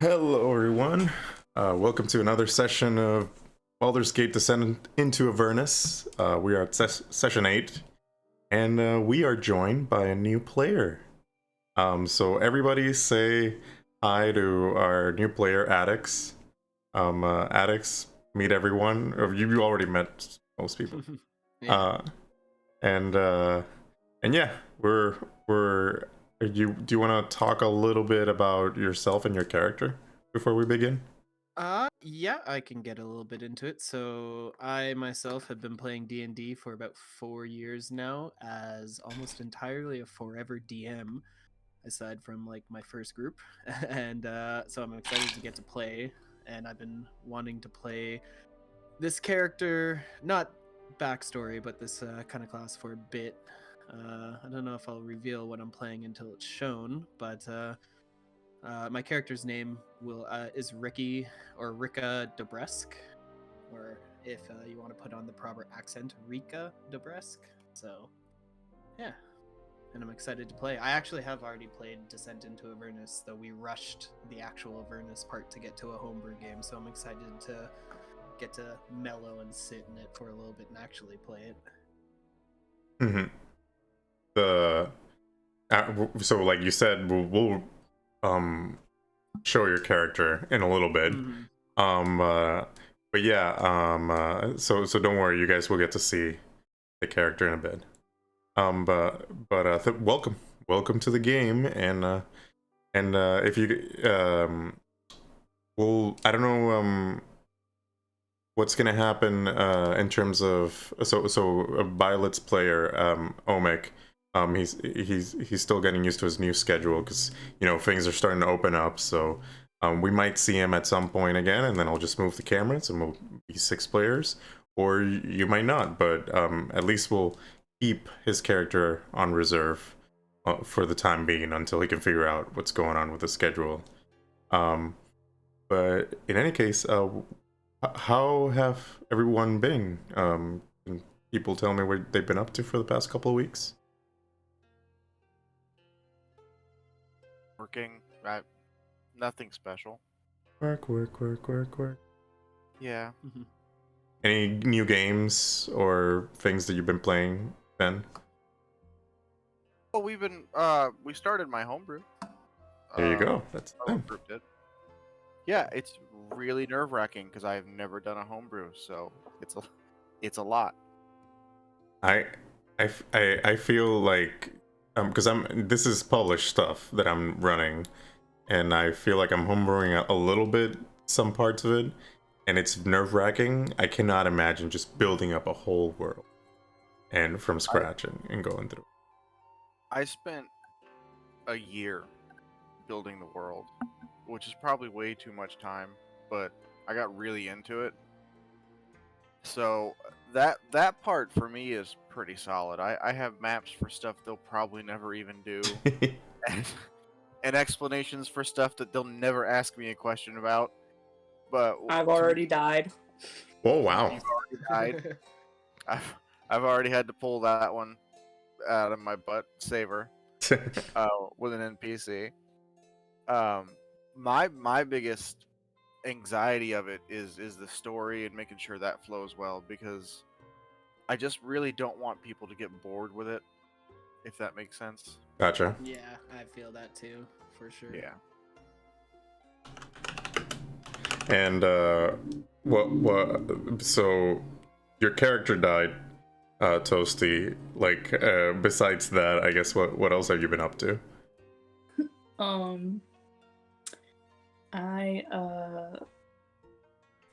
Hello, everyone. Welcome to another session of Baldur's Gate Descent into Avernus. We are at session 8, and we are joined by a new player. So everybody say hi to our new player, Addix. Addix, meet everyone. Or you already met most people. Yeah. Uh, and uh, and yeah, we're. Do you want to talk a little bit about yourself and your character before we begin? Yeah, I can get a little bit into it. So I myself have been playing D&D for about 4 years now as almost entirely a forever DM, aside from like my first group. And so I'm excited to get to play, and I've been wanting to play this character, not backstory, but this kind of class for a bit. I don't know if I'll reveal what I'm playing until it's shown, but my character's name is Ricky or Rika Dobresk, or if you want to put on the proper accent, Rika Dobresk. So, yeah, and I'm excited to play. I actually have already played Descent into Avernus, though we rushed the actual Avernus part to get to a homebrew game. So I'm excited to get to mellow and sit in it for a little bit and actually play it. Mm-hmm. The so like you said, we'll show your character in a little bit. Mm-hmm. Um, uh, but yeah, so don't worry, you guys will get to see the character in a bit. Welcome to the game, and if you well, I don't know what's gonna happen in terms of Violet's player Omic. He's still getting used to his new schedule because things are starting to open up. So we might see him at some point again, and then I'll just move the cameras and we'll be 6 players, or you might not. But at least we'll keep his character on reserve for the time being until he can figure out what's going on with the schedule. But in any case, how have everyone been? Can people tell me what they've been up to for the past couple of weeks? Working. Nothing special. Work. Yeah. Mm-hmm. Any new games or things that you've been playing, Ben? Well, we started my homebrew. There you go. That's Our group did. Yeah, it's really nerve-wracking because I've never done a homebrew, so it's a lot. I feel like because this is published stuff that I'm running, and I feel like I'm homebrewing a little bit, some parts of it, and it's nerve-wracking. I cannot imagine just building up a whole world and from scratch and going through. I spent a year building the world, which is probably way too much time, but I got really into it. So that part for me is pretty solid. I have maps for stuff they'll probably never even do. and explanations for stuff that they'll never ask me a question about. But I've already died. Oh wow! You've already died. I've already had to pull that one out of my butt, saver, with an NPC. My biggest anxiety of it is the story and making sure that flows well, because I just really don't want people to get bored with it, if that makes sense. Gotcha. Yeah, I feel that too, for sure. Yeah. And what? So your character died, Toasty. Like, besides that, I guess what else have you been up to? I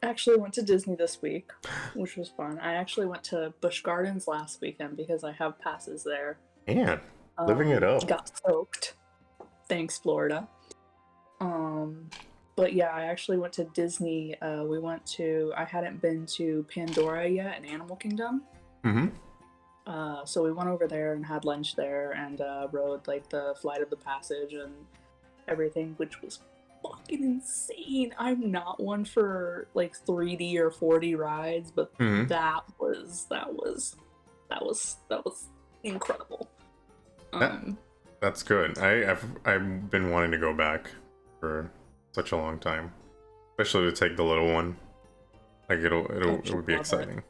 actually went to Disney this week, which was fun. I actually went to Busch Gardens last weekend because I have passes there. Man, living it up. Got soaked. Thanks, Florida. But yeah, I actually went to Disney. I hadn't been to Pandora yet in Animal Kingdom. Mm-hmm. So we went over there and had lunch there and rode like the Flight of the Passage and everything, which was fucking insane. I'm not one for like 3D or 4D rides, but that was incredible. That's good. I've been wanting to go back for such a long time, especially to take the little one. Like it would be Love it. exciting.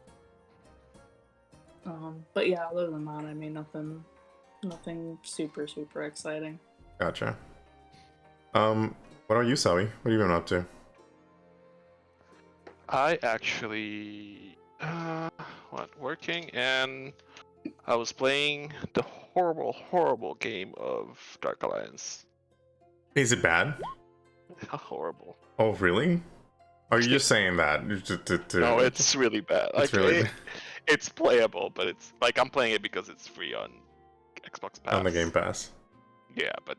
But yeah, other than that, I mean, nothing super exciting. Gotcha. What about you, Sally? What have you been up to? I actually working, and I was playing the horrible game of Dark Alliance. Is it bad? Horrible. Oh, really? Are you just saying that? No, it's really bad. It's Like really it's playable, but it's like I'm playing it because it's free on Xbox Pass. on the Game Pass. Yeah, but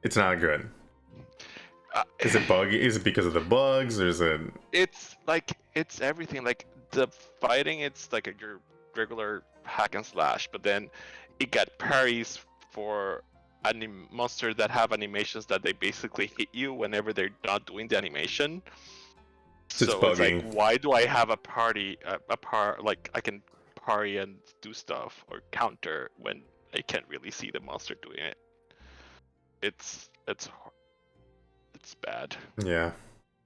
It's not good. Is it buggy? Is it because of the bugs? Or is it? It's like it's everything. Like the fighting, it's like your regular hack and slash, but then it got parries for monsters that have animations that they basically hit you whenever they're not doing the animation. It's So it's buggy. like, why do I have a like I can parry and do stuff or counter when I can't really see the monster doing it? It's bad. Yeah,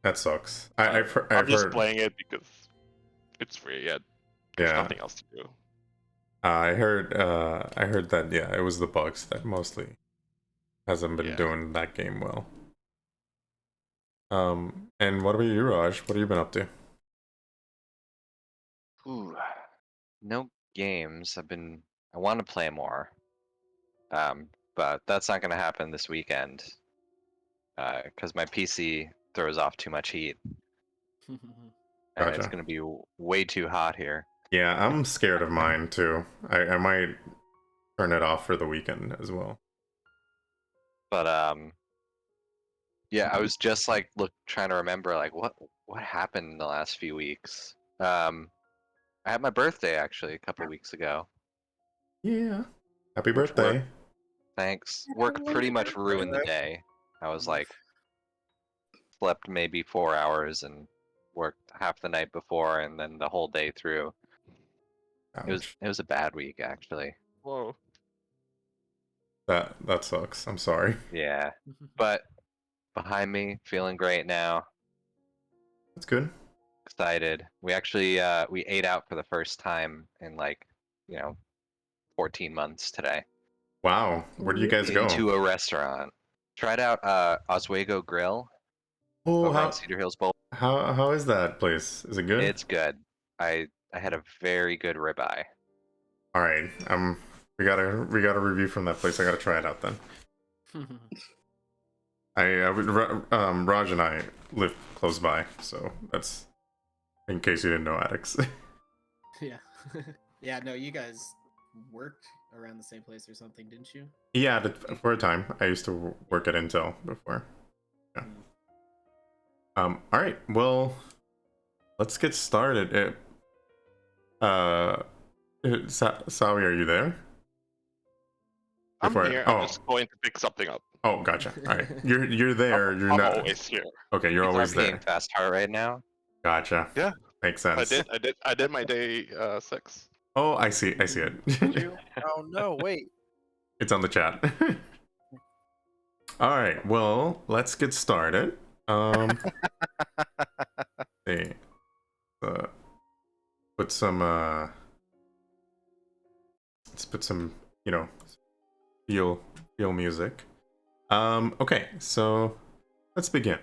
that sucks. I've I'm just heard. playing it because it's free. Yeah, there's Yeah. nothing else to do. I heard that it was the bugs that mostly hasn't been doing that game well. And what about you, Raj? What have you been up to? Ooh, no games. I want to play more. But that's not going to happen this weekend. Because my PC throws off too much heat. And it's Gotcha. going to be way too hot here. Yeah, I'm scared of mine too. I might turn it off for the weekend as well. But yeah, I was just like trying to remember like what happened in the last few weeks. I had my birthday actually a couple weeks ago. Yeah. Happy Which birthday. Thanks. Work pretty much ruined the day. I was like slept maybe 4 hours and worked half the night before and then the whole day through. Ouch. It was a bad week actually. Whoa. That sucks. I'm sorry. Yeah. But behind me, feeling great now. That's good. Excited. We actually we ate out for the first time in like, 14 months today. Wow. Where do you guys go? Into a restaurant. Tried out Oswego Grill over on Cedar Hills Bowl. How is that place? Is it good? It's good. I had a very good ribeye. All right. We got a review from that place. I gotta try it out then. Raj and I live close by, so that's in case you didn't know, addicts. Yeah. Yeah, no, you guys worked around the same place or something, didn't you? Yeah, for a time. I used to work at Intel before. Yeah. All right. Well, let's get started. Sawi, are you there? I'm here. Oh. I'm just going to pick something up. Oh, gotcha. All right. You're there. You're I'm not always here. Okay, you're always there. Fast heart right now. Gotcha. Yeah. Makes sense. I did my day 6. Oh, I see it. Did you? Oh no, wait. It's on the chat. All right. Well, let's get started. See. Put some let's put some, feel music. Okay, so let's begin.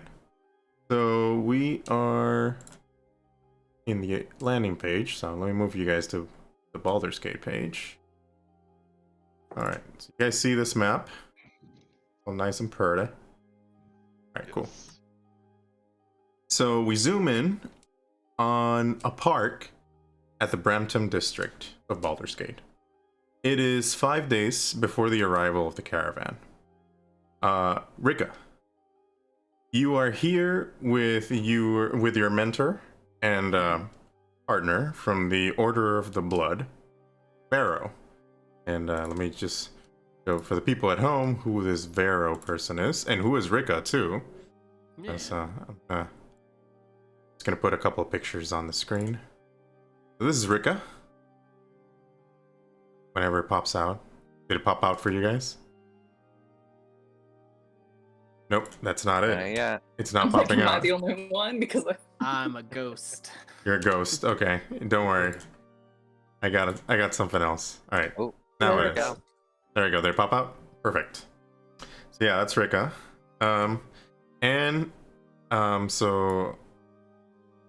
So we are in the landing page, so let me move you guys to the Baldur's Gate page. Alright, so you guys see this map? Oh, nice and pretty. Alright, cool. So we zoom in on a park at the Brampton district of Baldur's Gate. It is 5 days before the arrival of the caravan. Rika, you are here with your mentor and partner from the Order of the Blood, Vero. And let me just go for the people at home who this Vero person is, and who is Rika too. Yeah. So I'm just gonna put a couple of pictures on the screen. So this is Rika. Whenever it pops out. Did it pop out for you guys? Nope, that's not it. Yeah. It's not I'm like, popping am I out. the only one? Because I'm a ghost. You're a ghost. Okay, don't worry. I got it. I got something else. All right. Oh, Now there it we is. go. There you go. They pop out. Perfect. So yeah, that's Rika. And so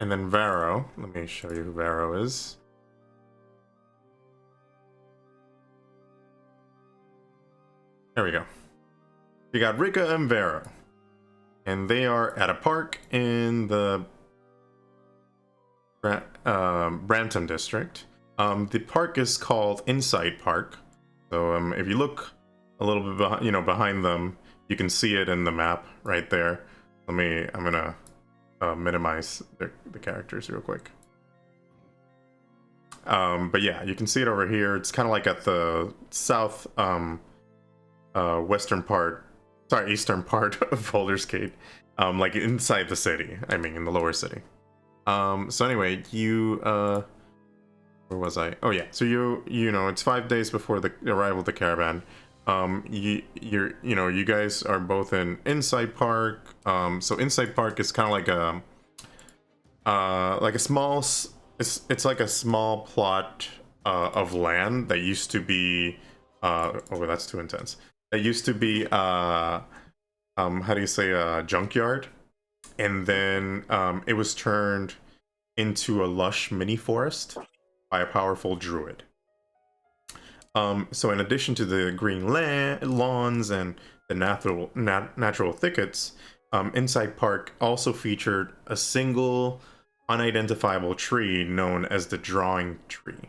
and then Varo. Let me show you who Varo is. There we go. You got Rika and Varo. And they are at a park in the Brampton district. The park is called Inside Park. So if you look a little bit behind them, you can see it in the map right there. I'm gonna minimize the characters real quick. But yeah, you can see it over here. It's kind of like at the south eastern part of Baldur's Gate, like inside the city. I mean, in the lower city. So anyway, you where was I? Oh yeah, so you know it's 5 days before the arrival of the caravan. You guys are both in Inside Park. So Inside Park is kind of like a small. It's like a small plot of land that used to be. Oh, that's too intense. That used to be how do you say a junkyard, and then it was turned into a lush mini forest by a powerful druid. So in addition to the green lawns and the natural thickets, Inside Park also featured a single unidentifiable tree known as the Drawing Tree.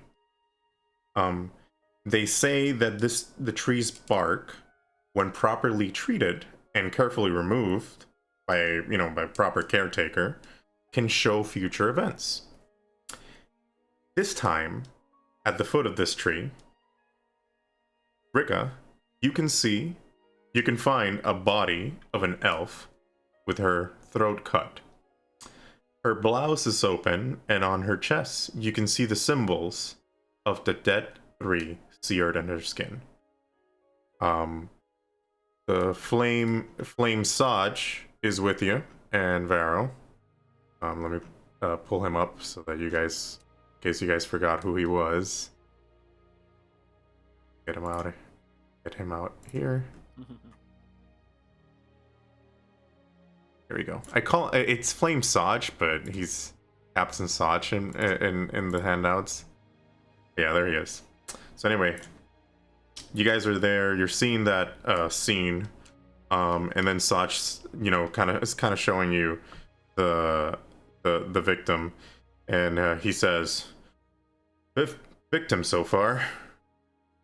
They say that the tree's bark, when properly treated and carefully removed by proper caretaker, can show future events. This time, at the foot of this tree, Rika, you can find a body of an elf with her throat cut. Her blouse is open, and on her chest, you can see the symbols of the Dead Three seared in her skin. The Flame Saj is with you, and Varo. Let me pull him up so that in case you guys forgot who he was. Get him out here. Here we go. It's Flame Saj, but he's Captain Saj in the handouts. Yeah, there he is. So anyway, you guys are there. You're seeing that scene, and then Saj, is kind of showing you the victim, and he says, "Fifth victim so far.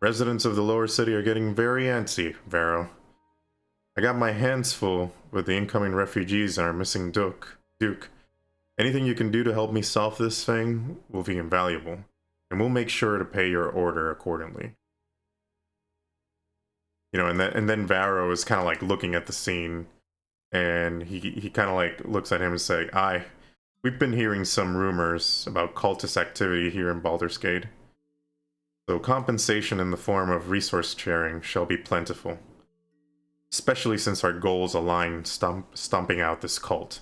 Residents of the lower city are getting very antsy, Varo. I got my hands full with the incoming refugees and our missing Duke. Anything you can do to help me solve this thing will be invaluable, and we'll make sure to pay your order accordingly." And then Varo is kind of like looking at the scene, and he kind of like looks at him and say, we've been hearing some rumors about cultist activity here in Baldur's Gate. So compensation in the form of resource sharing shall be plentiful, especially since our goals align stomping out this cult.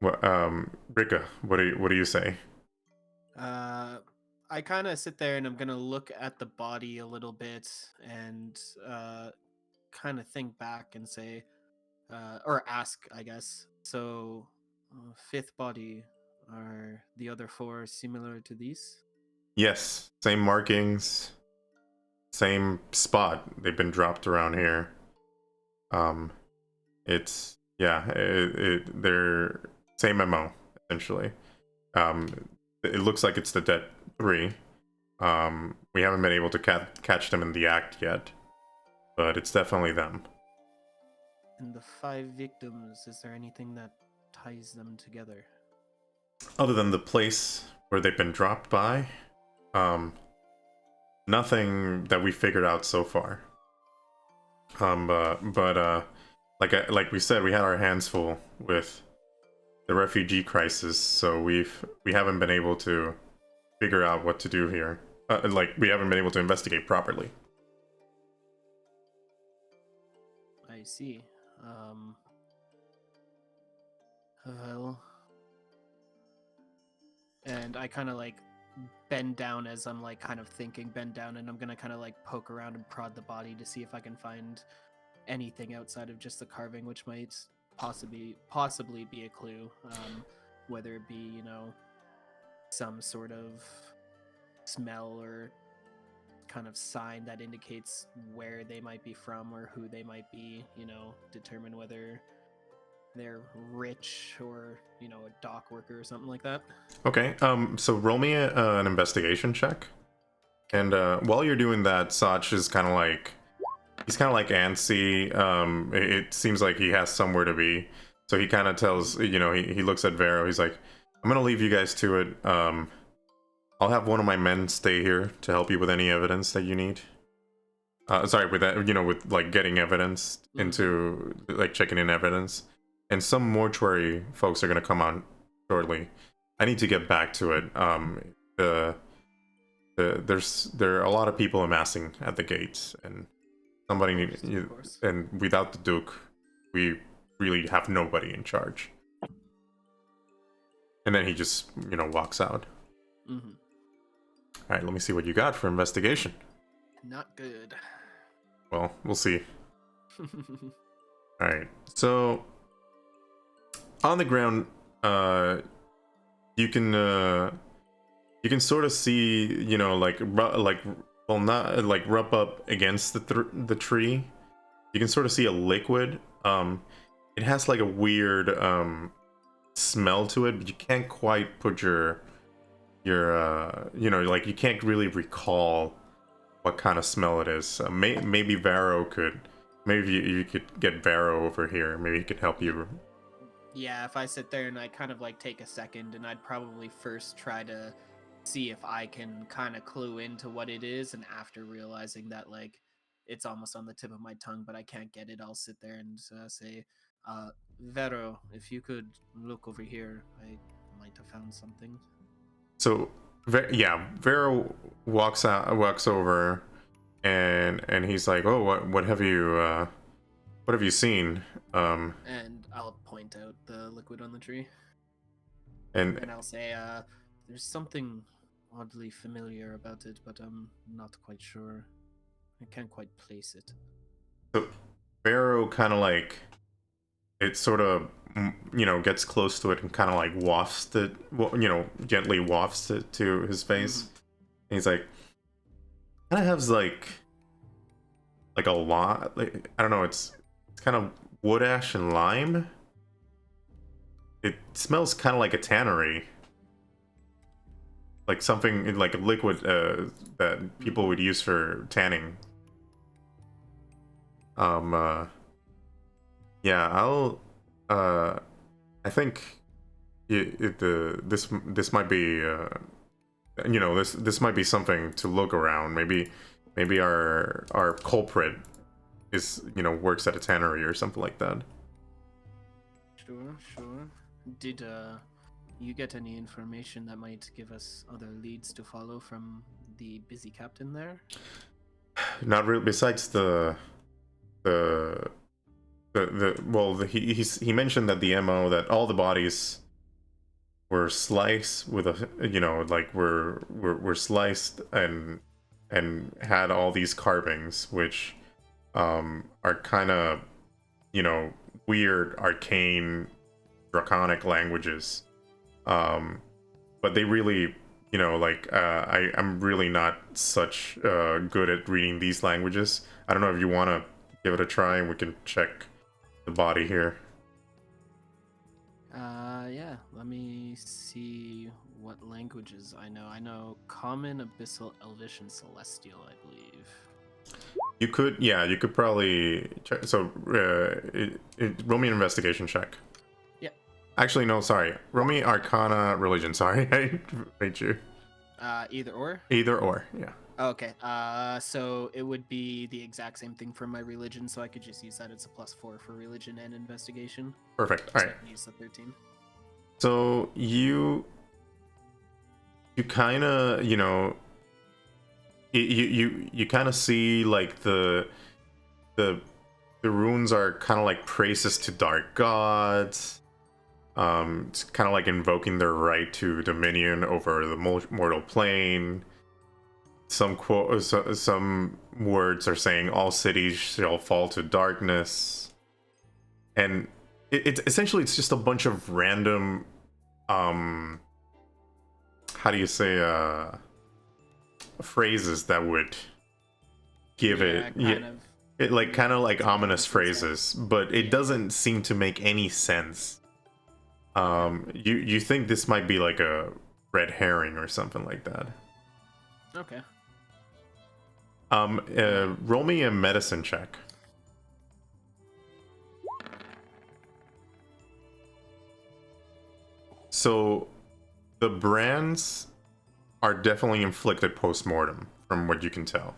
Well, Rika, what do you say? I kind of sit there and I'm gonna look at the body a little bit and kind of think back and say, or ask, I guess. So, fifth body, are the other four similar to these? Yes, same markings, same spot. They've been dropped around here. They're same MO essentially. It looks like it's the Dead Three. We haven't been able to catch them in the act yet, but it's definitely them. And the 5 victims, is there anything that ties them together? Other than the place where they've been dropped by, nothing that we figured out so far. Like we said, we had our hands full with the refugee crisis, so we haven't been able to figure out what to do here. We haven't been able to investigate properly. I see. Well, and I kind of like bend down as I'm like kind of thinking, bend down, and I'm gonna kind of like poke around and prod the body to see if I can find anything outside of just the carving, which might possibly be a clue, whether it be, you know, some sort of smell or kind of sign that indicates where they might be from or who they might be, you know, determine whether they're rich or, you know, a dock worker or something like that. Okay, so roll me an investigation check. And while you're doing that, Sach is kind of like, he's kind of like antsy. It seems like he has somewhere to be. So he kind of tells, you know, he looks at Vero. He's like, I'm going to leave you guys to it. I'll have one of my men stay here to help you with any evidence that you need. Sorry, with that, you know, with like getting evidence into, like checking in evidence. And some mortuary folks are going to come on shortly. I need to get back to it. There are a lot of people amassing at the gates, and somebody and without the Duke, we really have nobody in charge. And then he just, you know, walks out. All right, let me see what you got for investigation. Not good. Well, we'll see. All right, so on the ground, you can sort of see, you know, like well, not like rub up against the tree. You can sort of see a liquid. It has like a weird smell to it, but you can't quite put your you know, like you can't really recall what kind of smell it is. Maybe Vero could, maybe you could get Vero over here. Maybe he could help you. Yeah, if I sit there and I kind of like take a second, and I'd probably first try to see if I can kind of clue into what it is, and after realizing that like it's almost on the tip of my tongue but I can't get it, I'll sit there and say, Vero, if you could look over here, I might have found something. So yeah, Vero walks over, and he's like, oh, what have you seen? And I'll point out the liquid on the tree, and I'll say, there's something oddly familiar about it, but I'm not quite sure. I can't quite place it. so Vero kind of like, it sort of, you know, gets close to it and kind of like wafts it, you know, gently wafts it to his face. And he's like, kind of has like a lot, like, I don't know, it's kind of wood ash and lime. It smells kind of like a tannery, like something like a liquid that people would use for tanning. Yeah, I'll I think this might be you know, this might be something to look around. Maybe our culprit is, you know, works at a tannery or something like that. Sure. Did you get any information that might give us other leads to follow from the busy captain there? Not really. Besides he mentioned that the MO, that all the bodies were sliced with a, you know, like were sliced and had all these carvings, which are kind of, you know, weird, arcane, draconic languages. But they really, you know, like I'm really not such good at reading these languages. I don't know if you want to give it a try and we can check the body here. Yeah, let me see what languages I know. I know Common, Abyssal, Elvish, and Celestial, I believe. You could probably check. So roll me an investigation check. Yeah. Actually, no, sorry. Roll me Arcana Religion. Sorry, I made you. Either or? Either or, yeah. Okay, so it would be the exact same thing for my religion, so I could just use that as a +4 for religion and investigation. Perfect. So All right. I can use the 13. So you kind of, you know, you kind of see like the the runes are kind of like praises to dark gods. It's kind of like invoking their right to dominion over the mortal plane. Some words are saying all cities shall fall to darkness, and it's essentially it's just a bunch of random, how do you say, phrases that would give it like kind of like ominous phrases, but it doesn't seem to make any sense. You think this might be like a red herring or something like that. Okay. Roll me a medicine check. So the brands are definitely inflicted post-mortem from what you can tell.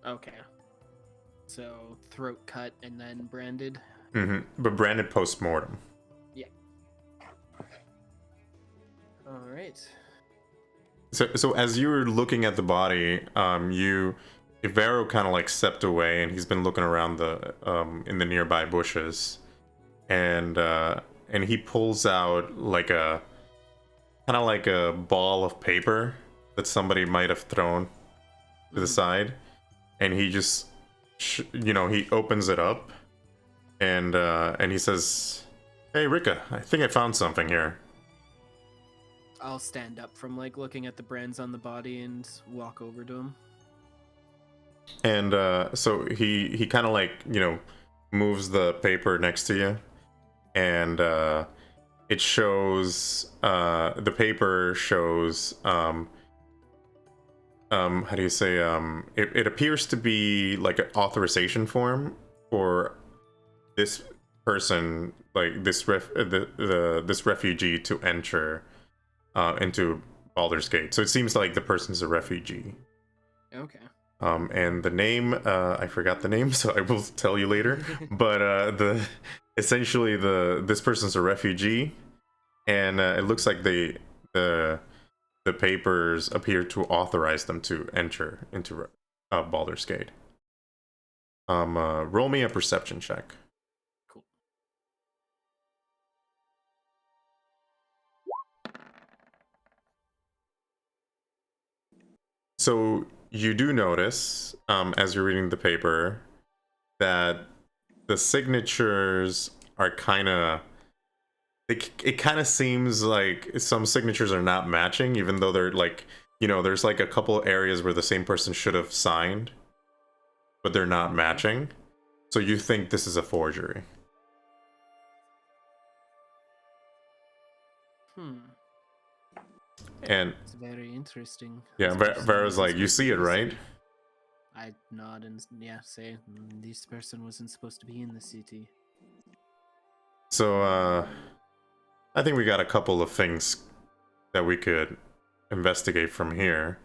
Okay. So throat cut and then branded. But branded post-mortem. Yeah. All right. So as you were looking at the body, Ivero kind of like stepped away, and he's been looking around the in the nearby bushes, and he pulls out like a kind of like a ball of paper that somebody might have thrown to the side, and he just he opens it up, and he says, "Hey Rika, I think I found something here." I'll stand up from like looking at the brands on the body and walk over to him. And so he kind of like moves the paper next to you, and it shows the paper shows how do you say it appears to be like an authorization form for this person, like this this refugee to enter into Baldur's Gate. So it seems like the person's a refugee. Okay. And the name, I forgot the name, so I will tell you later. But essentially this person's a refugee, and it looks like the papers appear to authorize them to enter into Baldur's Gate. Roll me a perception check. Cool. So you do notice, as you're reading the paper, that the signatures are kind of... It kind of seems like some signatures are not matching, even though they're like, there's like a couple areas where the same person should have signed, but they're not matching. So you think this is a forgery. And it's very interesting. yeah, Vera's like, you see it, right? I nod and say, this person wasn't supposed to be in the city. So I think we got a couple of things that we could investigate from here.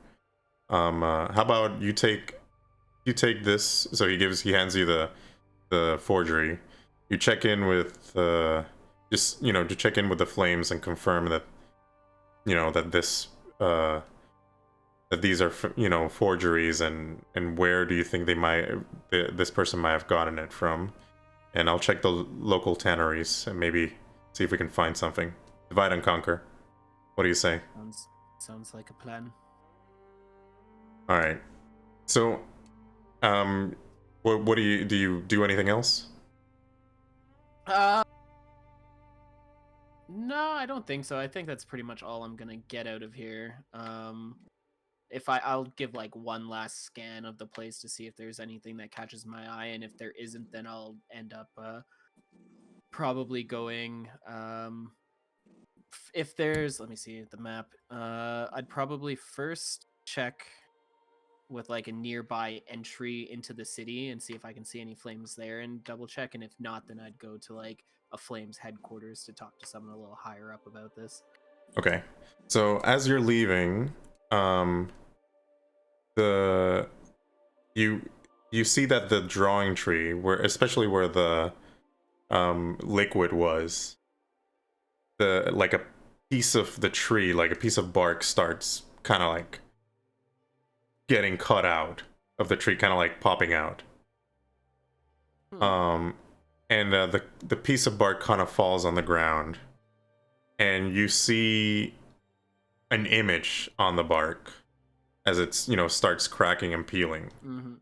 How about you take this? So he hands you the forgery. You check in with just to check in with the flames and confirm that that this that these are forgeries, and where do you think this person might have gotten it from? And I'll check the local tanneries and maybe see if we can find something. Divide and conquer. What do you say? Sounds like a plan. All right. So, what do you do anything else? No, I don't think so. I think that's pretty much all I'm gonna get out of here. I'll give like one last scan of the place to see if there's anything that catches my eye, and if there isn't, then I'll end up probably going if there's, let me see the map, I'd probably first check with like a nearby entry into the city and see if I can see any flames there and double check, and if not, then I'd go to like a flames headquarters to talk to someone a little higher up about this. Okay, so as you're leaving, you see that the drawing tree, especially where the liquid was, like a piece of the tree, like a piece of bark, starts kind of like getting cut out of the tree, kind of like popping out. and the piece of bark kind of falls on the ground, and you see an image on the bark as it's starts cracking and peeling. Mm-hmm.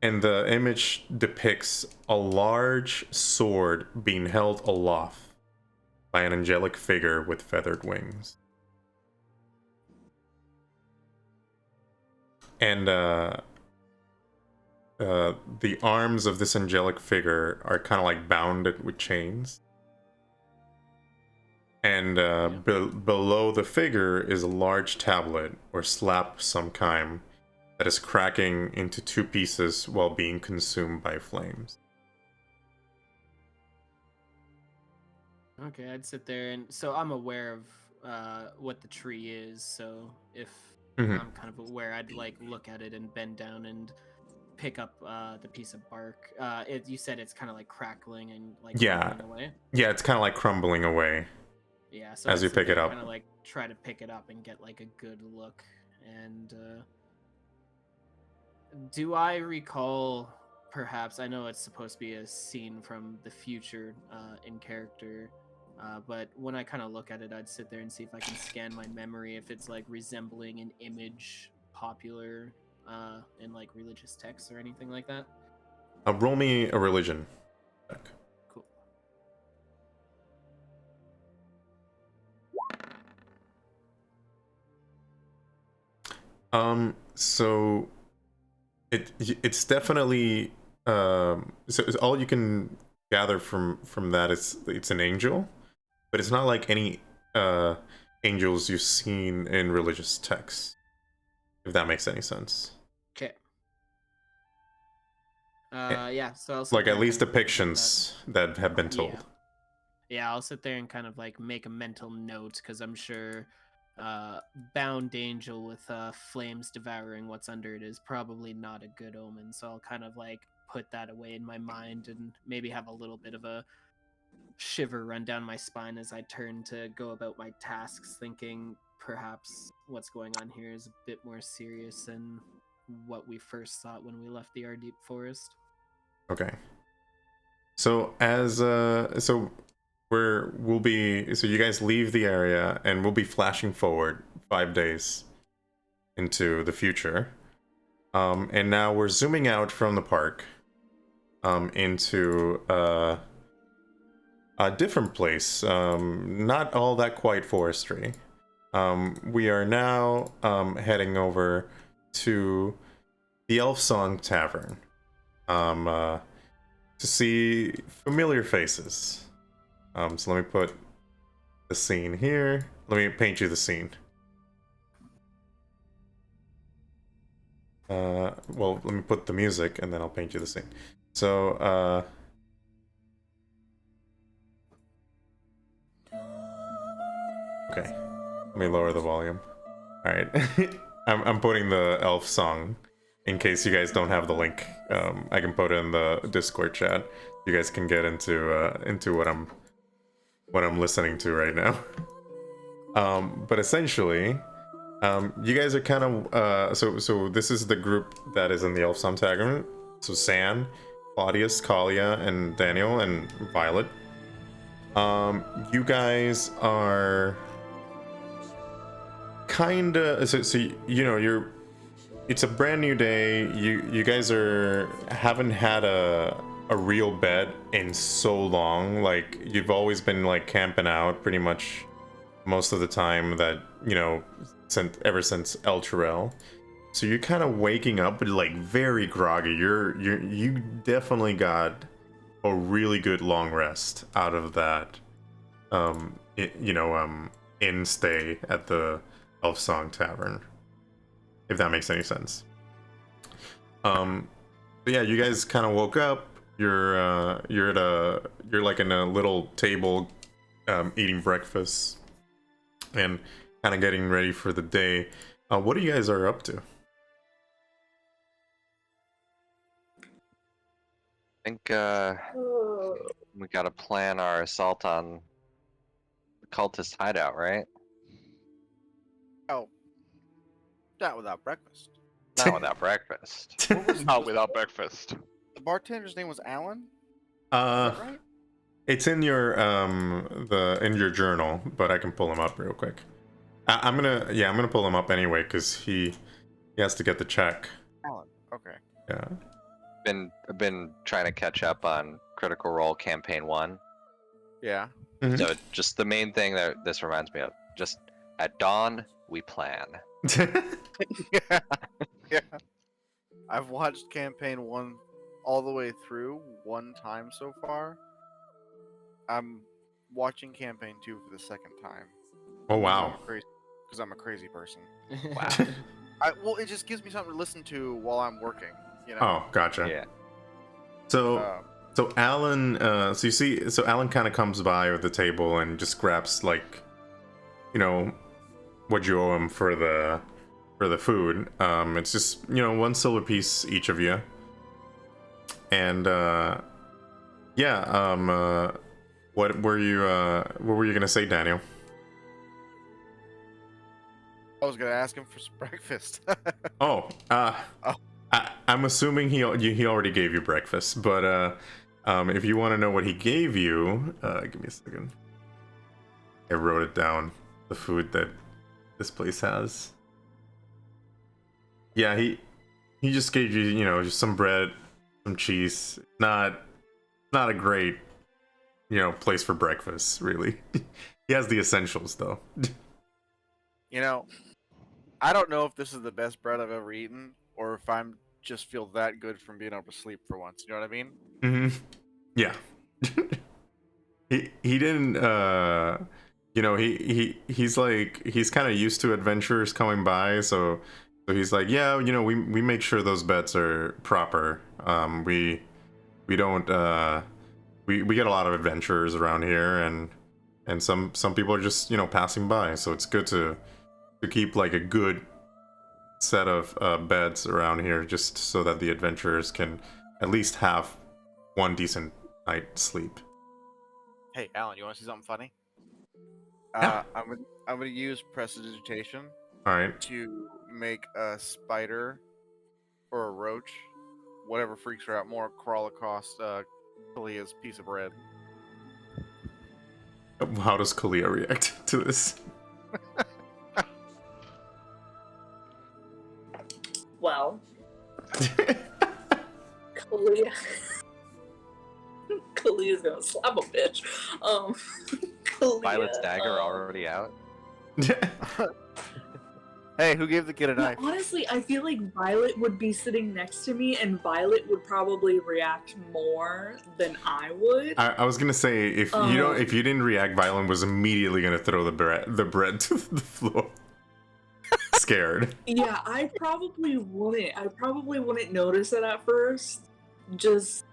And the image depicts a large sword being held aloft by an angelic figure with feathered wings. And the arms of this angelic figure are kind of like bounded with chains. And below the figure is a large tablet or slab of some kind that is cracking into two pieces while being consumed by flames. Okay, I'd sit there and so I'm aware of what the tree is. So if Mhm. I'm kind of aware, I'd like look at it and bend down and pick up the piece of bark. You said it's kind of like crackling and like Yeah. crumbling away. Yeah, it's kind of like crumbling away. Yeah, so As I'd you sit pick there it and up. kind of like try to pick it up and get like a good look. And do I recall? Perhaps I know it's supposed to be a scene from the future in character. But when I kind of look at it, I'd sit there and see if I can scan my memory if it's like resembling an image popular in like religious texts or anything like that. Roll me a religion check. Cool. So it's definitely so all you can gather from that is it's an angel, but it's not like any angels you've seen in religious texts, if that makes any sense. Okay. Yeah. So I'll sit Like there at and least kind of think about depictions that have been told. Yeah. Yeah, I'll sit there and kind of like make a mental note because I'm sure bound angel with flames devouring what's under it is probably not a good omen. So I'll kind of like put that away in my mind and maybe have a little bit of a shiver run down my spine as I turn to go about my tasks, thinking perhaps what's going on here is a bit more serious than what we first thought when we left the Ardeep Forest. Okay. So so you guys leave the area and we'll be flashing forward 5 days into the future. And now we're zooming out from the park into a different place, not all that quite forestry. We are now heading over to the Elf Song Tavern to see familiar faces. So let me put the scene here. Let me paint you the scene. Well, let me put the music and then I'll paint you the scene. So, okay. Let me lower the volume. Alright. I'm putting the elf song in case you guys don't have the link. I can put it in the Discord chat. You guys can get into what I'm listening to right now. But essentially, you guys are kind of so this is the group that is in the Elf Song Tavern. So San, Claudius, Kalia, and Daniel and Violet. You guys are kinda so it's a brand new day. You guys haven't had a real bed in so long. Like you've always been like camping out pretty much most of the time that ever since El Turel. So you're kind of waking up like very groggy. You definitely got a really good long rest out of that in stay at the Elf Song Tavern, if that makes any sense. But yeah, you guys kind of woke up. You're like in a little table eating breakfast and kind of getting ready for the day. What do you guys are up to? I think we gotta plan our assault on the cultist hideout, right? Oh, not without breakfast. Not without breakfast. What was Not without breakfast. The bartender's name was Alan. Is Uh, that right? it's in your in your journal, but I can pull him up real quick. I'm gonna pull him up anyway because he has to get the check. Alan. Okay. Yeah. I've been trying to catch up on Critical Role Campaign 1. Yeah. Mhm. So just the main thing that this reminds me of, just at dawn, we plan. Yeah. Yeah. I've watched campaign 1 all the way through one time so far. I'm watching campaign 2 for the second time. Oh 'cause wow. I'm a crazy person. Wow. Well, it just gives me something to listen to while I'm working. You know. Oh, gotcha. Yeah. So so Alan, so you see, so Alan kind of comes by with the table and just grabs like, you know, what you owe him for the food. It's just, you know, 1 silver piece each of you. And yeah, what were you gonna say, Daniel? I was gonna ask him for some breakfast. Oh, I'm assuming he already gave you breakfast, but if you want to know what he gave you, give me a second. I wrote it down. The food that this place has. Yeah, he just gave you, you know, just some bread, some cheese. Not a great, you know, place for breakfast, really. He has the essentials though. You know, I don't know if this is the best bread I've ever eaten, or if I'm just feel that good from being able to sleep for once. You know what I mean? Yeah. he didn't you know, he's like, he's kind of used to adventurers coming by, so he's like, yeah, you know, we make sure those beds are proper. We don't we get a lot of adventurers around here, and some people are just, you know, passing by, so it's good to keep like a good set of beds around here, just so that the adventurers can at least have one decent night's sleep. Hey, Alan, you want to see something funny? Yeah. I'm gonna use prestidigitation All right. to make a spider or a roach, whatever freaks her out more, crawl across Kalia's piece of bread. How does Kalia react to this? Well, Kalia. Kalia's gonna slap a bitch. Kalia, Violet's dagger already out. Hey, who gave the kid a No, knife? honestly, I feel like Violet would be sitting next to me, and Violet would probably react more than I would. I was gonna say, if you don't, if you didn't react, Violet was immediately gonna throw the bread to the floor. Scared. Yeah, I probably wouldn't notice it at first. Just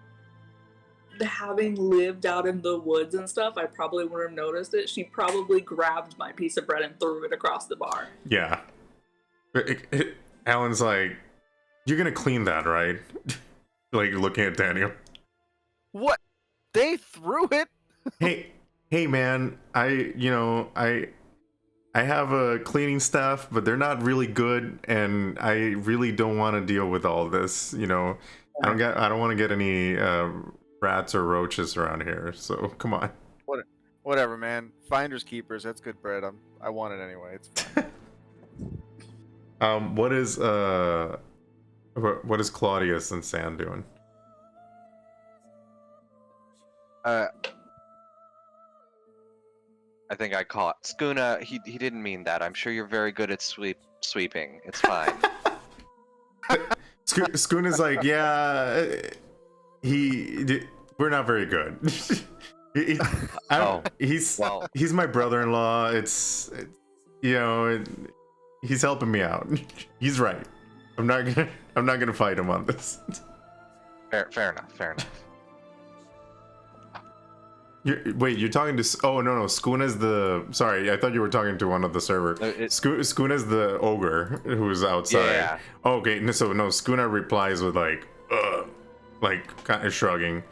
having lived out in the woods and stuff, I probably wouldn't have noticed it. She probably grabbed my piece of bread and threw it across the bar. Yeah. Alan's like, you're gonna clean that, right? Like, looking at Daniel. What? They threw it? Hey man, I have a cleaning staff, but they're not really good, and I really don't want to deal with all this, you know. I don't want to get any rats or roaches around here, so come on. Whatever, man. Finders keepers. That's good bread. I want it anyway. It's fine. What is Claudius and Sam doing? I think I caught Skuna. He didn't mean that. I'm sure you're very good at sweeping. It's fine. Schooner's like, yeah, we're not very good. He's my brother-in-law. It's you know, he's helping me out. He's right. I'm not gonna fight him on this. Fair enough. You're talking to? Oh no, Skuna's the. Sorry, I thought you were talking to one of the server. Skuna's the ogre who's outside. Yeah. Oh, okay, so Skuna replies with like kind of shrugging.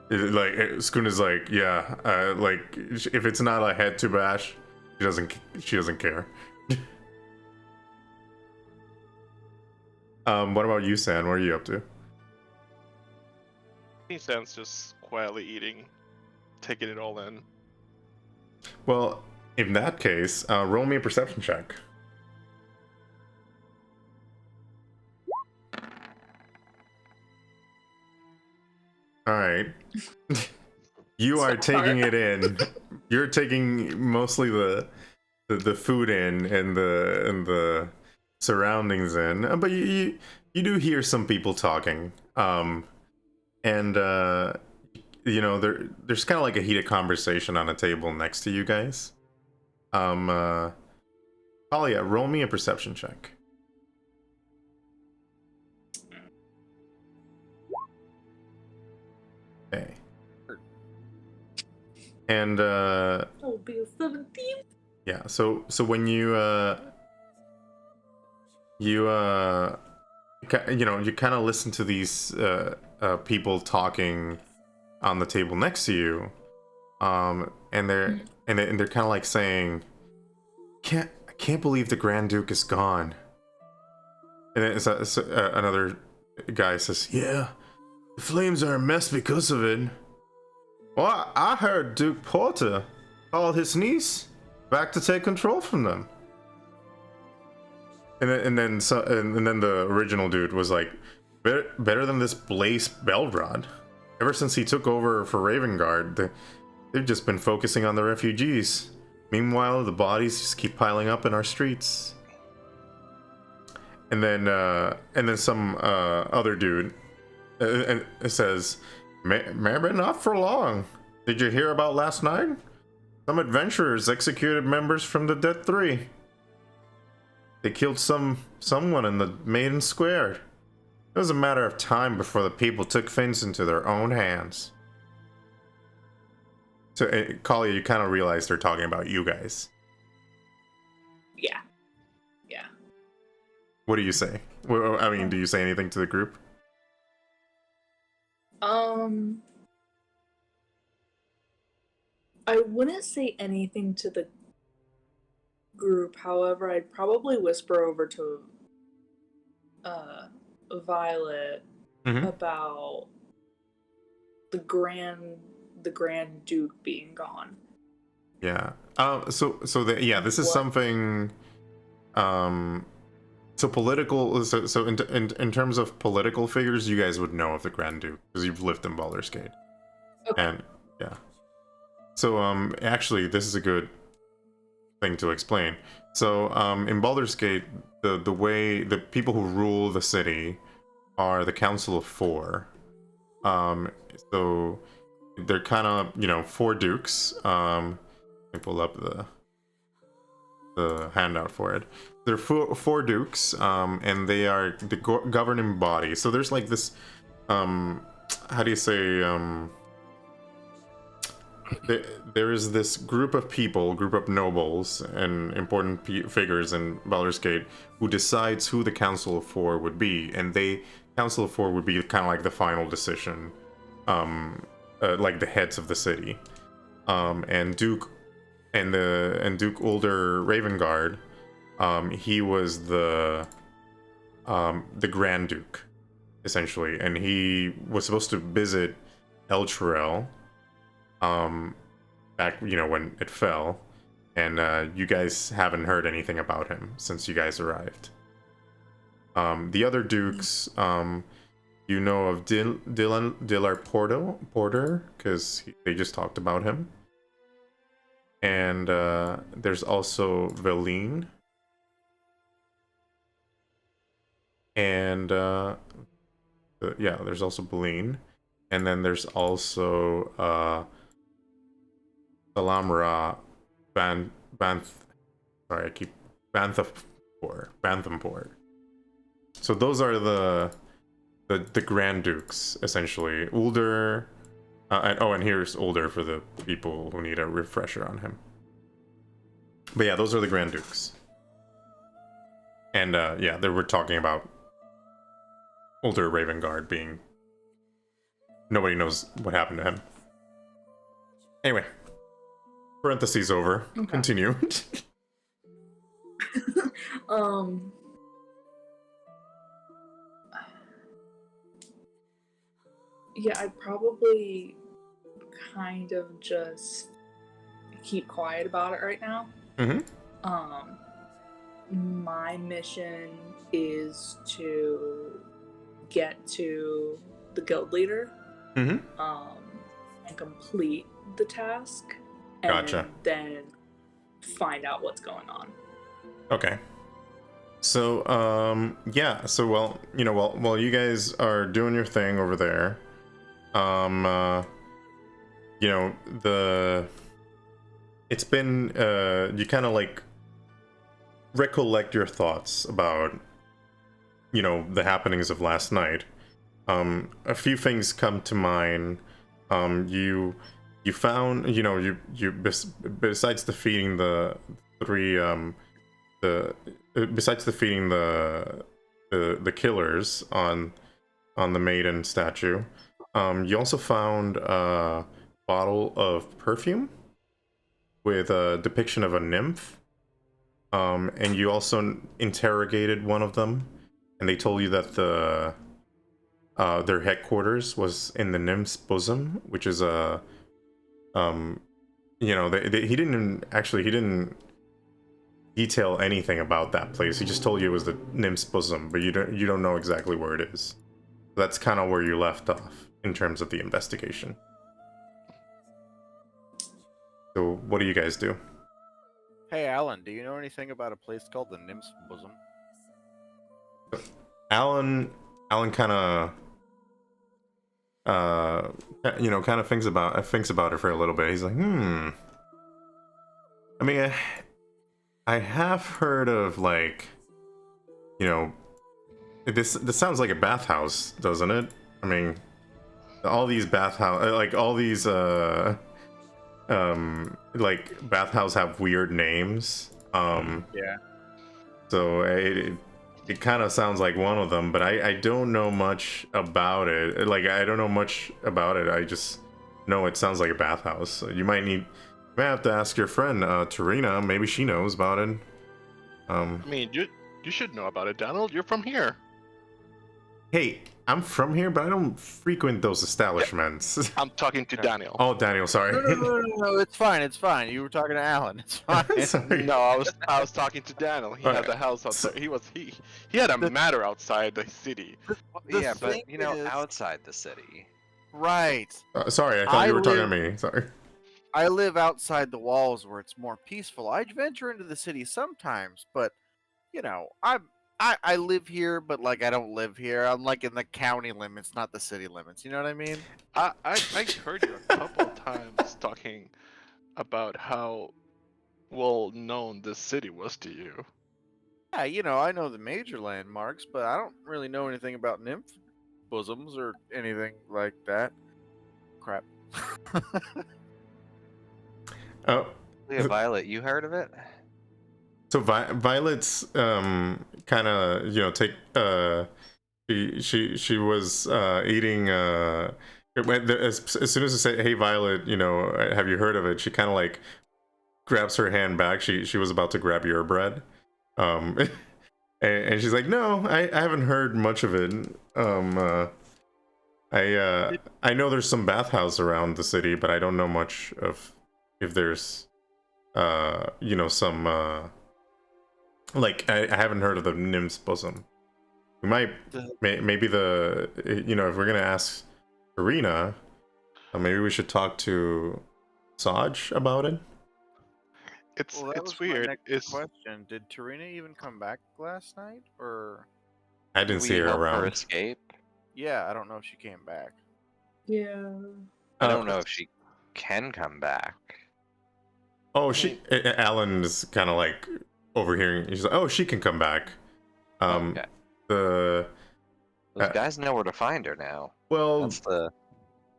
Like Skuna's like, yeah, like if it's not a head to bash, she doesn't care. What about you, San? What are you up to? He stands just quietly eating, taking it all in. Well, in that case, roll me a perception check. All right. You are taking it in. You're taking mostly the food in and the surroundings in, but you do hear some people talking. And there's kind of like a heated conversation on a table next to you guys. Talia, roll me a perception check. Okay. And That'll be a 17. yeah, so when you you kind of listen to these people talking on the table next to you, and they're they're kind of like saying, I can't believe the Grand Duke is gone. And then another guy says, yeah, the flames are a mess because of it. Well, I heard Duke Porter called his niece back to take control from them. And then the original dude was like, better than this Blaze Belrod. Ever since he took over for Ravengard, they've just been focusing on the refugees. Meanwhile, the bodies just keep piling up in our streets. And then some other dude says, maybe not for long. Did you hear about last night? Some adventurers executed members from the Dead Three. They killed someone in the Maiden Square. It was a matter of time before the people took things into their own hands. So, Kalia, you kind of realize they're talking about you guys. Yeah. Yeah. What do you say? Well, I mean, do you say anything to the group? I wouldn't say anything to the group. However, I'd probably whisper over to Violet about the Grand Duke being gone. Yeah. This is something. So political. So in terms of political figures, you guys would know of the Grand Duke because you've lived in Baldur's Gate. Okay. And yeah. So actually, this is a good thing to explain. So in Baldur's Gate, the way the people who rule the city are the Council of Four. So they're kind of four dukes. Let me pull up the handout for it. They're four dukes, and they are the governing body. So there's like this, how do you say, there is this group of nobles and important figures in Baldur's Gate who decides who the Council of Four would be, and Council of Four would be kind of like the final decision, like the heads of the city, and Duke Ulder Ravengard, he was the Grand Duke, essentially, and he was supposed to visit Elturel, back when it fell, and you guys haven't heard anything about him since you guys arrived. The other dukes, you know of Dillar Porter, because they just talked about him. And there's also Veline. And there's also Veline. And then there's also Salamra Banthamport. So those are the Grand Dukes, essentially. Ulder. And here's Ulder for the people who need a refresher on him. But yeah, those are the Grand Dukes. And they were talking about Ulder Ravengard being... Nobody knows what happened to him. Anyway. Parentheses over. Okay. Continue. Yeah, I'd probably kind of just keep quiet about it right now. Mm-hmm. My mission is to get to the guild leader, Mm-hmm. and complete the task, and Gotcha. then find out what's going on. Okay. So, yeah. So, well, while you guys are doing your thing over there, it's been, you kind of like recollect your thoughts about, the happenings of last night. A few things come to mind. You found, besides defeating the three, besides defeating the killers on the maiden statue, you also found a bottle of perfume with a depiction of a nymph, and you also interrogated one of them, and they told you that their headquarters was in the nymph's bosom, which is a he didn't detail anything about that place. He just told you it was the nymph's bosom, but you don't know exactly where it is. That's kind of where you left off in terms of the investigation. So what do you guys do? Hey, Alan, do you know anything about a place called the Nymph's Bosom? Alan kind of kind of thinks about it for a little bit. He's like, I mean, I have heard of, like, this sounds like a bathhouse, doesn't it? I mean, all these bathhouse, like all these like bathhouse have weird names. Yeah. So it kind of sounds like one of them, but I don't know much about it. Like, I don't know much about it. I just know it sounds like a bathhouse. So you might have to ask your friend Tarina. Maybe she knows about it. I mean, you should know about it, Donald. You're from here. Hey, I'm from here, but I don't frequent those establishments. I'm talking to Daniel. Oh, Daniel, sorry. No, it's fine. It's fine. You were talking to Alan. It's fine. Sorry. No, I was talking to Daniel. He had the house outside. He had a matter outside the city. Yeah, but thing is- outside the city. Right. Sorry, I thought you were talking to me. Sorry. I live outside the walls where it's more peaceful. I venture into the city sometimes, but I live here, but like I don't live here. I'm like in the county limits, not the city limits. You know what I mean? I heard you a couple of times talking about how well known this city was to you. Yeah, I know the major landmarks, but I don't really know anything about nymph bosoms or anything like that. Crap. Oh, Yeah, Violet, you heard of it? so Violet's kind of take she was eating as soon as I say, hey Violet, have you heard of it, she kind of like grabs her hand back. She was about to grab your bread, and she's like, no, I haven't heard much of it. I know there's some bathhouse around the city, but I don't know much of if there's some like I haven't heard of the nymph's bosom. We might maybe if we're gonna ask Arena, maybe we should talk to Saj about it. It's Well, that was my weird. next question. Did Tarina even come back last night, or? I didn't see her help around. her escape? Yeah, I don't know if she came back. Yeah. I don't know if she can come back. Oh, Alan is kind of like overhearing. He's like, oh, she can come back. Okay. The Those guys know where to find her now. well, That's the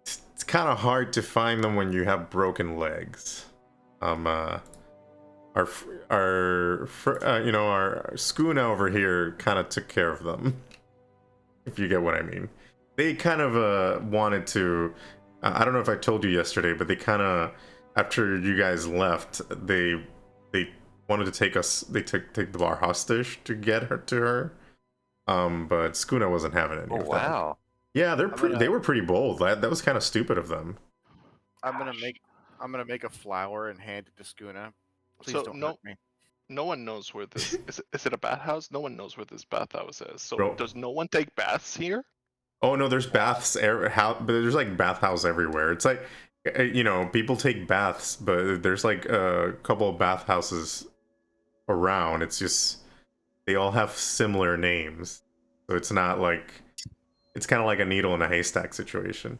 it's kind of hard to find them when you have broken legs. Our Skuna over here kind of took care of them, if you get what I mean. They kind of wanted to. I don't know if I told you yesterday, but they kind of, after you guys left, they wanted to take us. They take the bar hostage to get her to her. But Skuna wasn't having any Oh of that. wow. Yeah, gonna- they were pretty bold. That was kind of stupid of them. I'm gonna Gosh. make a flower and hand it to Skuna. Please So don't no, hurt me. no one knows where this is. It a bathhouse? No one knows where this bathhouse is. So Bro. does no one take baths here? Oh no, there's baths. But there's like bathhouse everywhere. It's like, you know, people take baths, but there's like a couple of bathhouses around. It's just they all have similar names, so it's not like it's kind of like a needle in a haystack situation.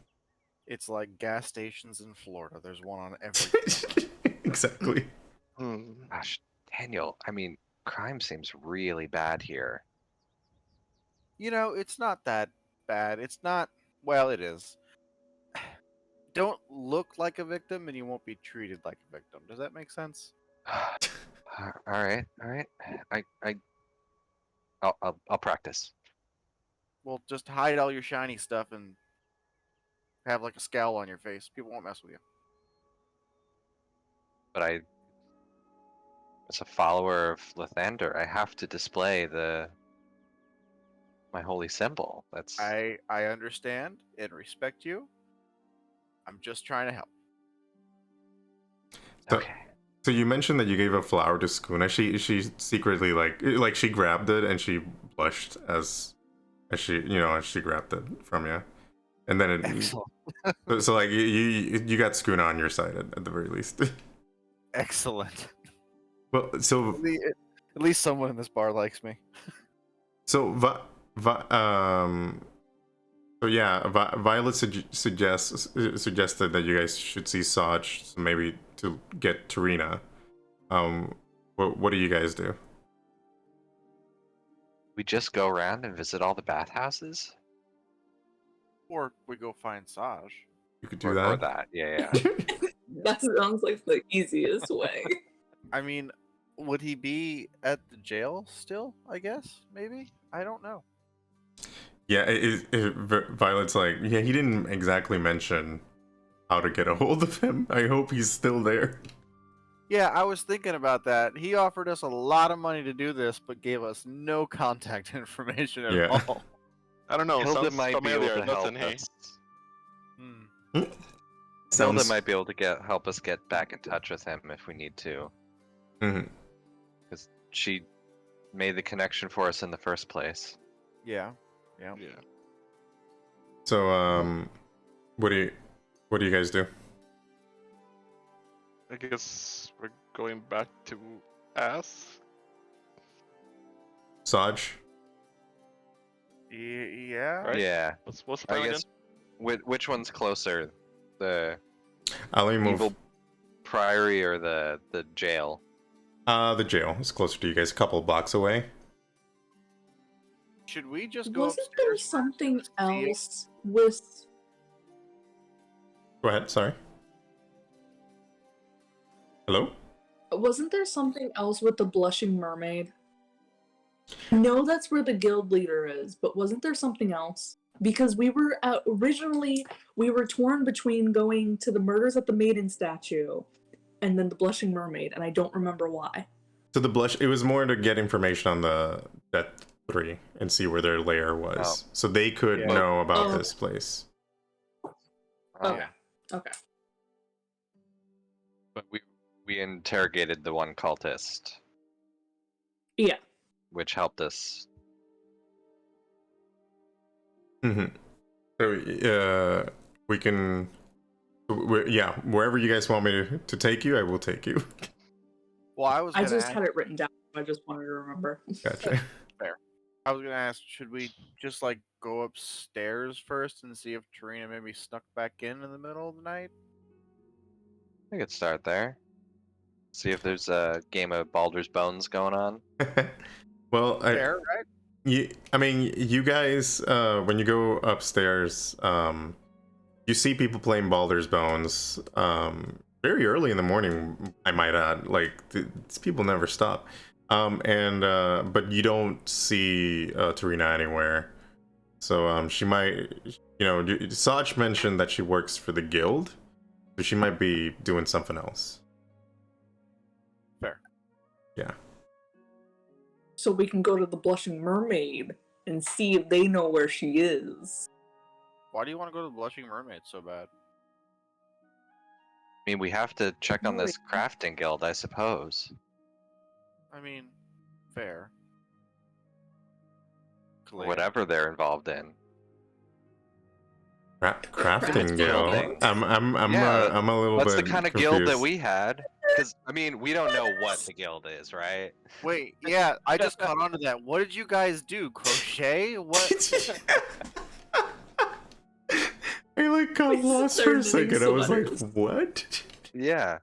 It's like gas stations in Florida. There's one on every. Exactly. Hmm. Gosh, Daniel, I mean, crime seems really bad here. You know, it's not that bad. It's not. Well, it is. Don't look like a victim, and you won't be treated like a victim. Does that make sense? All right, all right. I'll practice. Well, just hide all your shiny stuff and have like a scowl on your face. People won't mess with you. But as a follower of Lathander, I have to display my holy symbol. That's I understand and respect you. I'm just trying to help. So, okay. so you mentioned that you gave a flower to Skuna. She secretly like she grabbed it and she blushed as she as she grabbed it from you, and then it. Excellent. So like you got Skuna on your side at the very least. Excellent. Well, so At least someone in this bar likes me. so Violet suggested that you guys should see Saj, so maybe to get Tarina. What do you guys do? We just go around and visit all the bathhouses? Or we go find Saj. You could do Or that. that, yeah. That sounds like the easiest way. I mean, would he be at the jail still? I guess maybe. I don't know. Yeah, Violet's like, yeah, he didn't exactly mention how to get a hold of him. I hope he's still there. Yeah, I was thinking about that. He offered us a lot of money to do this, but gave us no contact information at Yeah. all. I don't know. Hilda Sounds might be able familiar, to help doesn't he? us. Hmm. Hilda Sounds. might be able to help us get back in touch with him if we need to. Mhm. Because she made the connection for us in the first place. Yeah. Yeah. Yeah. So what do you guys do? I guess we're going back to Ass. Saj? Yeah. Right? Yeah. What's the plan I again? guess which one's closer? The I'll move. evil priory or the jail? The jail is closer to you guys, a couple blocks away. Should we just go Wasn't there upstairs? something See it? else with? Go ahead. Sorry. Hello. Wasn't there something else with the blushing mermaid? No, that's where the guild leader is, but wasn't there something else? Because we were originally we were torn between going to the murders at the maiden statue and then the blushing mermaid, and I don't remember why. So the blush. It was more to get information on the Death 3 and see where their lair was, so they could Yeah. know about Oh. this place. Okay. Okay. But we interrogated the one cultist, Yeah. which helped us. Mm-hmm. So we can. Yeah, wherever you guys want me to take you, I will take you. Well, I was. I Gonna just ask, had it written down. I just wanted to remember. Gotcha. I was gonna ask, should we just like go upstairs first and see if Tarina maybe snuck back in the middle of the night? We could start there. See if there's a game of Baldur's Bones going on. Well, Fair, right? I mean, you guys, when you go upstairs, you see people playing Baldur's Bones very early in the morning, I might add. Like, these people never stop. But you don't see Tarina anywhere. So she might, Saj mentioned that she works for the guild, so she might be doing something else. Fair. Yeah. So we can go to the blushing mermaid and see if they know where she is. Why do you want to go to the Blushing Mermaid so bad? I mean, we have to check on No, this crafting guild, I suppose. I mean, fair. Or Kalea. whatever they're involved in. Crafting Crafting guild. guild. I'm a little That's bit the kind of confused. guild that we had. Because, I mean, we don't know what the guild is, right? Wait, yeah, I just caught on to that. What did you guys do? Crochet? What? I like got We lost for a started second. I was like, sweaters. what? Yeah.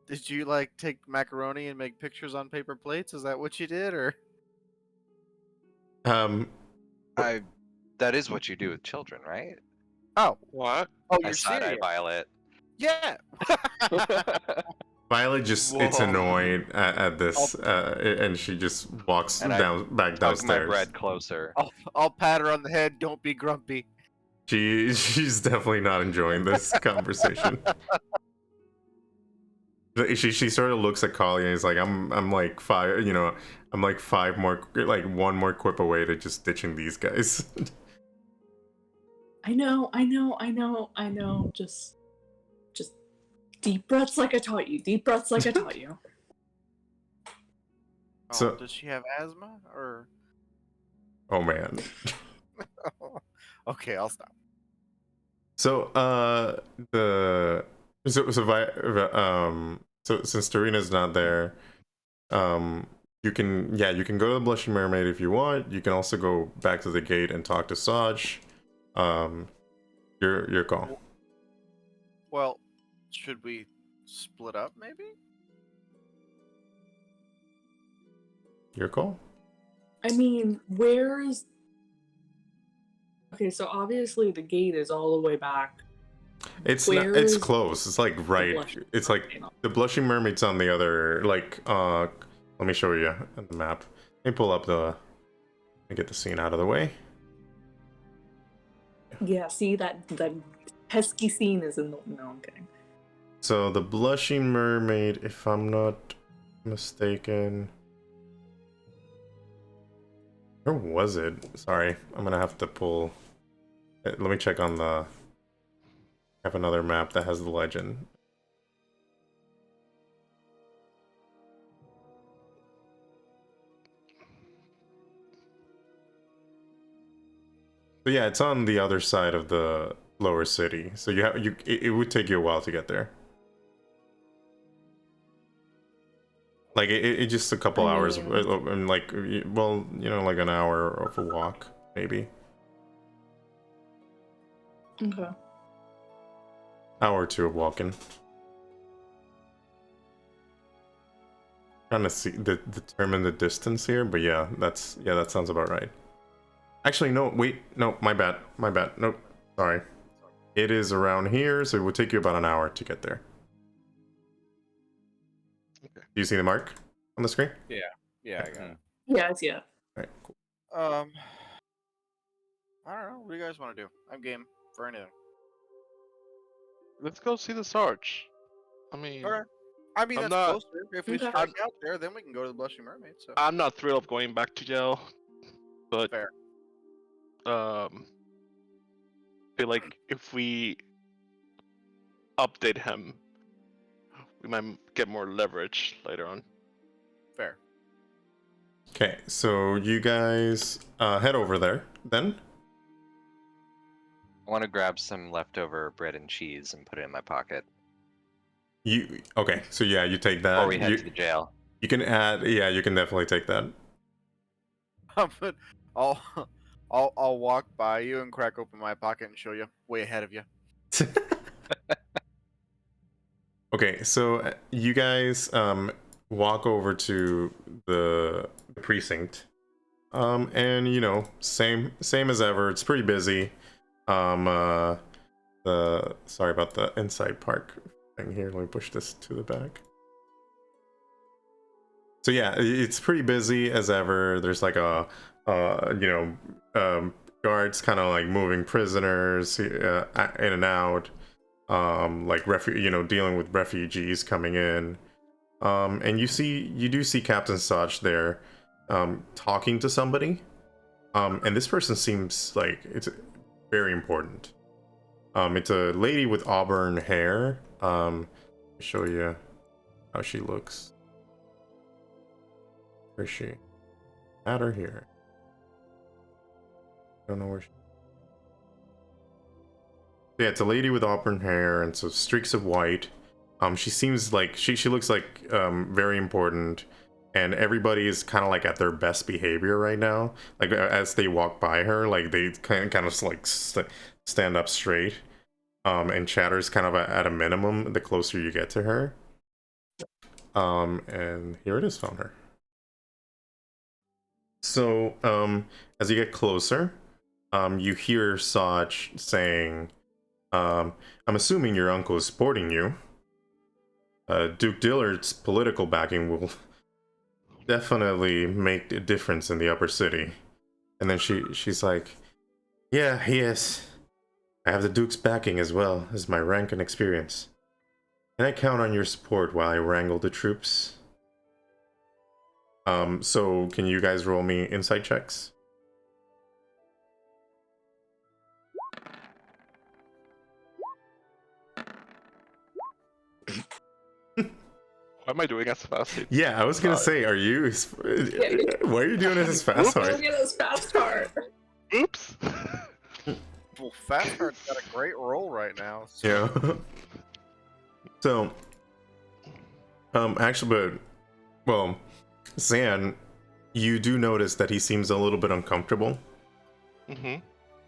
Did you like take macaroni and make pictures on paper plates? Is that what you did, or? That is what you do with children, right? Oh, What? oh, I you're side-eye serious? Violet. Yeah. Violet just it's Whoa. annoyed at this, and she just walks And I back Hug downstairs. my bread closer. I'll pat her on the head. Don't be grumpy. She's definitely not enjoying this conversation. She sort of looks at Kali and is like, I'm like five, I'm like five more, like one more quip away to just ditching these guys. I know. Just deep breaths like I taught you. Deep breaths like I taught you. Oh, So- does she have asthma, or? Oh man. Okay, I'll stop. So so since Tarina's not there, you can go to the Blushing Mermaid if you want. You can also go back to the gate and talk to Saj. Your call. Well, should we split up, maybe? Your call. I mean, where's... Okay, so obviously the gate is all the way back. It's Where not, it's is close. It's like right. Blushing It's like Mermaid? the Blushing Mermaid's on the other. Like let me show you on the map. Let me pull up the. Let me get the scene out of the way. Yeah, see that pesky scene is in the... No, I'm kidding. So the Blushing Mermaid, if I'm not mistaken. Where was it? Sorry, I'm gonna have to pull. Let me check on the. I have another map that has the legend. So yeah, it's on the other side of the lower city. So it would take you a while to get there. Like it just a couple hours, and like well, like an hour of a walk, maybe. Okay. Hour or two of walking. Trying to see determine the distance here, but yeah, that sounds about right. Actually, no, wait, no, my bad, nope, sorry. It is around here, so it would take you about an hour to get there. Okay. Do you see the mark on the screen? Yeah, I got it. Yeah, it's yeah. Alright, cool. I don't know. What do you guys want to do? I'm game for anything. Let's go see the Sarge. I mean, Alright. I mean, I'm that's not- closer. If we Okay. strike out there, then we can go to the Blushing Mermaid. So I'm not thrilled of going back to jail, but fair. feel like if we update him, we might get more leverage later on. Fair. Okay, so you guys head over there then. I want to grab some leftover bread and cheese and put it in my pocket. Okay, so yeah, you take that. Before we head to the jail. You can add, yeah, you can definitely take that. But I'll walk by you and crack open my pocket and show you way ahead of you. Okay, so you guys walk over to the precinct, and same as ever. It's pretty busy. Sorry about the inside park thing here. Let me push this to the back. So yeah, it's pretty busy as ever. There's like a guards kind of like moving prisoners in and out, like dealing with refugees coming in, and you do see Captain Saj there, talking to somebody, and this person seems like it's very important. It's a lady with auburn hair. Let me show you how she looks. Where is she? At her here. Don't know where she... Yeah, it's a lady with auburn hair and so streaks of white. She seems like she looks like very important, and everybody is kind of like at their best behavior right now. Like as they walk by her, like they kind of like stand up straight. And chatter's kind of at a minimum the closer you get to her. And here it is, found her. So, as you get closer, you hear Saj saying, I'm assuming your uncle is supporting you. Duke Dillard's political backing will definitely make a difference in the upper city. And then she's like, yeah, he is. I have the Duke's backing as well as my rank and experience. Can I count on your support while I wrangle the troops? So can you guys roll me insight checks? Why am I doing as fast? Yeah, I was gonna say, are you? Why are you doing this as fast? Don't get us fast start. Oops. Well, Fast Heart's got a great role right now. So. Yeah. So, actually, but well, Zan, you do notice that he seems a little bit uncomfortable. Mm-hmm.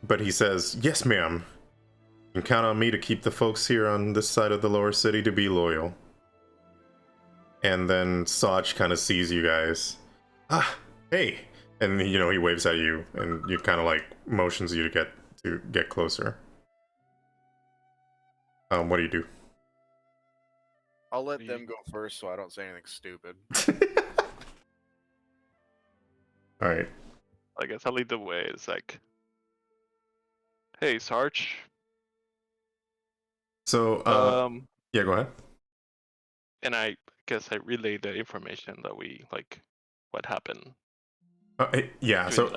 But he says, "Yes, ma'am. You can count on me to keep the folks here on this side of the lower city to be loyal." And then Saj kind of sees you guys. Ah, hey! And he waves at you, and you kind of like motions you to get closer. What do you do? I'll let them go first so I don't say anything stupid. All right. I guess I'll lead the way. It's like, hey, Sarge. So, yeah, go ahead. And I guess I relay the information that what happened. Yeah. So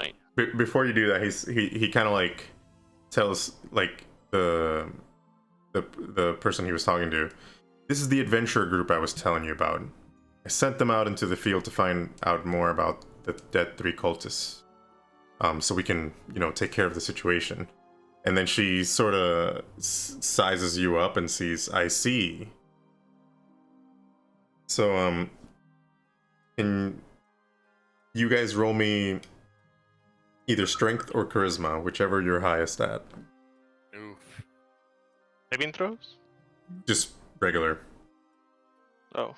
before you do that, he kind of like tells like the person he was talking to, this is the adventure group I was telling you about. I sent them out into the field to find out more about the dead 3 cultists, so we can take care of the situation. And then she sort of sizes you up and sees, I see. So can you guys roll me either strength or charisma, whichever you're highest at. Oof. Saving throws? Just regular. Oh.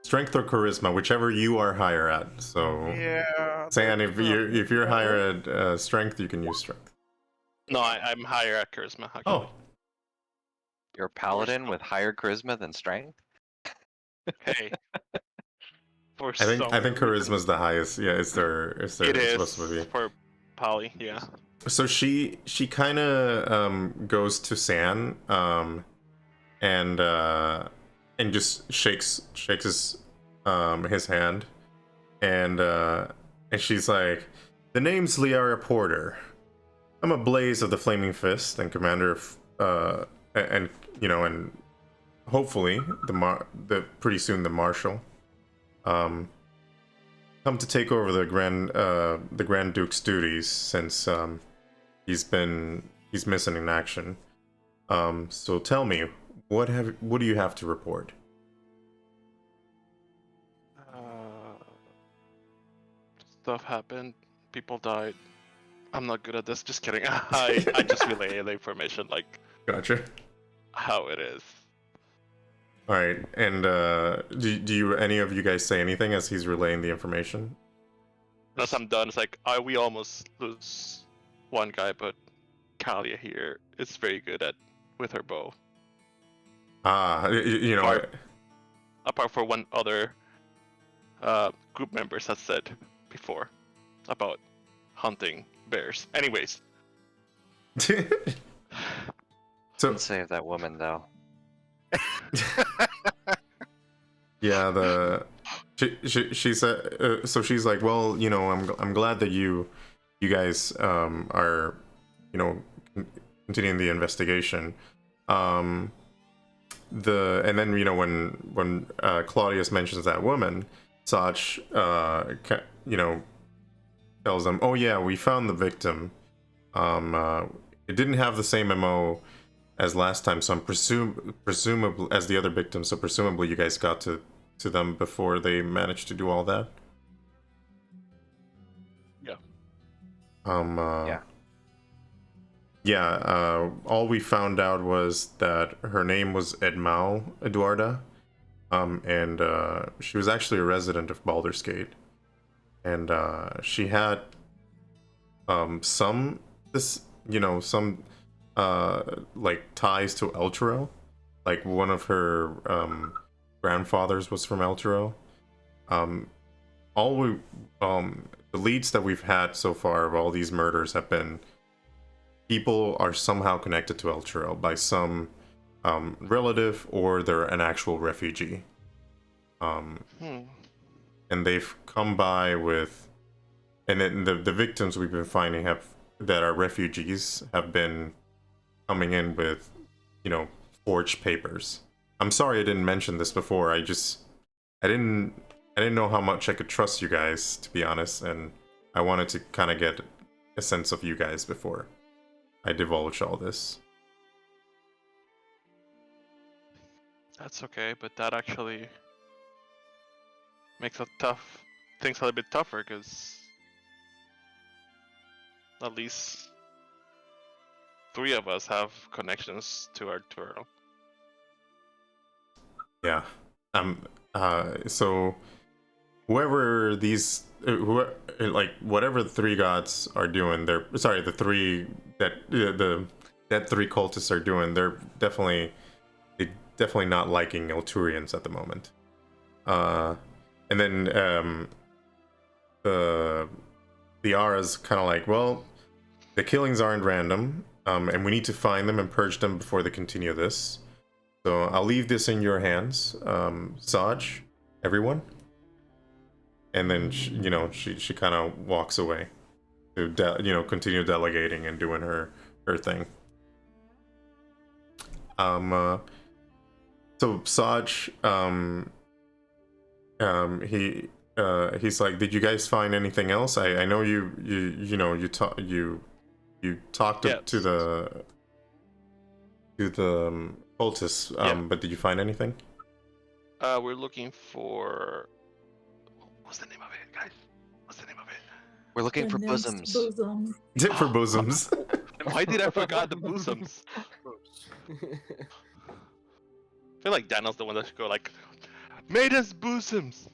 Strength or charisma, whichever you are higher at. So Yeah. San, if you're higher at strength, you can use strength. No, I'm higher at charisma. Actually. Oh, You're a paladin with higher charisma than strength? Hey. For I think some charisma is the highest. Yeah, it's supposed to be. For Polly, yeah. So she kind of goes to San and just shakes his hand and she's like, the name's Liara Porter. I'm a Blaze of the Flaming Fist and commander of and hopefully the pretty soon the Marshal. Come to take over the Grand Duke's duties since he's missing in action. So tell me, what do you have to report? Stuff happened. People died. I'm not good at this. Just kidding. I just relay the information like. Gotcha. How it is. All right, and do you any of you guys say anything as he's relaying the information? Once I'm done, it's like, we almost lose one guy, but Kalia here is very good with her bow. Apart from one other group members has said before about hunting bears. Anyways. Don't save that woman though. Yeah, she said, so she's like, well, you know, I'm glad that you guys are, you know, continuing the investigation. And then, you know, when Claudius mentions that woman, Sach, you know, tells them, oh yeah, we found the victim. It didn't have the same MO as last time, so I'm presumably as the other victims, so presumably you guys got to them before they managed to do all that. Yeah. All we found out was that her name was Eduarda, and she was actually a resident of Baldur's Gate, and she had some like ties to Elturo, like one of her grandfathers was from Elturo. The leads that we've had so far of all these murders have been people are somehow connected to Elturo by some relative, or they're an actual refugee. And they've come by with, and then the victims we've been finding that are refugees have been coming in with, you know, forged papers. I'm sorry I didn't mention this before. I didn't know how much I could trust you guys, to be honest, and I wanted to kind of get a sense of you guys before I divulge all this. That's okay, but that actually makes things a little bit tougher, because at least 3 of us have connections to Arturo. Yeah. So whoever whatever the 3 gods are doing, the 3 that 3 cultists are doing, they're definitely not liking Elturians at the moment. And then the Ara's kind of like, well, the killings aren't random, and we need to find them and purge them before they continue this. So I'll leave this in your hands, Saj, everyone. And then she kind of walks away to continue delegating and doing her thing. So Saj, he's like, did you guys find anything else? I know you talked Yes. to the cultists, but did you find anything? We're looking for... What's the name of it, guys? What's the name of it? We're looking for The next bosoms. bosom. For bosoms. Why did I forget the bosoms? I feel like Daniel's the one that should go like, maidens bosoms.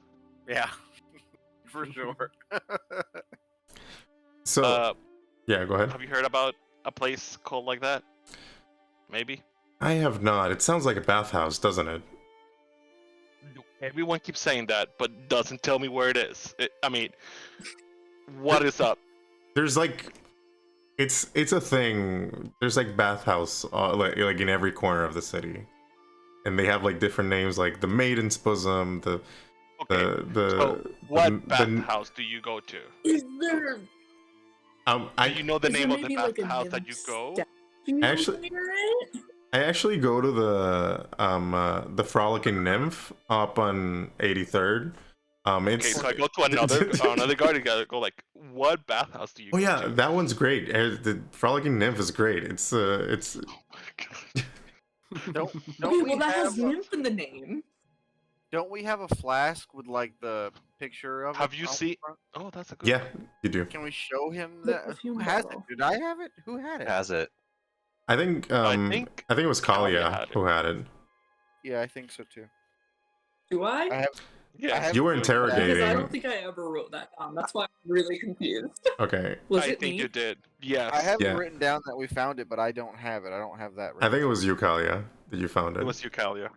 Yeah, for sure. So yeah, go ahead. Have you heard about a place called like that? Maybe. I have not. It sounds like a bathhouse, doesn't it? Everyone keeps saying that, but doesn't tell me where it is. I mean, what is up? There's like, it's a thing. There's like bathhouse, like in every corner of the city, and they have like different names, like the Maiden's Bosom, so what bathhouse do you go to? Is there? Do you know the is name there of the maybe, like, a bathhouse that you nymph go? statue Actually- near it? I actually go to the Frolicking Nymph up on 83rd. Okay, It's so I go to another garden. Go like, what bathhouse do you? oh go yeah, to? that one's great. The Frolicking Nymph is great. It's Oh my god. Don't Okay, we well that has have a, nymph in the name. don't we have a flask with like the picture of Have it you out seen? front? Oh, that's a good. yeah, one. you do. Can we show him The that? Who perfume has it? bottle. Did I have it? Who had it? Has it? I think it was Kalia Kalia had it. who had it. Yeah, I think so too. Do I? I have. Yeah. I have You were it with interrogating. Because I don't think I ever wrote that down. That's why I'm really confused. Okay, Was I it think me? you did. Yes. I have Yeah. it written down that we found it, but I don't have it. I don't have that. I think it was you, Kalia, that you found It it. was you, Kalia.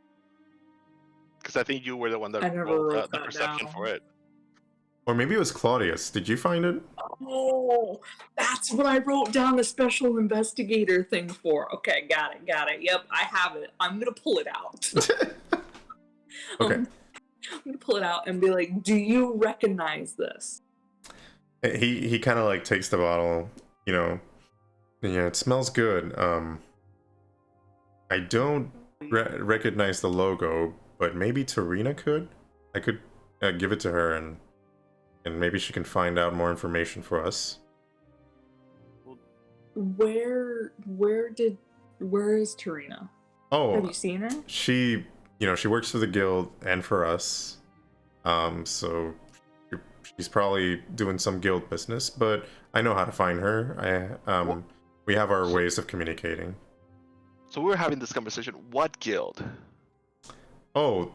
Because I think you were the one that I never rolled wrote the that perception down. for it. Or maybe it was Claudius. Did you find it? Oh, that's what I wrote down the special investigator thing for. Okay, got it. Yep, I have it. I'm gonna pull it out. Okay. I'm gonna pull it out and be like, "Do you recognize this?" He kind of like takes the bottle, you know. Yeah, it smells good. I don't recognize the logo, but maybe Tarina could. I could give it to her, and maybe she can find out more information for us. Where is Tarina? Oh, Have you seen her? she, she works for the guild and for us. So she's probably doing some guild business, but I know how to find her. We have our ways of communicating. So we were having this conversation. What guild? Oh,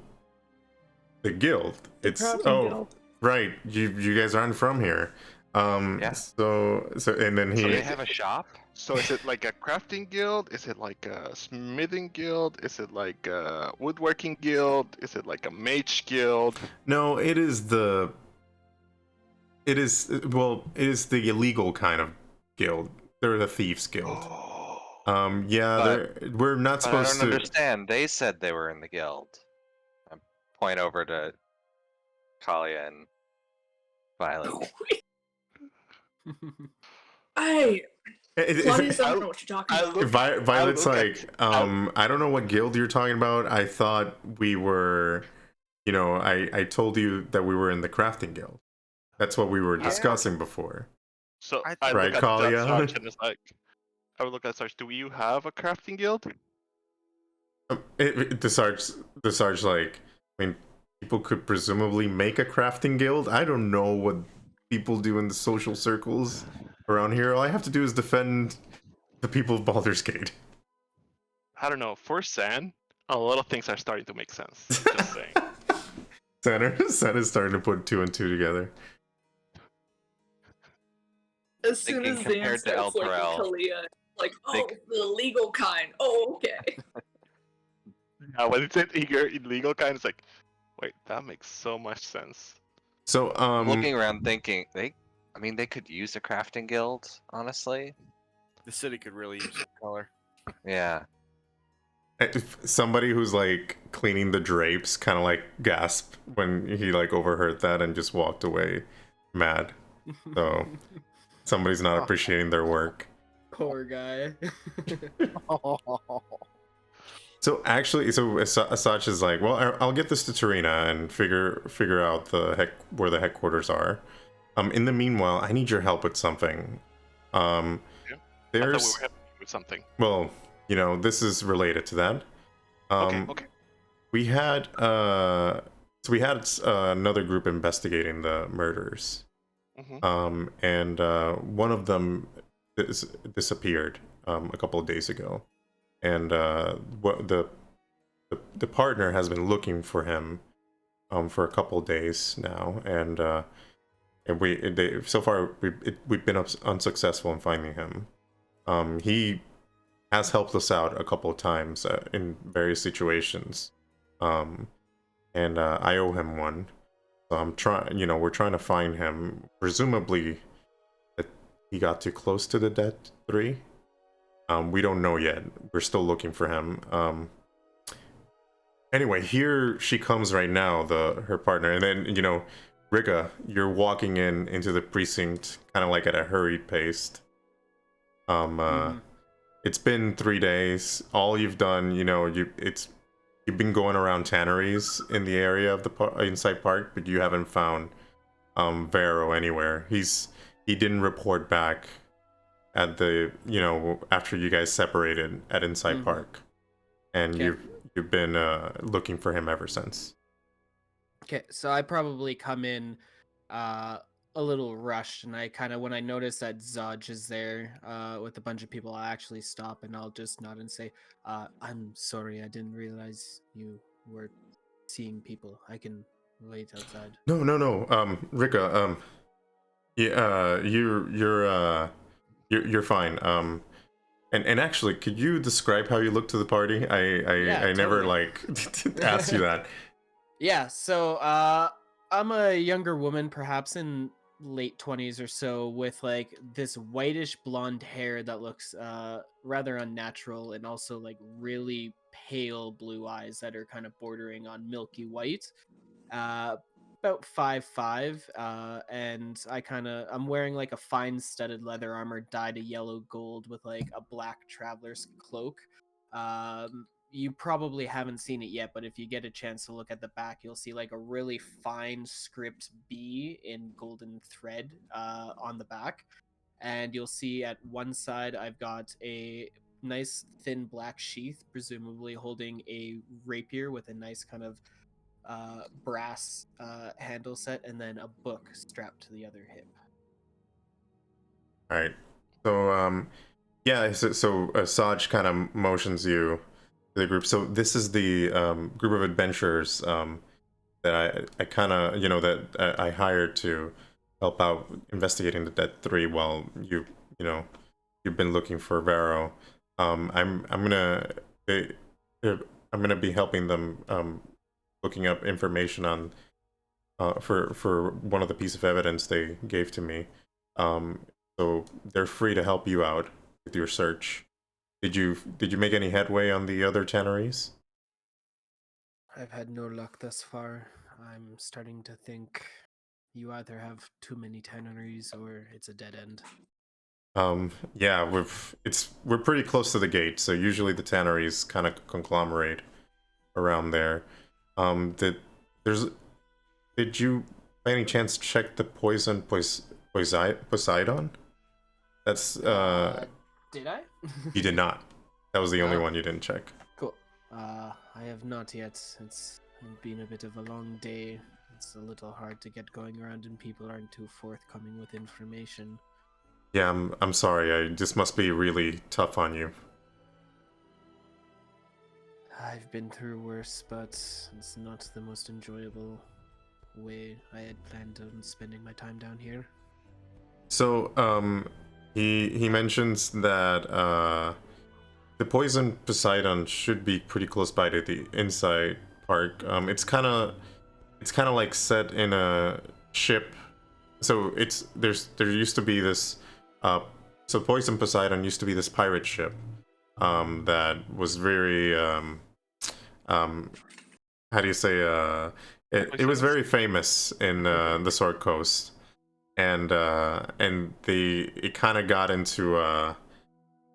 the guild. It's Guild. right. You guys aren't from here. Yeah. So and then So he. they have a shop? So is it like a crafting guild? Is it like a smithing guild? Is it like a woodworking guild? Is it like a mage guild? No, it is the. It is the illegal kind of guild. They're the thieves guild. Yeah, we're not But I supposed don't to. understand. They said they were in the guild. I point over to Kalia and Violet. Claudius doesn't know what you're talking about. Violet's I like, I don't know what guild you're talking about. I thought we were, I told you that we were in the crafting guild. That's what we were discussing before. So I- I Right, look at Kalia? Sarge and it's like, I would look at Sarge. Do you have a crafting guild? The Sarge, like, I mean, people could presumably make a crafting guild. I don't know what people do in the social circles around here. All I have to do is defend the people of Baldur's Gate. I don't know. For San, a lot of things are starting to make sense. Just saying. Santa's starting to put two and two together. As soon Thinking as Zan compared to starts looking Elturel, Kalia, like, oh, think- the legal kind. Oh, okay. When it said eager illegal kind, it's like, wait, that makes so much sense. So, I'm looking around thinking they could use a crafting guild, honestly. The city could really use some color. Yeah. if somebody who's like cleaning the drapes kind of like gasped when he like overheard that and just walked away mad. So somebody's not appreciating their work. Poor guy. So actually, Asach is like, well, I'll get this to Tarina and figure out where the headquarters are. In the meanwhile, I need your help with something. I thought we There's were helping you with something. well, this is related to that. Okay. We had another group investigating the murders. Mm-hmm. And one of them disappeared a couple of days ago, and what the partner has been looking for him for a couple of days now, and so far we've been unsuccessful in finding him. He has helped us out a couple of times in various situations, and I owe him one. So I'm trying, we're trying to find him. Presumably, that he got too close to the Dead 3. We don't know yet. We're still looking for him. Anyway, here she comes right now, her partner, and then Rika, you're walking into the precinct kind of like at a hurried pace. It's been 3 days. All you've done, you've been going around tanneries in the area of the Inside Park, but you haven't found Vero anywhere. He didn't report back at the after you guys separated at Inside Park, and you've been looking for him ever since. Okay, so I probably come in a little rushed, and I kind of, when I notice that Zodge is there with a bunch of people, I'll actually stop and I'll just nod and say, I'm sorry, I didn't realize you were seeing people. I can wait outside. No. Rika, yeah, you're fine. And actually, could you describe how you look to the party? I never like asked you that. Yeah, so I'm a younger woman, perhaps in late 20s or so, with like this whitish blonde hair that looks rather unnatural, and also like really pale blue eyes that are kind of bordering on milky white. About 5'5", and I'm wearing like a fine studded leather armor dyed a yellow gold with like a black traveler's cloak. You probably haven't seen it yet, but if you get a chance to look at the back, you'll see like a really fine script B in golden thread on the back. And you'll see at one side I've got a nice thin black sheath, presumably holding a rapier with a nice kind of brass handle set, and then a book strapped to the other hip. All right. So yeah. So Saj kind of motions you to the group. So this is the group of adventurers that I kind of that I hired to help out investigating the Dead 3 while you've been looking for Vero. I'm gonna I'm gonna be helping them looking up information on for one of the piece of evidence they gave to me. So they're free to help you out with your search. Did you make any headway on the other tanneries? I've had no luck thus far. I'm starting to think you either have too many tanneries or it's a dead end. Yeah, we're pretty close to the gate, so usually the tanneries kind of conglomerate around there. Did you by any chance check the Poseidon? That's Did I? you did not. That was the only Oh. one you didn't check. Cool. I have not yet. It's been a bit of a long day. It's a little hard to get going around, and people aren't too forthcoming with information. Yeah, I'm sorry. This must be really tough on you. I've been through worse, but it's not the most enjoyable way I had planned on spending my time down here. So, he mentions that the poison Poseidon should be pretty close by to the inside park. It's kind of like set in a ship. So there used to be this so Poison Poseidon used to be this pirate ship that was very how do you say it was very famous in the Sword Coast, and it kind of got into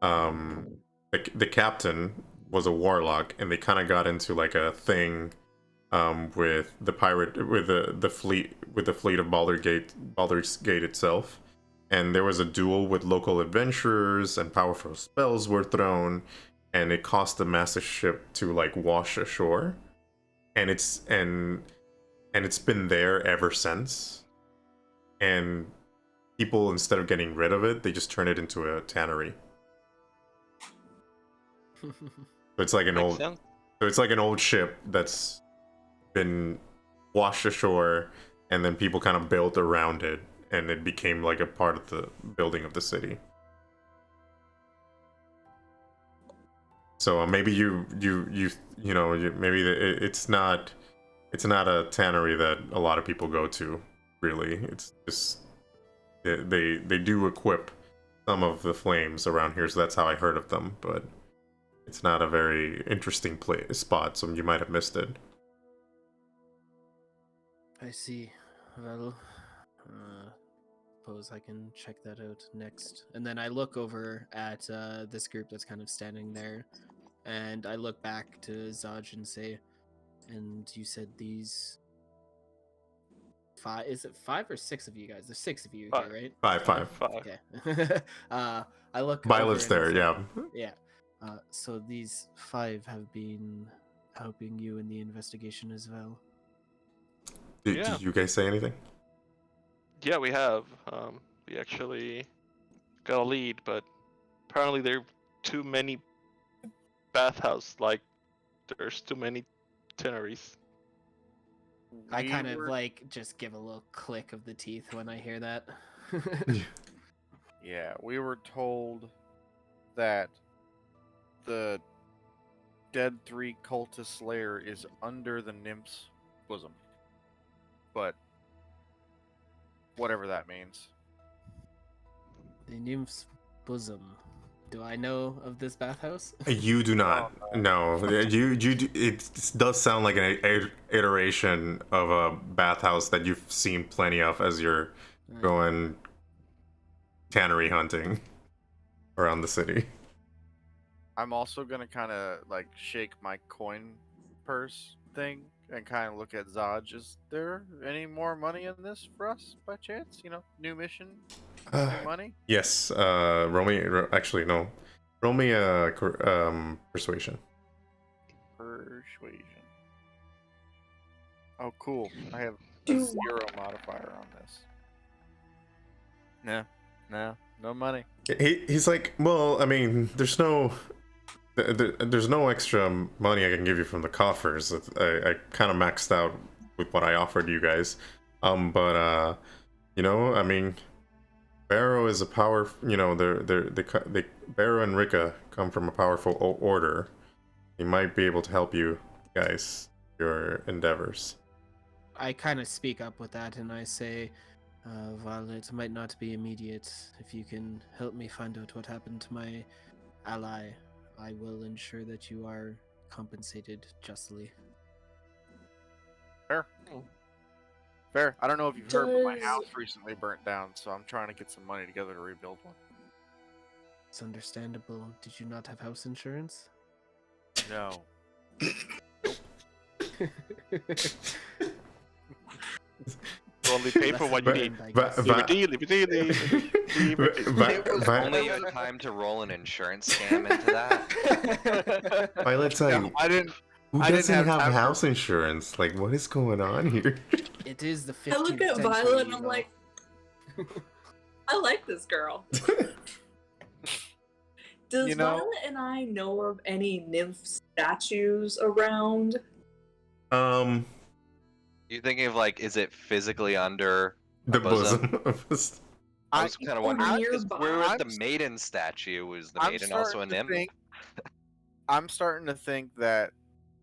the captain was a warlock, and they kind of got into like a thing with the pirate with the fleet of Baldur's Gate itself, and there was a duel with local adventurers, and powerful spells were thrown, and it caused the massive ship to like wash ashore, and it's been there ever since, and people, instead of getting rid of it, they just turn it into a tannery. So it's like an Makes old sense. so it's like an old ship that's been washed ashore, and then people kind of built around it, and it became like a part of the building of the city. So maybe it's not a tannery that a lot of people go to, really. It's just they do equip some of the flames around here, so that's how I heard of them, but it's not a very interesting spot, so you might have missed it. I see. Well, suppose I can check that out next. And then I look over at this group that's kind of standing there, and I look back to Zaj and say, "And you said these five? Is it 5 or 6 of you guys? There's 6 of you Five. here, right? Five. Okay. I look. Violet's over and I there, say, yeah. Yeah. So these 5 have been helping you in the investigation as well. Yeah. Did you guys say anything? Yeah, we have. We actually got a lead, but apparently there are too many bathhouses. Like, there's too many tanneries. I We kind of were- like just give a little click of the teeth when I hear that. Yeah, we were told that the Dead 3 cultist lair is under the nymph's bosom. But whatever that means. The nymph's bosom. Do I know of this bathhouse? You do not. No, it does sound like an iteration of a bathhouse that you've seen plenty of as you're going tannery hunting around the city. I'm also gonna kind of like shake my coin purse thing and kind of look at Zaj. Is there any more money in this for us by chance? You know, new mission, new money. Yes. Actually, no. Roll me a persuasion. Persuasion. Oh, cool. I have a Do- 0 modifier on this. No money. He's like, well, I mean, there's no extra money I can give you from the coffers. I kind of maxed out with what I offered you guys. But you know, I mean, Barrow is a power. You know, they Barrow and Rika come from a powerful order. He might be able to help you guys your endeavors. I kind of speak up with that and I say, Violet, might not be immediate. If you can help me find out what happened to my ally, I will ensure that you are compensated justly. Fair. Fair. I don't know if you've heard, but my Does- house recently burnt down, so I'm trying to get some money together to rebuild one. It's understandable. Did you not have house insurance? No. You only pay for what you Lesson need. learned, I guess. It was Only have time to roll an insurance scam into that. Violet's No, like, I didn't. who I didn't doesn't have have time for- house insurance? Like, what is going on here? It is the 15th I look at century, Violet and you I'm know. like, I like this girl. Does You know- Violet and I know of any nymph statues around? You thinking of like, is it physically under The a bosom? bosom of us. I was kind of wondering because nearby. we're at the I'm- maiden statue. Was the I'm maiden also a starting to nymph? think- I'm starting to think that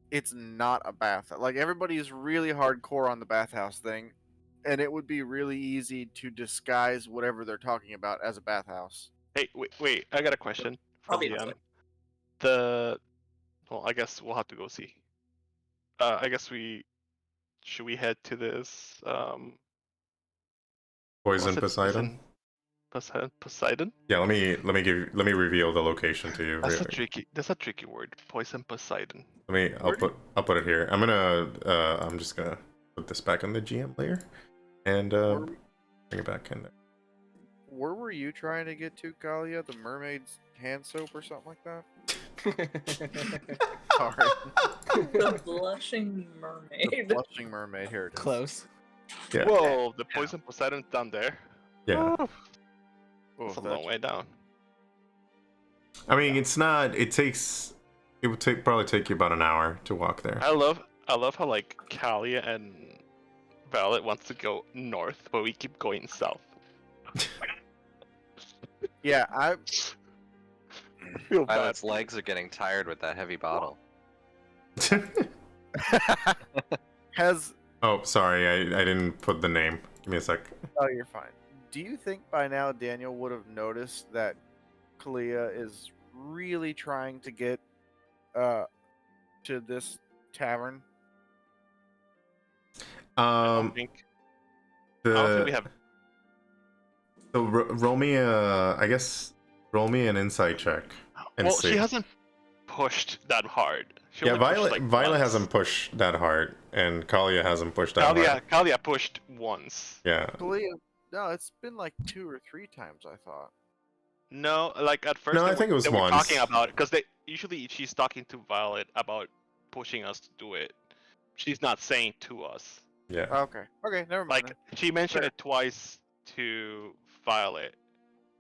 it's not a bath. Like everybody's really hardcore on the bathhouse thing, and it would be really easy to disguise whatever they're talking about as a bathhouse. Hey, wait, I got a question for Obviously. Well, I guess we'll have to go see. I guess should we head to this Poison what's it? Poseidon. Poseidon? Yeah, let me reveal the location to you. That's a tricky word. Poison Poseidon. I'll put it here. I'm just gonna put this back on the GM layer and bring it back in there. Where were you trying to get to, Kalia? The mermaid's hand soap or something like that? Sorry. The blushing The mermaid. blushing mermaid. Here it is. Close. Yeah. Whoa, the Poison Poseidon's down there. Yeah. Oh, Oh, that's a that's- long way down. I mean, it's not. It would probably take you about an hour to walk there. I love how like Kalia and Violet wants to go north, but we keep going south. Yeah, I Feel bad. Violet's legs are getting tired with that heavy bottle. has. Oh, sorry, I didn't put the name. Give me a sec. Oh, you're fine. Do you think by now Daniel would have noticed that Kalia is really trying to get to this tavern? I don't think we have. So roll me roll me an insight check and Well, see. she hasn't pushed that hard. She Yeah, only pushed, Violet like, Violet once. hasn't pushed that hard, and Kalia hasn't pushed that hard. Kalia pushed once. Yeah. Kalia, no, it's been like 2 or 3 times. I thought. No, like at first. No, they I think were, it was they were once. talking about it because usually she's talking to Violet about pushing us to do it. She's not saying to us. Yeah. Okay. Okay. Never mind. Like she mentioned Fair. it twice to Violet.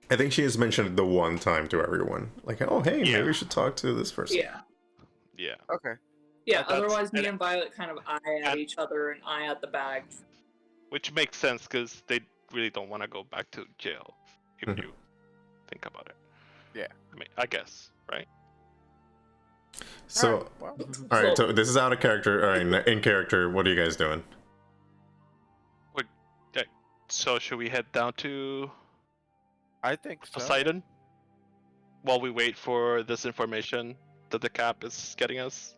I think she has mentioned it the one time to everyone. Like, oh hey, Yeah. maybe we should talk to this person. Yeah. Yeah. then. Okay. Yeah, That's- otherwise me and- and Violet kind of eye at and- each other and eye at the bag. Which makes sense because they really don't want to go back to jail. If Mhm. you think about it. Yeah. I mean, I guess, right? So Well, all right, So- so this is out of character. All right, in character, what are you guys doing? So should we head down to I think so. Poseidon? while we wait for this information that the cap is getting us?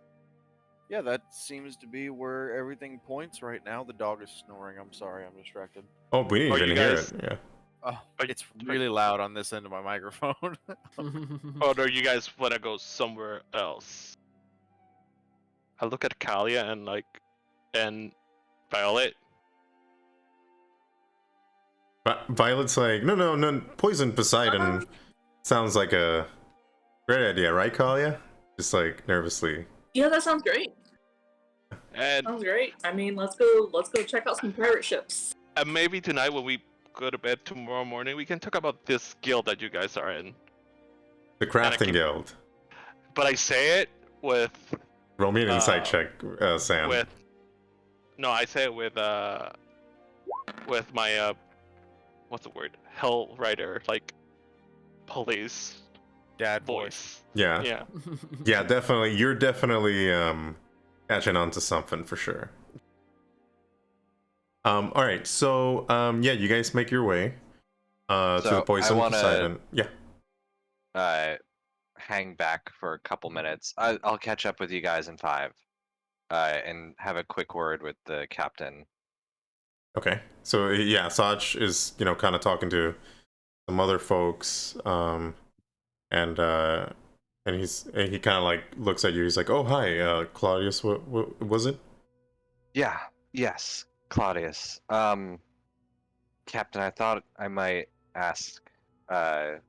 Yeah, that seems to be where everything points right now. The dog is snoring. I'm sorry, I'm distracted. Oh, we didn't Are even you hear guys- it. Yeah. Oh, Are- it's really loud on this end of my microphone. Or do you guys want to go somewhere else? I look at Kalia and Violet. Violet's like, no, poison Poseidon sounds like a great idea, right, Kalia? Just like nervously. Yeah, that sounds great. And Sounds great. I mean, let's go check out some pirate ships. maybe tonight when we go to bed tomorrow morning, we can talk about this guild that you guys are in. The crafting keep- guild. But I say it with Roll me an insight check, Sam. no, I say it with my what's the word? Hell writer, like police Dad voice. voice. Yeah. Yeah. Yeah, definitely. You're definitely catching on to something for sure. All right, so yeah, you guys make your way to So, the I poison wanna- Poseidon. Yeah. Hang back for a couple minutes. I'll catch up with you guys in 5, and have a quick word with the captain. Okay. So yeah, Saj is kind of talking to some other folks, and he kind of like looks at you. He's like, "Oh hi, Claudius. What was it?" Yeah. Yes, Claudius. Captain, I thought I might ask at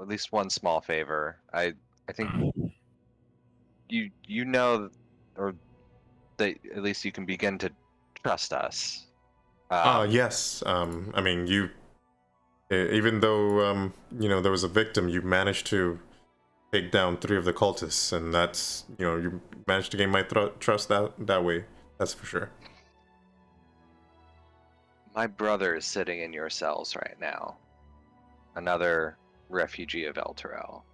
least one small favor. I think you know, or that at least you can begin to trust us. Yes. I mean, even though there was a victim, you managed to take down 3 of the cultists, and that's you managed to gain my trust that way. That's for sure. My brother is sitting in your cells right now. Another refugee of El Terrell.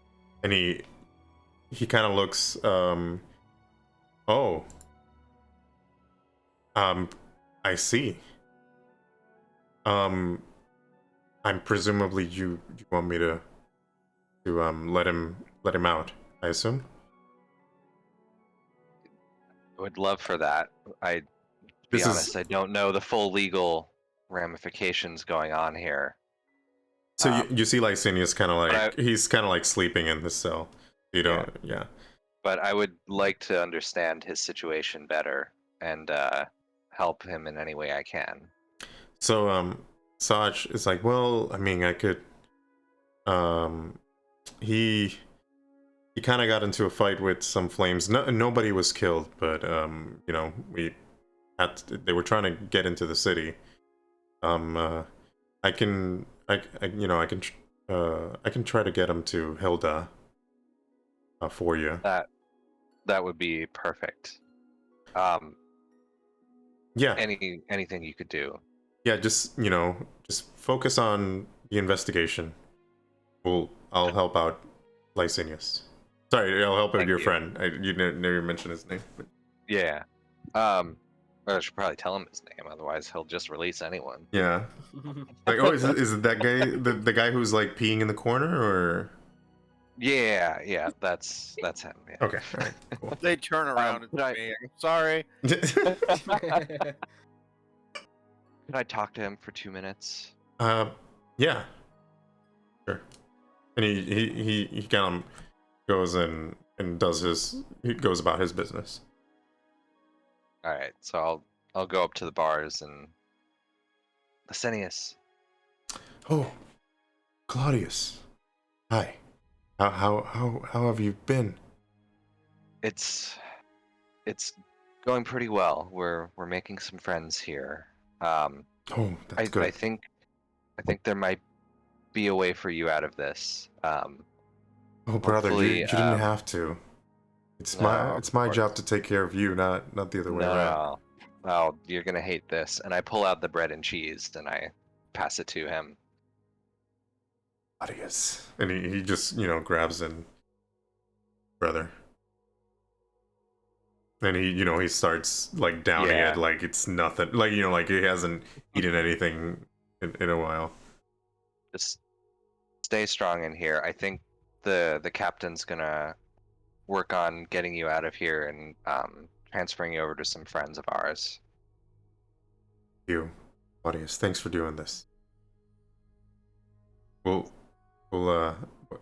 And he kind of looks. Oh. I see. I'm presumably you want me to let him out, I assume. I would love for that. To be This honest, is I don't know the full legal ramifications going on here. so you see Licinius kind of like but he's kind of like sleeping in the cell. You don't, yeah. But I would like to understand his situation better and help him in any way I can. So Saj is like, well, I mean, I could. He kind of got into a fight with some flames. Nobody was killed, but they were trying to get into the city. I can try to get him to Hilda for you. That would be perfect. Yeah, Anything you could do. yeah. Just focus on the investigation. I'll help out Licinius. Sorry, I'll help out Thank your you. friend. You never mentioned his name. But... Yeah. I should probably tell him his name, otherwise he'll just release anyone. Yeah. Like, oh, is it that guy? The guy who's like peeing in the corner, or? Yeah, that's him. Yeah. Okay. All right. Cool. They turn around and could me. I'm sorry. Could I talk to him for 2 minutes? Yeah. Sure. And he kind of goes and he goes about his business. All right, so I'll go up to the bars and Licinius. Oh, Claudius. Hi. How have you been? It's going pretty well. We're making some friends here. Oh, that's good. I think there might be a way for you out of this. Oh, brother, you hopefully, didn't have to. It's my job to take care of you, not the other way around. No. Oh, you're gonna hate this. And I pull out the bread and cheese and I pass it to him. Claudius. And he just, grabs in, brother. And he starts like downing Yeah. it like it's nothing. Like, like he hasn't eaten anything in a while. Just stay strong in here. I think the captain's gonna work on getting you out of here and transferring you over to some friends of ours. You, Claudius, thanks for doing this. Well,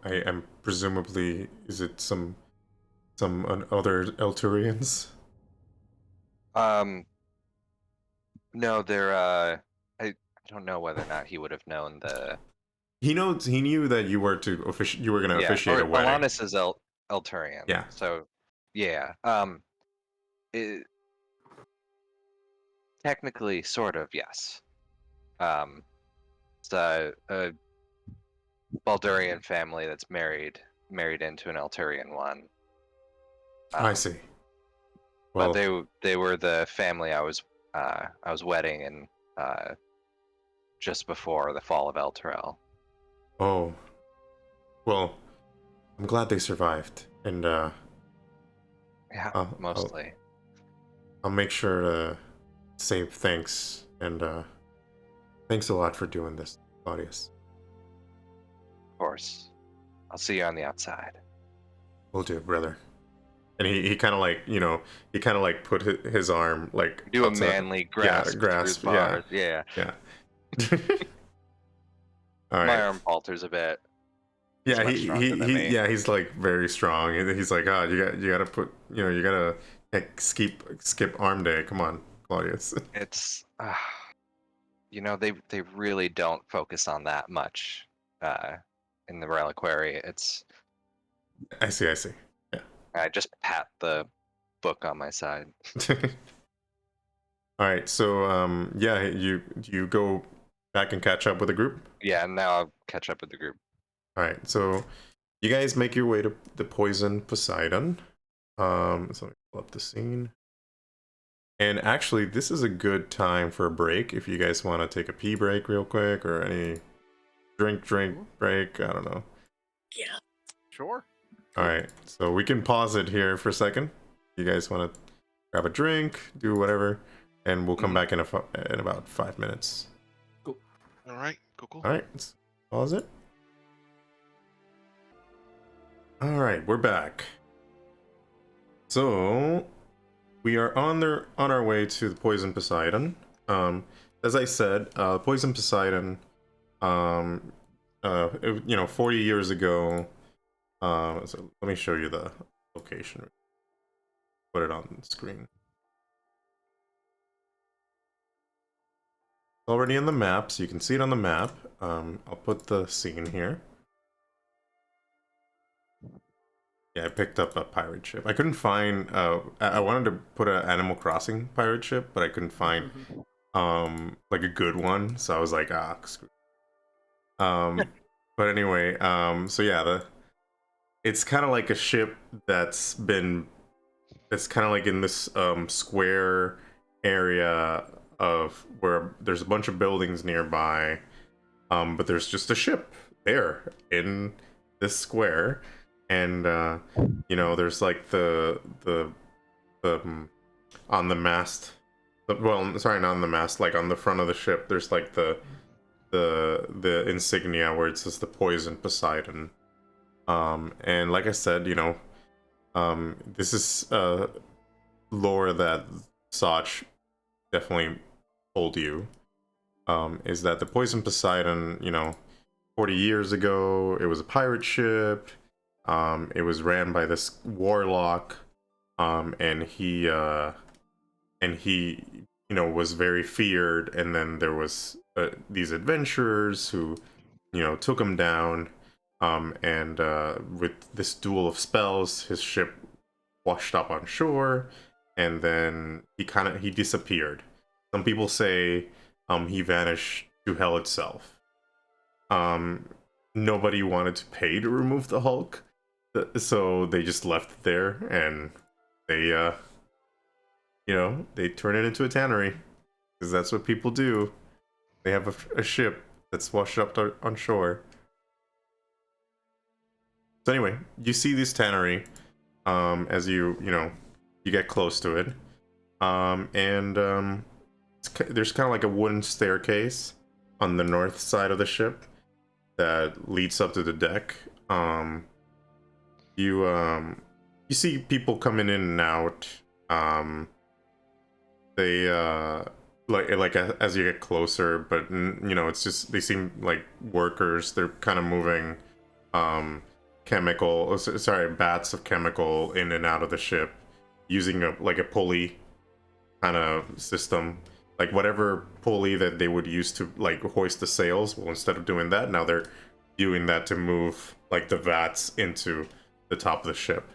I am presumably, is it some other Elturians? No, they're I don't know whether or not he would have known the He knew that you were going to officiate a wedding. Alanus is Elturian. Yeah. So yeah. It, technically sort of, yes. It's a Baldurian family that's married into an Elturian one. I see. But Well, they were the family I was wedding in just before the fall of Elturel. oh, well, I'm glad they survived, and Yeah, I'll- mostly. I'll make sure to say thanks, and thanks a lot for doing this, Claudius. Of course. I'll see you on the outside. Will do, brother. And he kind of like, he kind of like put his arm like Do a up to- manly grasp. Yeah, grasp. Through bars. Yeah. Yeah. All right. My arm falters a bit. Yeah, much stronger than me. he's like very strong. He's like, oh, you gotta put, you gotta like, skip arm day. Come on, Claudius. It's they really don't focus on that much in the reliquary. It's I see. Yeah. I just pat the book on my side. All right, so yeah, you go back and catch up with the group. Yeah, and now I'll catch up with the group. All right, so you guys make your way to the Poison Poseidon. So let me pull up the scene. And actually, this is a good time for a break if you guys want to take a pee break real quick or any drink break. I don't know. Yeah. Sure. All right, so we can pause it here for a second. You guys want to grab a drink, do whatever, and we'll come back in about 5 minutes. All right, cool. All right, let's pause it. All right, we're back. So we are on our way to the Poison Poseidon. As I said, Poison Poseidon. 40 years ago. So let me show you the location. Put it on the screen. It's already in the map, so you can see it on the map. I'll put the scene here. Yeah, I picked up a pirate ship. I couldn't find. I wanted to put an Animal Crossing pirate ship, but I couldn't find like a good one. So I was like, screw. But anyway, so yeah, it's kind of like a ship that's kind of like in this square area of where there's a bunch of buildings nearby, but there's just a ship there in this square, and there's like the on the mast, well, sorry, not on the mast, like on the front of the ship, there's like the insignia where it says the Poison Poseidon. And like I said, this is lore that Soch definitely told you. Is that the Poison Poseidon, 40 years ago, it was a pirate ship. It was ran by this warlock, and he was very feared. And then there was these adventurers who, took him down. And with this duel of spells, his ship washed up on shore, and then he disappeared. Some people say he vanished to hell itself. Nobody wanted to pay to remove the Hulk, so they just left it there, and they turn it into a tannery, because that's what people do. They have a ship that's washed up on shore. So anyway, you see this tannery as you get close to it, and there's kind of like a wooden staircase on the north side of the ship that leads up to the deck. you see people coming in and out. They as you get closer, but you know, it's just they seem like workers. They're kind of moving bats of chemical in and out of the ship using a pulley kind of system. Like whatever pulley that they would use to like hoist the sails, well, instead of doing that, now they're doing that to move like the vats into the top of the ship.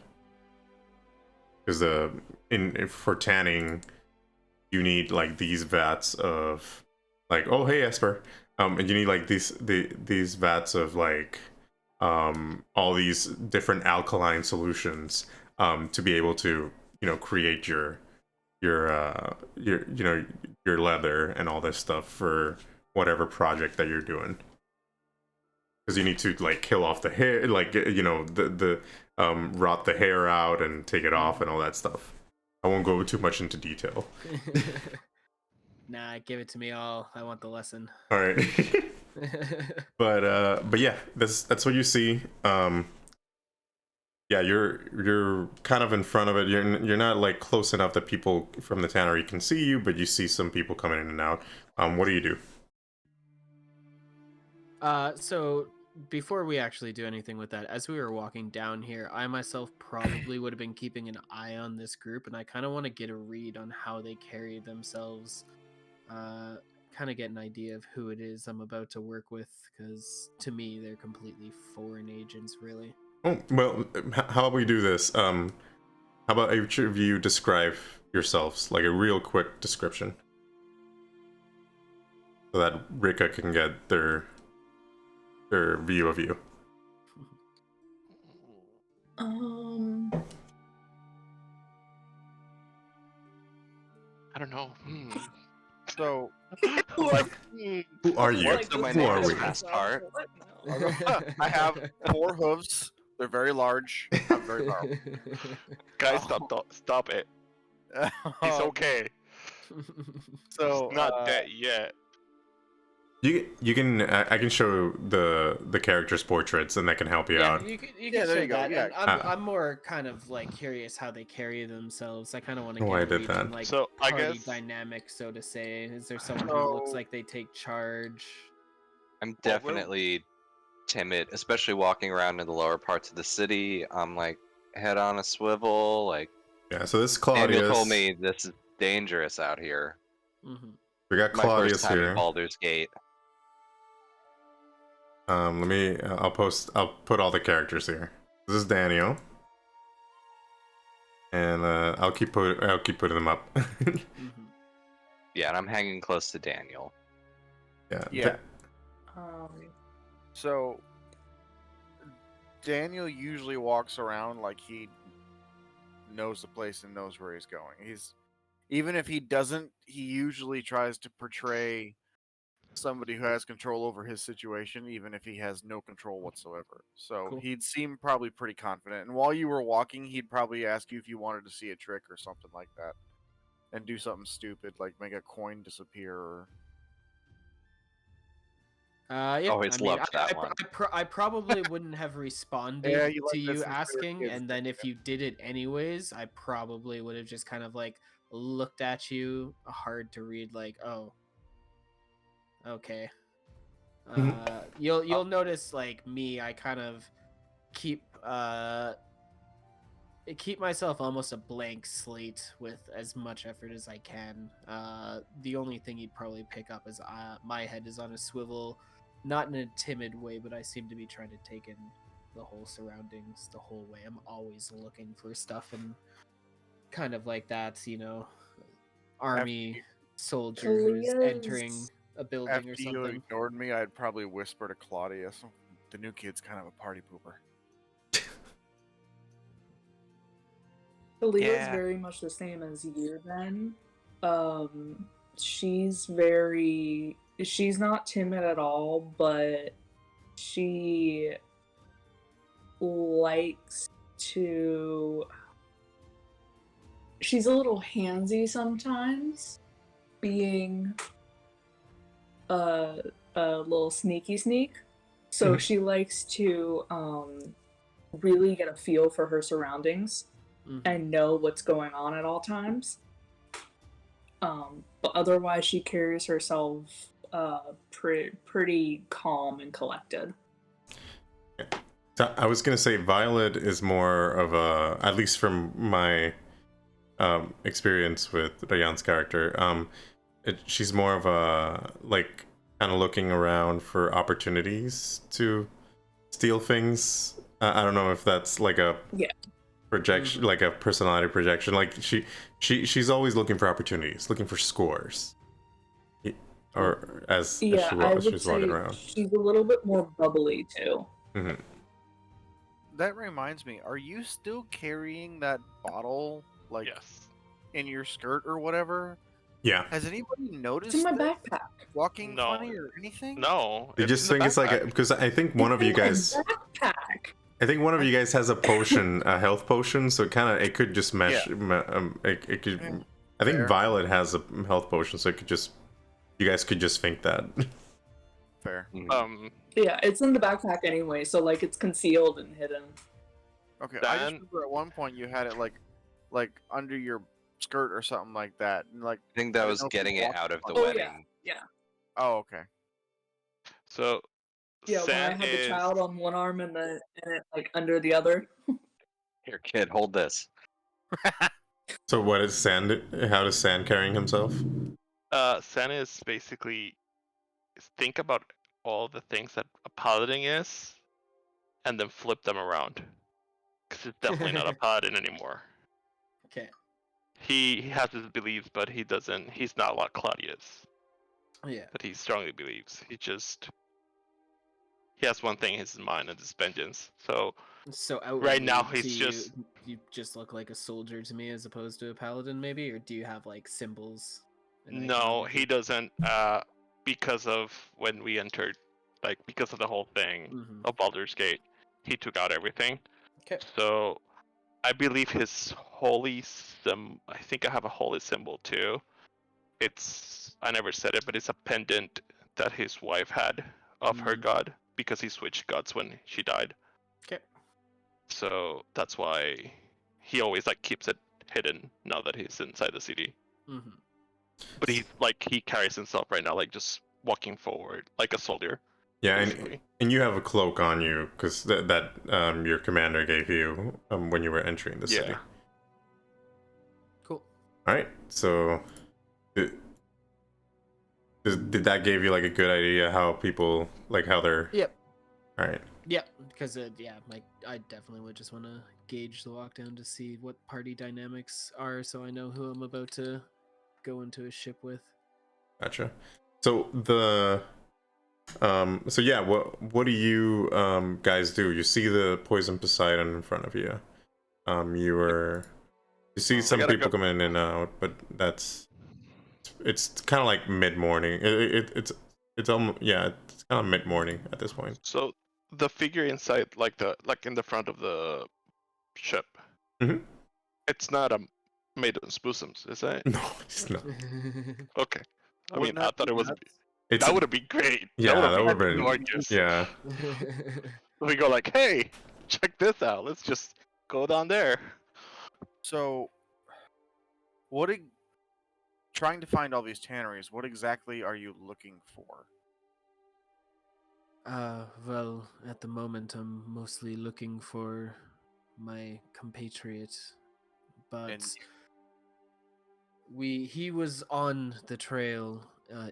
Because for tanning, you need like these vats of like, oh hey Esper, and you need like these vats of like all these different alkaline solutions to be able to, you know, create your you know, your leather and all this stuff for whatever project that you're doing. Because you need to like kill off the hair, like, you know, the rot the hair out and take it off and all that stuff. I won't go too much into detail. Nah, give it to me all. I want the lesson. All right. But yeah, that's what you see. Yeah, you're kind of in front of it. You're not like close enough that people from the tannery can see you, but you see some people coming in and out. What do you do? So before we actually do anything with that, as we were walking down here, I myself probably would have been keeping an eye on this group, and I kind of want to get a read on how they carry themselves. Kind of get an idea of who it is I'm about to work with, because to me they're completely foreign agents, really. Oh, well, how about we do this? How about each of you describe yourselves, like a real quick description, so that Rika can get their view of you. I don't know. So, Like, Who are you? like, Who are we? Last part. I have 4 hooves. They're very large. I'm very powerful. Guys, stop it. He's okay. So, He's not dead yet. You can I can show the characters' portraits, and that can help you Yeah, out. you can Yeah, there show you go, that. yeah. And I'm more kind of like curious how they carry themselves. I kind of want to Oh, get I a did read that. on like So, I party guess- dynamic, so to say. Is there someone who looks So- like they take charge? I'm Well, definitely timid, especially walking around in the lower parts of the city. I'm like head on a swivel. Like Yeah, so this is Daniel Claudius. told me this is dangerous out here. Mm-hmm. We got My first Claudius time in here. Baldur's Gate. Let me. I'll put all the characters here. This is Daniel, and I'll keep putting them up. Mm-hmm. Yeah, and I'm hanging close to Daniel. Yeah. Yeah. um, So, Daniel usually walks around like he knows the place and knows where he's going. Even if he doesn't, he usually tries to portray somebody who has control over his situation, even if he has no control whatsoever. So Cool. he'd seem probably pretty confident. And while you were walking, he'd probably ask you if you wanted to see a trick or something like that, and do something stupid like make a coin disappear. Or... Yeah, Always I mean, loved that one. I probably wouldn't have responded Yeah, you like to this you since we were asking, kids, and then didn't if you did it anyways, I probably would have just kind of like looked at you hard to read, like, oh, okay. You'll notice, like me, I kind of keep myself almost a blank slate with as much effort as I can. The only thing you'd probably pick up is my head is on a swivel, not in a timid way, but I seem to be trying to take in the whole surroundings the whole way. I'm always looking for stuff and kind of like that, you know, army soldier who's Kalia's- entering a building After or you something. ignored me, I'd probably whisper to Claudius, "The new kid's kind of a party pooper." Kalia's Yeah. very much the same as you then. She's not timid at all, but she likes to. She's a little handsy sometimes, being a little sneak. So she likes to really get a feel for her surroundings Mhm. and know what's going on at all times. But otherwise, she carries herself pretty calm and collected. So I was gonna say Violet is more of a, at least from my experience with Rayan's character, she's more of a like kind of looking around for opportunities to steal things. I don't know if that's like a projection, like a personality projection. Like she's always looking for opportunities, looking for scores, or as I would she's walking say around. she's a little bit more bubbly too. Mm-hmm. That reminds me, are you still carrying that bottle, like, Yes. in your skirt or whatever? Yeah. Has anybody noticed It's in my this? backpack. Walking No. funny or anything? No. They just think it's like a, because I think one of you guys, Backpack. I think one of you guys has a potion, a health potion, so it could just mesh. It could. Yeah. I think Fair. Violet has a health potion, so it could just, you guys could just think that. Fair. Yeah, it's in the backpack anyway, so like it's concealed and hidden. Okay, I just remember at one point you had it like under your skirt or something like that, and like I think that I was don't know if getting you it walked out of the funny. wedding. Yeah. Oh, okay. So Yeah, when I San had the is child on one arm and it like under the other. Here, kid, hold this. So what is Sand? How does Sand carrying himself? San is basically think about all the things that a paladin is, and then flip them around. Because it's definitely not a paladin anymore. Okay. He has his beliefs, but he doesn't. He's not like Claudius. Yeah. But he strongly believes. He has one thing in his mind, and it's vengeance. So outwardly, right now he's you just look like a soldier to me as opposed to a paladin, maybe, or do you have like symbols? No, he doesn't. Because of when we entered, like because of the whole thing of Baldur's Gate, he took out everything. Okay. So I believe his holy I think I have a holy symbol too. I never said it, but it's a pendant that his wife had of her god because he switched gods when she died. Okay. So that's why he always like keeps it hidden now that he's inside the city. But he carries himself right now like just walking forward like a soldier. Yeah, basically. and you have a cloak on you because that your commander gave you when you were entering the city. Cool. All right, so did that give you like a good idea how people like how they're? Yep. All right. Yep, because I definitely would just want to gauge the walkdown to see what party dynamics are, so I know who I'm about to go into a ship with. Gotcha. So what do you guys do? You see the poison Poseidon in front of you. You see some people come in and out, but it's kind of like mid morning. It's almost, yeah, it's kind of mid morning at this point. So the figure inside, like in the front of the ship, it's not a maiden's bosoms, is it? No, it's not. Okay. I Wouldn't mean, I thought it was. That would have been great. Yeah, that would have been gorgeous. Yeah. We go like, hey, check this out. Let's just go down there. So, trying to find all these tanneries, what exactly are you looking for? Well, at the moment I'm mostly looking for my compatriot, but he was on the trail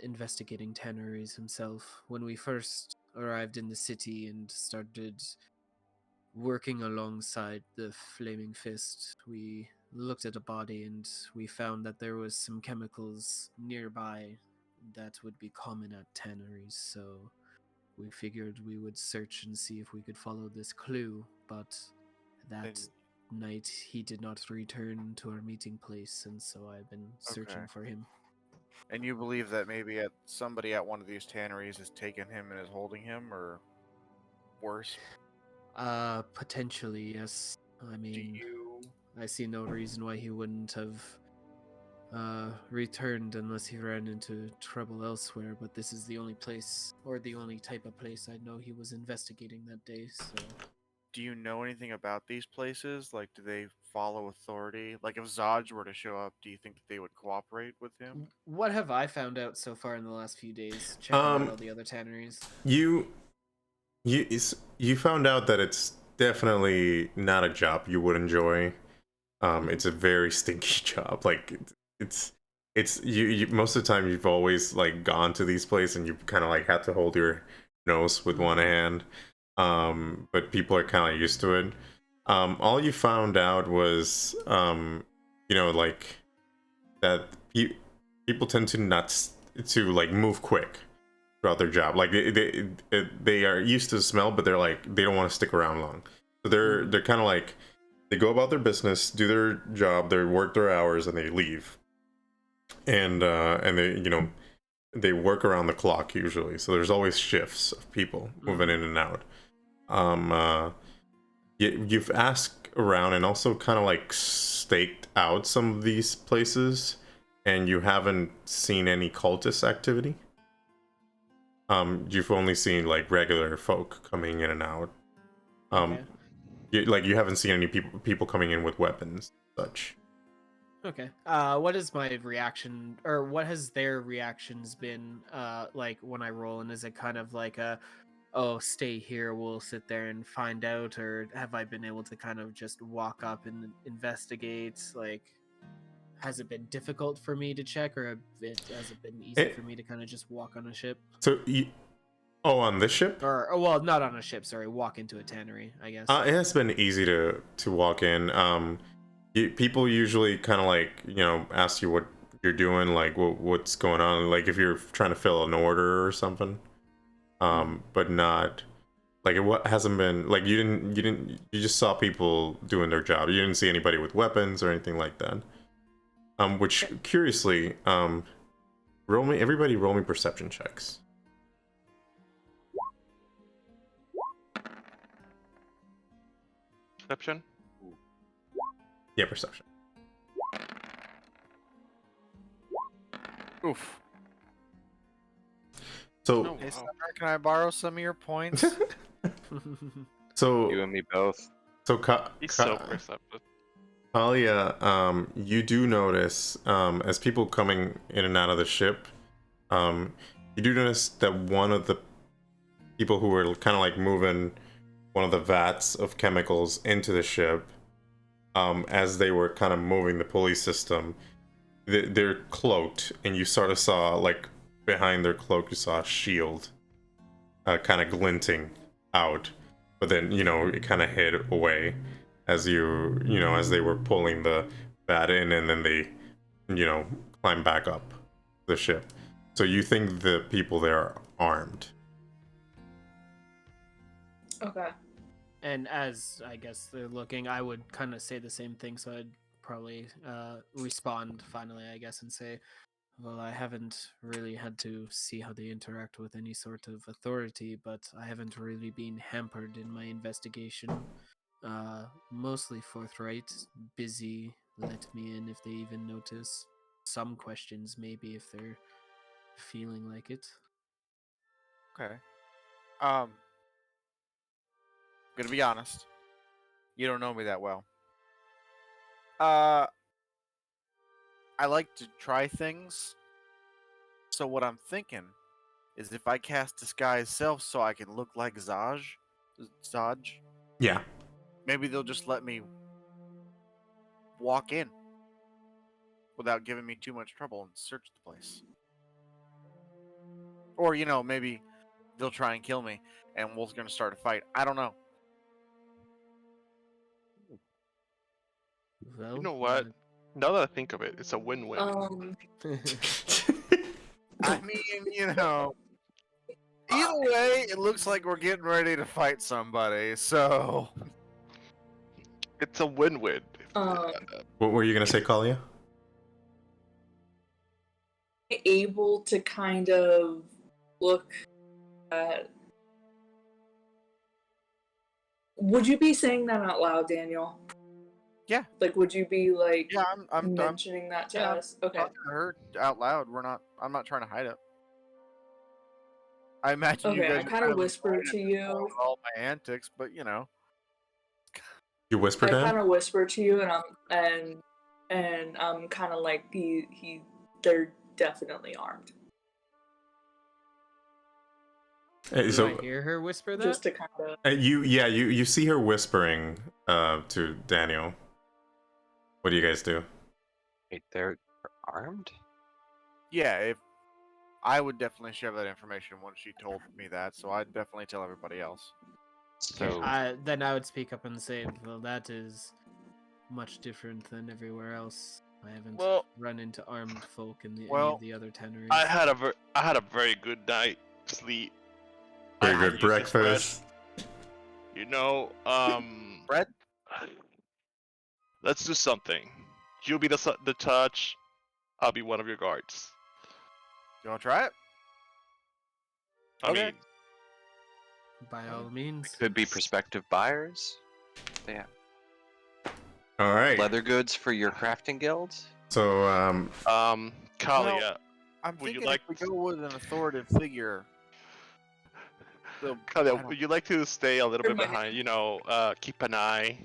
investigating tanneries himself when we first arrived in the city and started working alongside the Flaming Fist. We looked at a body and we found that there was some chemicals nearby that would be common at tanneries, so we figured we would search and see if we could follow this clue, but that night he did not return to our meeting place, and so I've been searching for him. And you believe that maybe somebody at one of these tanneries has taken him and is holding him, or worse? Potentially, yes. I mean, I see no reason why he wouldn't have returned unless he ran into trouble elsewhere, but this is the only place, or the only type of place I know he was investigating that day, so... do you know anything about these places? Like, do they follow authority? Like, if Zaj were to show up, do you think that they would cooperate with him? What have I found out so far in the last few days, checking out all the other tanneries? You you found out that it's definitely not a job you would enjoy. It's a very stinky job. Like it's you most of the time you've always like gone to these places and you kind of like had to hold your nose with one hand. But people are kind of used to it. All you found out was like that people tend to to like move quick throughout their job. Like they are used to the smell, but they're like they don't want to stick around long. So they're kind of like they go about their business, do their job, they work their hours, and they leave. And they they work around the clock usually. So there's always shifts of people moving in and out. You've asked around and also kind of like staked out some of these places, and you haven't seen any cultist activity. You've only seen like regular folk coming in and out. Okay. You haven't seen any people coming in with weapons and such. Okay. What is my reaction, or what has their reactions been? Like when I roll, and is it kind of like oh, stay here, we'll sit there and find out, or have I been able to kind of just walk up and investigate? Like, has it been difficult for me to check, or has it been easy for me to kind of just walk on a ship? So on this ship? Or well, not on a ship. Sorry, walk into a tannery, I guess. It has been easy to walk in. People usually kind of like ask you what you're doing, like what's going on, like if you're trying to fill an order or something. But not like it hasn't been like you just saw people doing their job. You didn't see anybody with weapons or anything like that. Which curiously, roll me perception checks. Perception? Yeah, perception. Oof. So, Oh, Hey, wow. Summer, can I borrow some of your points? so You and me both. He's so perceptive. Talia, you do notice as people coming in and out of the ship, you do notice that one of the people who were kind of like moving one of the vats of chemicals into the ship, as they were kind of moving the pulley system, they're cloaked, and you sort of saw like behind their cloak you saw a shield kind of glinting out, but then it kind of hid away as as they were pulling the vat in, and then they climb back up the ship. So you think the people there are armed? Okay. And as I guess they're looking, I would kind of say the same thing. So I'd probably respond finally, I guess, and say, well, I haven't really had to see how they interact with any sort of authority, but I haven't really been hampered in my investigation. Mostly forthright, busy, let me in if they even notice. Some questions, maybe, if they're feeling like it. Okay. I'm gonna be honest. You don't know me that well. I like to try things. So what I'm thinking is if I cast disguise self so I can look like Zaj, Yeah. maybe they'll just let me walk in without giving me too much trouble and search the place. Or maybe they'll try and kill me and we're gonna start a fight. I don't know. Well, You know what? Now that I think of it, it's a win-win. I mean, either way, it looks like we're getting ready to fight somebody. So It's a win-win. What were you gonna say, Kalia? Able to kind of look at. Would you be saying that out loud, Daniel? Yeah. Like, would you be like yeah, I'm mentioning that to yeah, us? Okay. talking to her out loud. I'm not trying to hide it. I imagine you Okay, guys I are kind of probably whisper fine to at this point you. with all my antics, but You whisper I to kind him? of whisper to you, and I'm kind of like they're definitely armed, Hey, Do so I hear her whisper that? just to kind of. you see her whispering to Daniel. What do you guys do? Wait, they're armed? Yeah, if I would definitely share that information once she told me that, so I'd definitely tell everybody else. Okay, So then I would speak up and say, well, that is much different than everywhere else. I haven't Well- run into armed folk in any Well, of the other teneries. I had a very good night sleep. Very I good used this bread, breakfast. You know, Brett, let's do something. You'll be the touch. I'll be one of your guards. you want to try it? I Okay. mean, By all means. could be prospective buyers. Yeah. All right. Leather goods for your crafting guild. So Kalia, I'm Would you thinking like if we go with an authoritative figure. So, I Kalia, don't- would you like to stay a little bit Remind- behind? You know, keep an eye,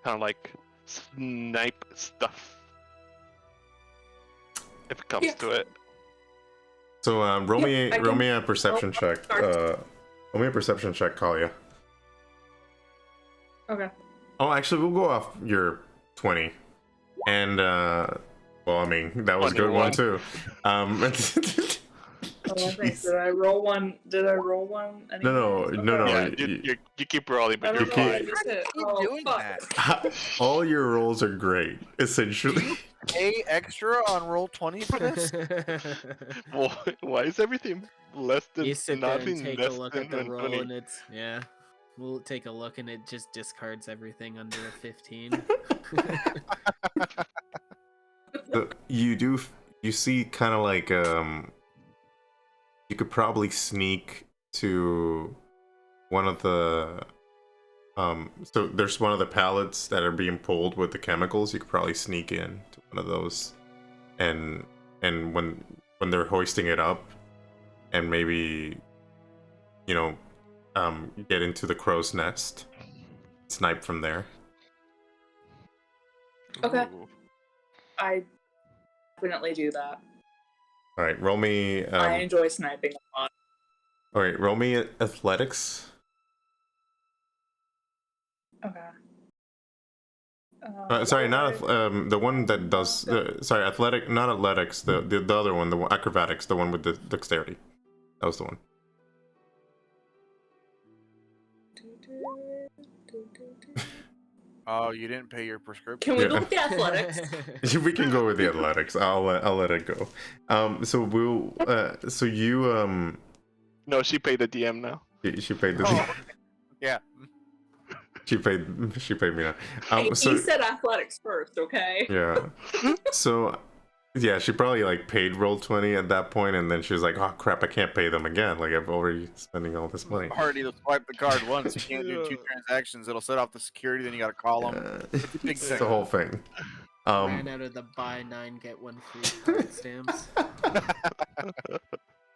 kind of like snipe stuff. If it comes Yeah. to it. roll Yeah, I me can- a perception check. Roll me a perception check, Kalia. Okay. Oh, actually, we'll go off your 20. And well, I mean, that was a good one 21. too. Oh, I think, Jeez. did I roll one? Did I roll one? No, anyways? no, Okay. no. Yeah, you keep rolling, I but don't you're know what I fine. just hit. Keep Oh, doing fuck. that. All your rolls are great, essentially. Pay extra on roll 20 for this? Why is everything less than You sit there and nothing take a less look than at the roll 20? and it's, yeah. We'll take a look and it just discards everything under a 15. So you see kind of like you could probably sneak to one of the so there's one of the pallets that are being pulled with the chemicals. You could probably sneak in to one of those, and when they're hoisting it up, and maybe get into the crow's nest, snipe from there. Okay. Ooh. I definitely do that. All right, roll me. I enjoy sniping a lot. All right, roll me athletics. Okay. Sorry, not the one that does. Sorry, athletic, not athletics. The other one, the one, acrobatics, the one with the dexterity. That was the one. Oh, you didn't pay your prescription? Can we Yeah. go with the athletics? We can go with the athletics. I'll let it go. So we'll. So you No, she paid the DM now. she paid the. Oh, yeah. She paid me now. Hey, So he said athletics first, okay? yeah. So yeah, she probably like paid roll 20 at that point, and then she was like, "Oh crap, I can't pay them again. Like I've already spending all this money." Already swipe the card once. You can't do 2 transactions. It'll set off the security, then you gotta call them. It's a big It's thing. the whole thing. Ran out of the buy 9 get 1 free card stamps.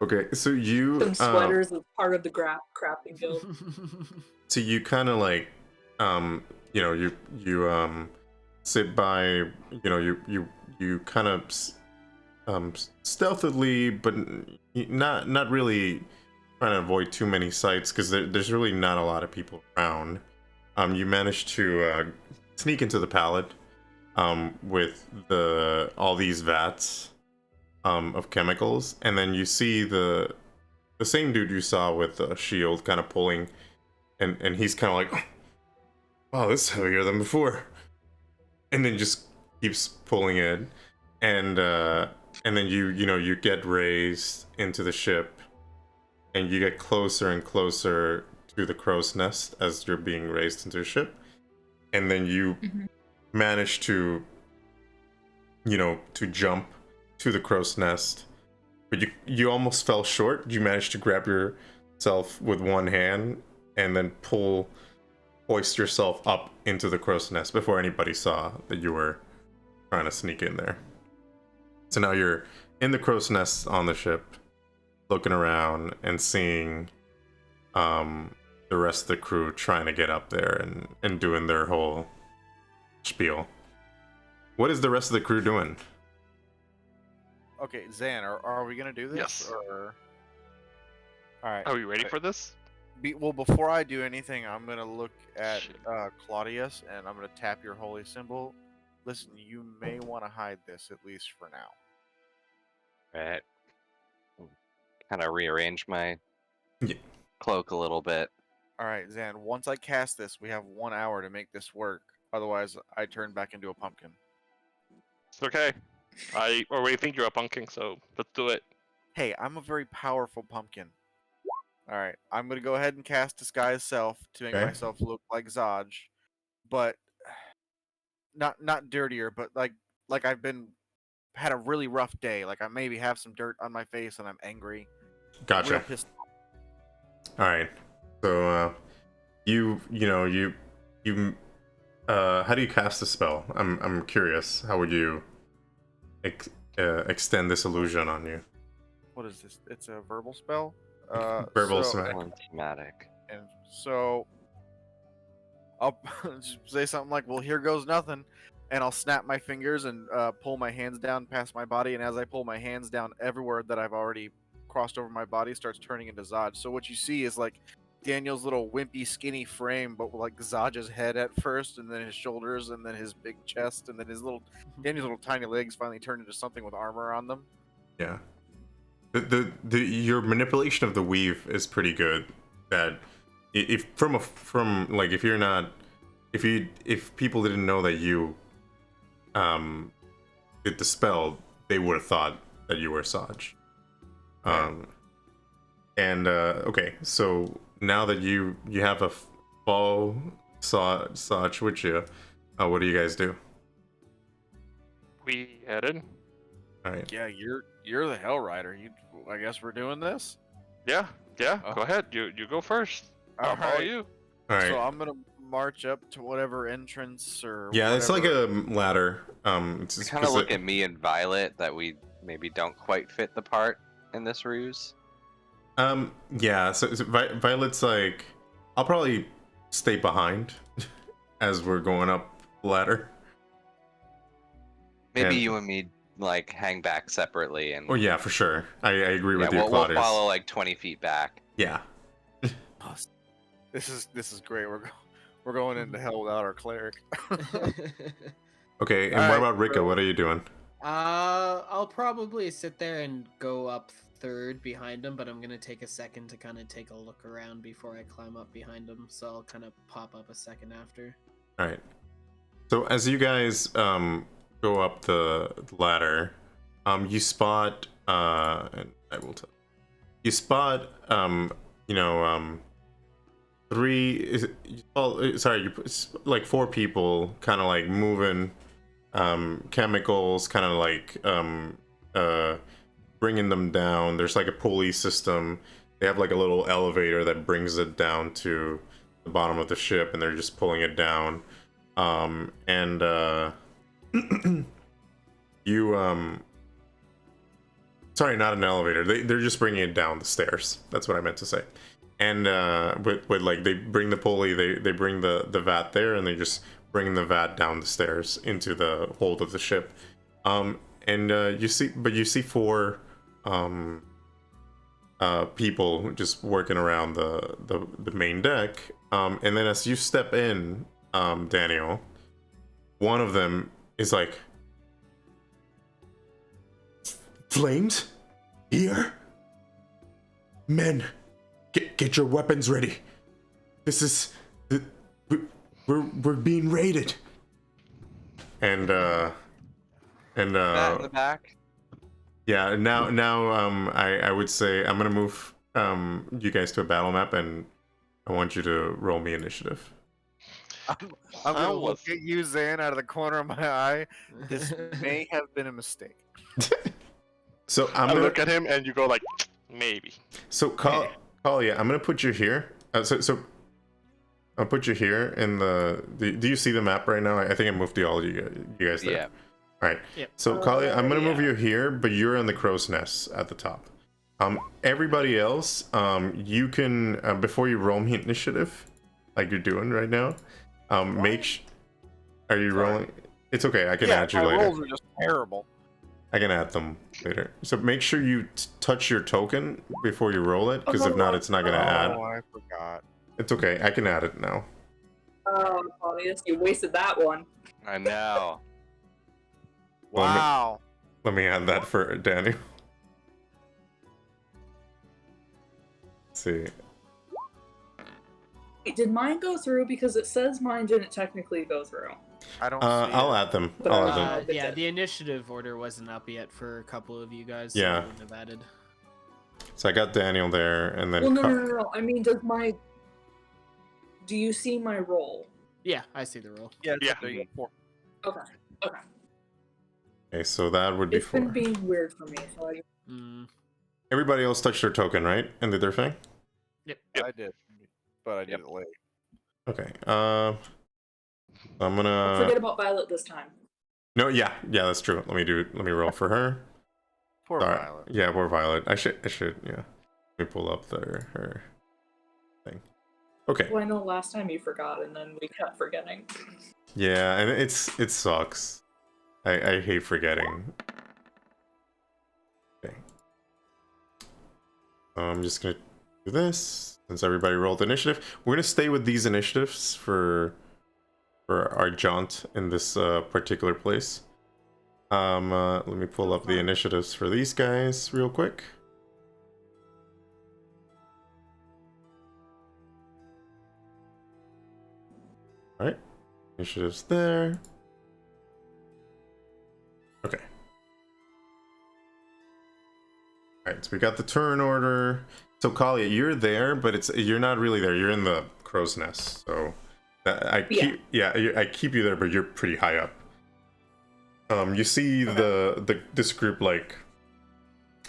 Okay, so you Some sweaters as part of the crafting guild. so you kind of like you sit by, you kind of stealthily, but not really trying to avoid too many sights, because there's really not a lot of people around. You manage to sneak into the pallet with all these vats of chemicals, and then you see the same dude you saw with the shield kind of pulling, and he's kind of like, "Wow, this is heavier than before," and then just keeps pulling it, and then you get raised into the ship, and you get closer and closer to the crow's nest as you're being raised into the ship, and then you manage to jump to the crow's nest, but you almost fell short. You managed to grab yourself with one hand and then hoist yourself up into the crow's nest before anybody saw that you were trying to sneak in there. So now you're in the crow's nest on the ship, looking around and seeing the rest of the crew trying to get up there and doing their whole spiel. What is the rest of the crew doing? Okay, Zan, are we gonna do this? Yes. Or... All right. Are we ready for this? Well, before I do anything, I'm gonna look at Shit. Claudius, and I'm gonna tap your holy symbol. Listen, you may want to hide this at least for now. Right. Kind of rearrange my Yeah. cloak a little bit. All right, Zan. Once I cast this, we have 1 hour to make this work. Otherwise, I turn back into a pumpkin. It's okay. I already think you're a pumpkin, so let's do it. Hey, I'm a very powerful pumpkin. All right, I'm gonna go ahead and cast Disguise Self to make Okay. myself look like Zaj, but not dirtier, but like I've had a really rough day. Like I maybe have some dirt on my face and I'm angry. Gotcha. Real pissed. All right. So how do you cast the spell? I'm curious. How would you extend this illusion on you? What is this? It's a verbal spell. Verbal so, smack. One thematic. And so I'll just say something like, "Well, here goes nothing," and I'll snap my fingers and pull my hands down past my body. And as I pull my hands down, everywhere that I've already crossed over my body starts turning into Zaj. So what you see is like Daniel's little wimpy, skinny frame, but with like Zaj's head at first, and then his shoulders, and then his big chest, and then Daniel's little tiny legs finally turn into something with armor on them. Yeah. Your manipulation of the weave is pretty good. That if people didn't know that you did the spell, they would have thought that you were Saj. Okay, so now that you have a fall Saj with you, what do you guys do? We headed. All right. Yeah, you're the Hell Rider. I guess we're doing this. Yeah. Go ahead. You go first. I'll follow Alright. you. All right. So I'm gonna march up to whatever entrance or Yeah, it's like whatever. a ladder. It's Kind of look at me and Violet that we maybe don't quite fit the part in this ruse. Yeah. So Violet's like, I'll probably stay behind as we're going up the ladder. Maybe And- you and me like hang back separately and Oh yeah, for sure. I agree with yeah, you, we'll Claudius. follow like 20 feet back. Yeah. This is great. We're going into hell without our cleric. Okay. And All what right, about Rika? bro. What are you doing? I'll probably sit there and go up third behind him, but I'm gonna take a second to kind of take a look around before I climb up behind him. So I'll kind of pop up a second after. All right. So as you guys go up the ladder, you spot and I will tell you spot like 4 people kind of like moving chemicals, kind of like bringing them down. There's like a pulley system. They have like a little elevator that brings it down to the bottom of the ship, and they're just pulling it down. Sorry, not an elevator. They're just bringing it down the stairs. That's what I meant to say. And with like, they bring the pulley, they bring the vat there, and they just bring the vat down the stairs into the hold of the ship. You see 4 people just working around the main deck. And then as you step in, Daniel, one of them is like, "Flames? Here? Men, get your weapons ready. This is we're being raided." And That in the back. yeah, now I would say I'm gonna move you guys to a battle map, and I want you to roll me initiative. I'm gonna look at you, Zan, out of the corner of my eye. This may have been a mistake. So I look at him and you go like, maybe. So Kalia, I'm gonna put you here. So I'll put you here in the. Do you see the map right now? I think I moved all you guys there. Yeah. All right. Yep. So Kalia, I'm gonna move yeah. you here, but you're in the crow's nest at the top. Everybody else, you can before you roll me initiative, like you're doing right now. Are you Sorry. rolling? It's okay. I can Yeah, add you my later. rolls are just terrible. I can add them later. So make sure you touch your token before you roll it, because if not, it's not gonna add. Oh, I forgot. It's okay. I can add it now. Oh, obvious. You wasted that one. I know. Well, Wow. Let me add that for Daniel. Let's see. Did mine go through? Because it says mine didn't technically go through. I don't see I'll it. add them. But I'll I- add them. I'll get Yeah, it. the initiative order wasn't up yet for a couple of you guys, so Yeah. I wouldn't have added. So I got Daniel there, and then Well, no. I mean, do you see my roll? Yeah, I see the roll. Yeah, it's Yeah. up there, you got 4. Okay. Okay, so that would be It's been 4. being weird for me, so I Mm, Everybody else touched their token, right? And did their thing? yep. I did, but I did Yep. it late. Okay. I'm gonna. forget about Violet this time. No, yeah, that's true. Let me roll for her. Poor Sorry. Violet. Yeah, poor Violet. I should, yeah. Let me pull up her thing. Okay. Well, I know last time you forgot, and then we kept forgetting. Yeah, and it sucks. I hate forgetting. Okay. I'm just gonna do this since everybody rolled initiative. We're gonna stay with these initiatives for our jaunt in this particular place. Let me pull up the initiatives for these guys real quick. All right, initiatives there. Okay. All right, so we got the turn order. So Kalia, you're there, but you're not really there. You're in the crow's nest. So I keep you there, but you're pretty high up. You see this group like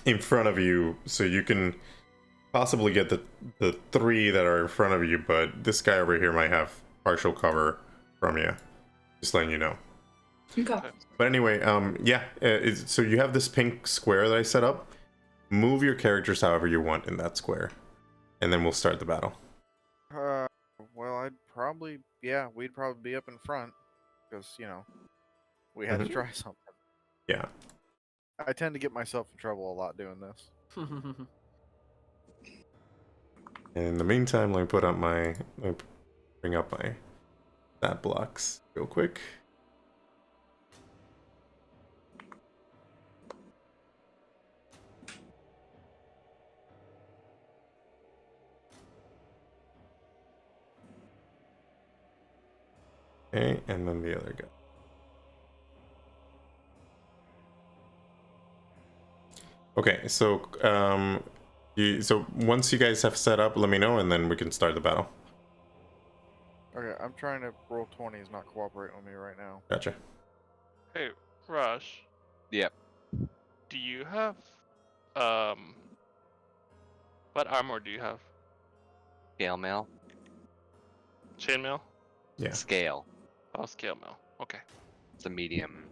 in front of you, so you can possibly get the 3 that are in front of you, but this guy over here might have partial cover from you. Just letting you know. Okay. But anyway, so you have this pink square that I set up. Move your characters however you want in that square, and then we'll start the battle. Well, we'd probably be up in front, because, we had to try something. Yeah. I tend to get myself in trouble a lot doing this. In the meantime, let me bring up my stat blocks real quick. Okay, and then the other guy. Okay, so so once you guys have set up, let me know, and then we can start the battle. Okay, I'm trying to roll 20s, not cooperate with me right now. Gotcha. Hey, Rush. Yep. Do you have what armor do you have? Scale mail. Chainmail? Yeah. Scale. Oh, scale mail. Okay. It's a medium.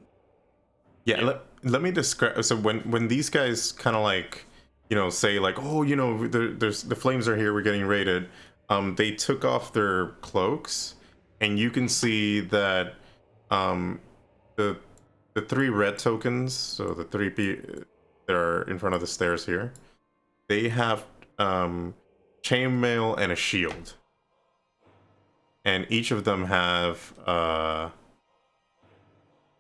Yeah. Yeah. Let me describe. So when these guys kind of like, say like, oh, there's the flames are here, we're getting raided. They took off their cloaks, and you can see that the 3 red tokens, so the 3 that are in front of the stairs here, they have chainmail and a shield, and each of them have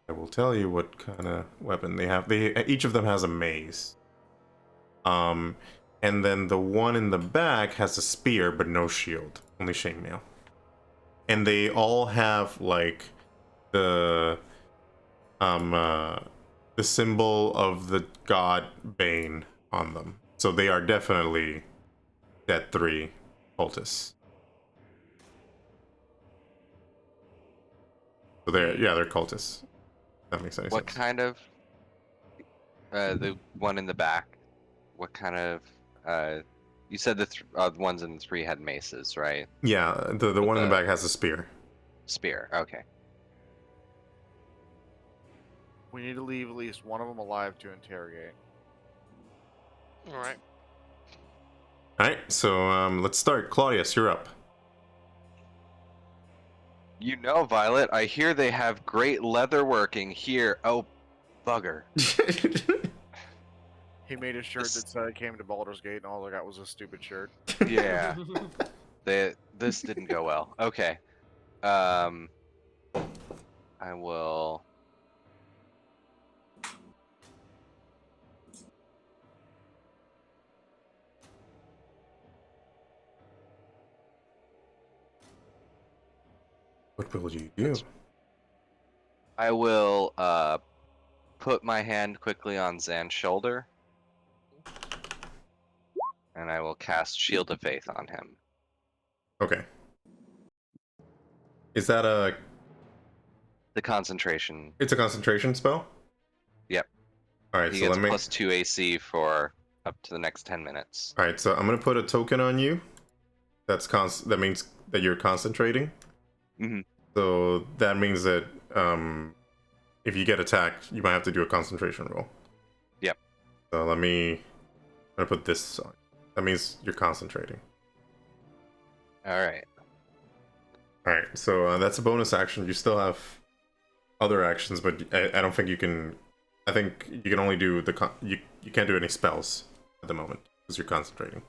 I will tell you what kind of weapon they have. Each of them has a mace. And then the one in the back has a spear but no shield, only chainmail. And they all have like the symbol of the god Bane on them. So they are definitely Dead 3 cultists. So they're cultists. That makes any What sense. kind of the one in the back? What kind of you said the ones in the 3 had maces, right? Yeah, the one in the back has a spear. Spear. Okay. We need to leave at least one of them alive to interrogate. All right. All right, so let's start. Claudius, you're up. You know, Violet, I hear they have great leather working here. Oh, bugger. He made a shirt This- that said it came to Baldur's Gate, and all I got was a stupid shirt. Yeah, this didn't go well. Okay. I will. What will you do? I will put my hand quickly on Zan's shoulder, and I will cast Shield of Faith on him. Okay. Is that a... The concentration. It's a concentration spell? Yep. Alright, He so gets let me... plus 2 AC for up to the next 10 minutes. Alright, so I'm gonna put a token on you. That means that you're concentrating. Mm-hmm. So that means that if you get attacked, you might have to do a concentration roll. Yep. So I'm gonna put this on. That means you're concentrating. Alright. Alright, so that's a bonus action. You still have other actions, but I don't think you can... I think you can only do the... You can't do any spells at the moment, because you're concentrating.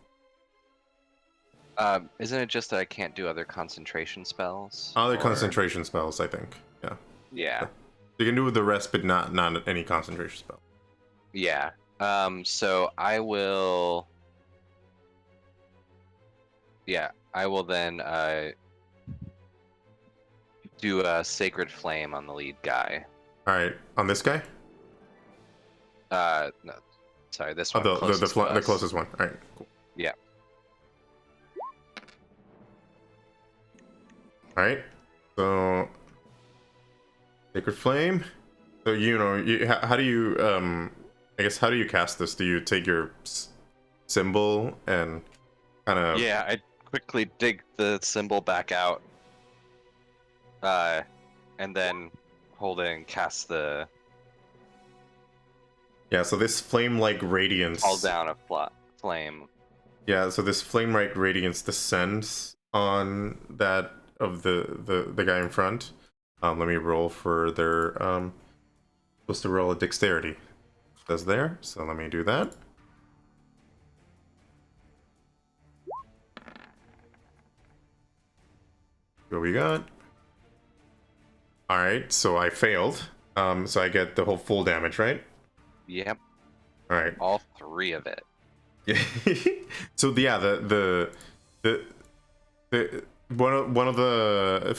Isn't it just that I can't do other concentration spells? Other Or- concentration spells, I think. Yeah. Yeah. You can do the rest, but not any concentration spell. Yeah. So I will. Yeah, I will then do a Sacred Flame on the lead guy. Alright, on this guy? No, sorry, this Oh, one. the closest to us. closest one. Alright, cool. Yeah. Alright, so... Sacred Flame? So, how do you, I guess, how do you cast this? Do you take your symbol and kind of... Yeah, I quickly dig the symbol back out, and then hold it and cast the Yeah, so this flame-like radiance... call down a flame. Yeah, so this flame-like radiance descends on that of the guy in front. Let me roll for their... supposed to roll a dexterity. It says there, so let me do that. What we got? Alright, so I failed. So I get the whole full damage, right? Yep, Alright. all 3 of it. Yeah. So yeah, the one of the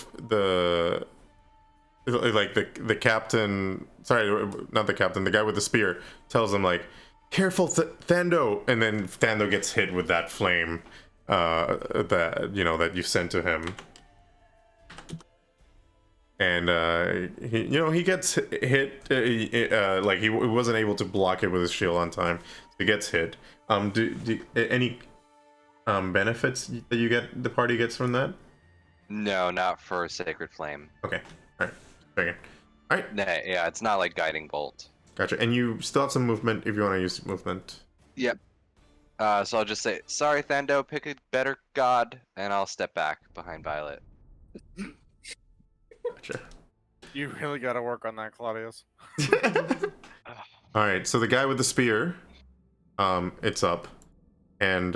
like the captain, sorry, not the captain, the guy with the spear tells him like, careful, Thando, and then Thando gets hit with that flame that that you sent to him, and he gets hit, like he wasn't able to block it with his shield on time, so he gets hit. Do any benefits that the party gets from that? No, not for Sacred Flame. Okay, all right, second. All right, Nah, yeah, it's not like Guiding Bolt. gotcha. And you still have some movement if you want to use movement. Yep. So I'll just say, sorry, Thando, pick a better god, and I'll step back behind Violet. Gotcha. You really got to work on that, Claudius. All right, so the guy with the spear, it's up, and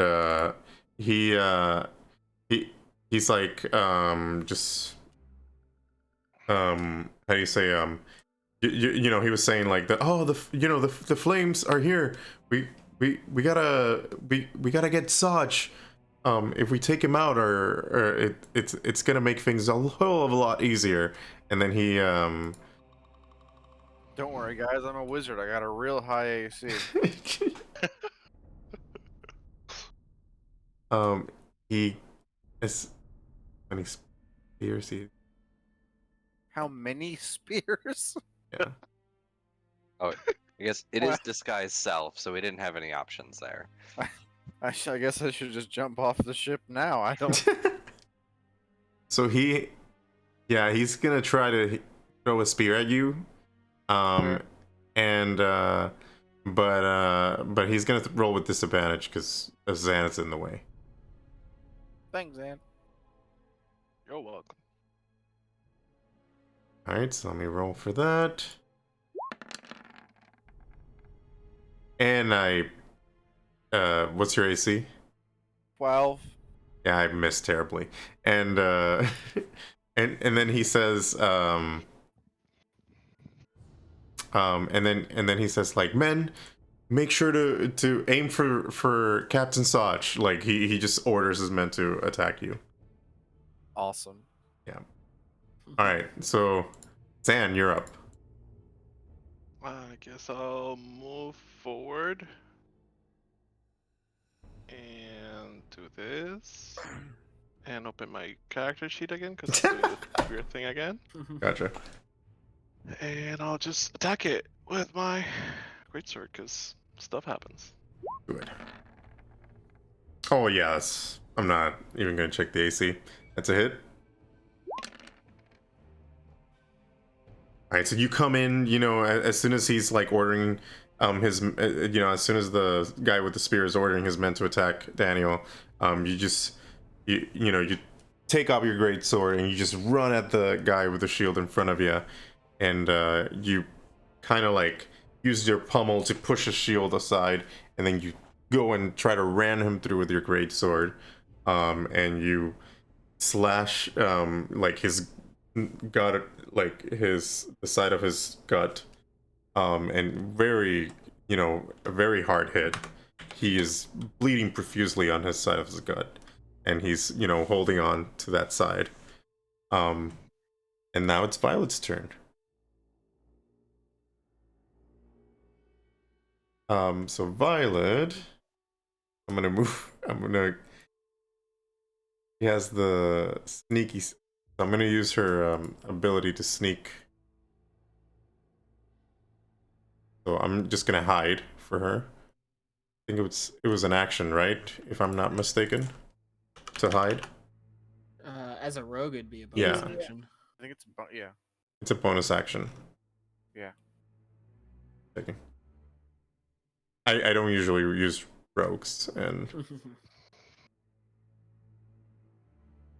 he's like just how do you say he was saying like the flames are here. We gotta get Saj. If we take him out, or it's gonna make things a whole of a lot easier. And then he Don't worry, guys. I'm a wizard. I got a real high AC. he is many spears. How many spears? Yeah. Oh, I guess it is disguise self, so we didn't have any options there. I guess I should just jump off the ship now. I don't. So he's gonna try to throw a spear at you, and but he's gonna roll with disadvantage because Zan is in the way. Thanks, Zan. You're welcome. All right, so let me roll for that. And what's your AC? 12. Yeah, I missed terribly. And and then he says, and then he says, like, men, make sure to aim for Captain Soch. Like he just orders his men to attack you. Awesome. Yeah. All right, so Zan, you're up. I guess I'll move forward and do this and open my character sheet again because I'm doing this weird thing again. Gotcha. And I'll just attack it with my greatsword because stuff happens. Good. Oh yes. I'm not even gonna check the AC. That's a hit. All right, so you come in, as soon as he's like ordering his as soon as the guy with the spear is ordering his men to attack Daniel, you take out your great sword and you just run at the guy with the shield in front of you, and you kind of like use your pummel to push his shield aside, and then you go and try to ram him through with your great sword, and you slash like his gut, like the side of his gut, and a very hard hit. He is bleeding profusely on his side of his gut, and he's holding on to that side. And now it's Violet's turn. So Violet, he has the sneaky, so I'm gonna use her ability to sneak. So I'm just gonna hide for her. I think it was an action, right? If I'm not mistaken, to hide. As a rogue, it'd be a Yeah. bonus action. I think it's yeah. It's a bonus action. Yeah. Checking. I don't usually use rogues, and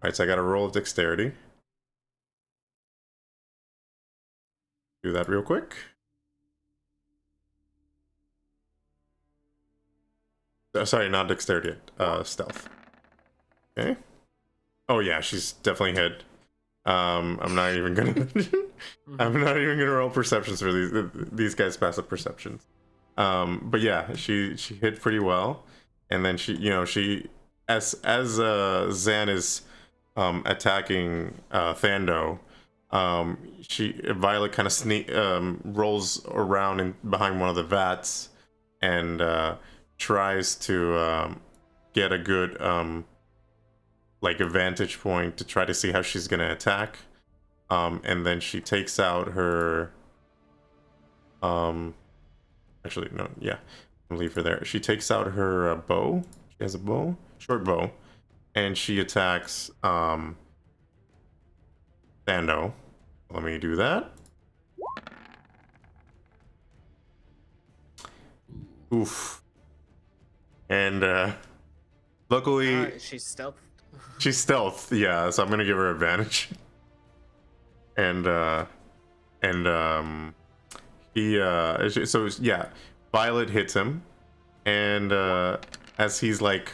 alright, so I got a roll of dexterity. Do that real quick. Sorry, not dexterity. Stealth. Okay. Oh yeah, she's definitely hit. I'm not even gonna. I'm not even gonna roll perceptions for these guys' passive perceptions. But yeah, she hit pretty well, and then she as Zan is attacking Thando, Violet kind of rolls around behind one of the vats and tries to get a good like a vantage point to try to see how she's gonna attack, and then she takes out her actually no, yeah, I'll leave her there. She takes out her bow. She has a bow, short bow, and she attacks Thando. Let me do that. Oof. And luckily She's stealth. she's stealth, yeah, so I'm gonna give her advantage. And so yeah, Violet hits him, and as he's like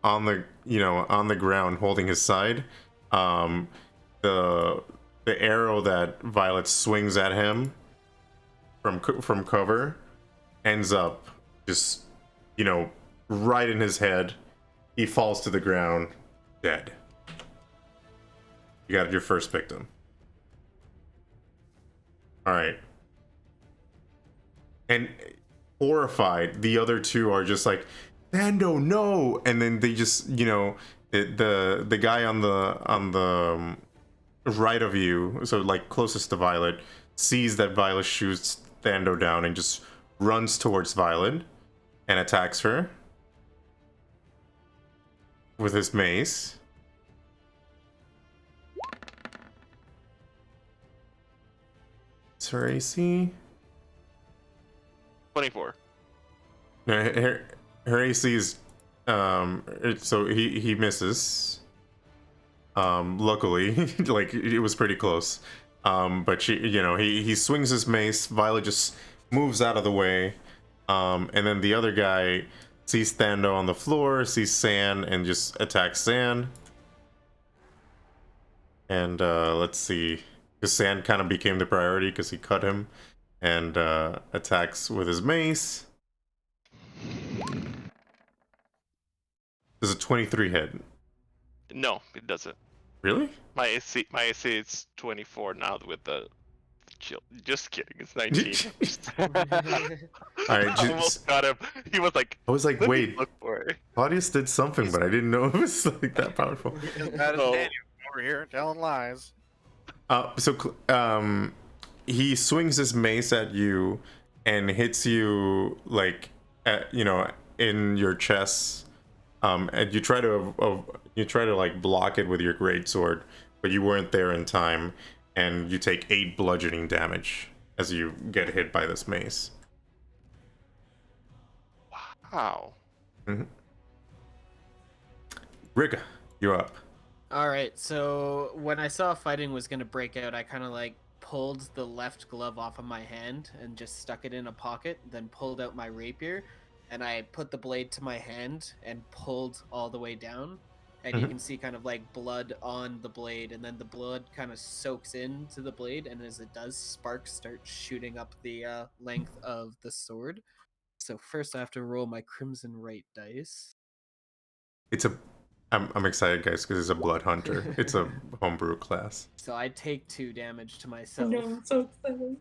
on the ground holding his side, the arrow that Violet swings at him from cover ends up just right in his head. He falls to the ground dead. You got your first victim. All right. And horrified, the other two are just like, Thando, no! And then they just, the guy on the right of you, so like closest to Violet, sees that Violet shoots Thando down and just runs towards Violet and attacks her with his mace. What's her AC? 24. Her AC is so he misses. Luckily, like it was pretty close. But he swings his mace. Violet just moves out of the way. And then the other guy sees Thando on the floor, sees San, and just attacks San. And let's see, because San kind of became the priority because he cut him, and attacks with his mace. Does a 23 hit? No, it doesn't. Really? My AC is 24 now with the chill. Just kidding. It's 19. All right, I almost got him. He was like, I was like, "Let me wait, look for it." Claudius did something, but I didn't know it was like that powerful. That is Oh. Daniel over here telling lies. He swings his mace at you and hits you like in your chest. And you try to like block it with your greatsword, but you weren't there in time, and you take 8 bludgeoning damage as you get hit by this mace. Wow. Rika, you're up. All right, so when I saw fighting was gonna break out, I kind of like pulled the left glove off of my hand and just stuck it in a pocket, then pulled out my rapier, and I put the blade to my hand and pulled all the way down, and you Mhm. can see kind of like blood on the blade, and then the blood kind of soaks into the blade, and as it does, sparks start shooting up the length of the sword. So first I have to roll my Crimson Right dice. I'm excited, guys, because it's a blood hunter. It's a homebrew class. So I take 2 damage to Oh myself. no, I'm so excited.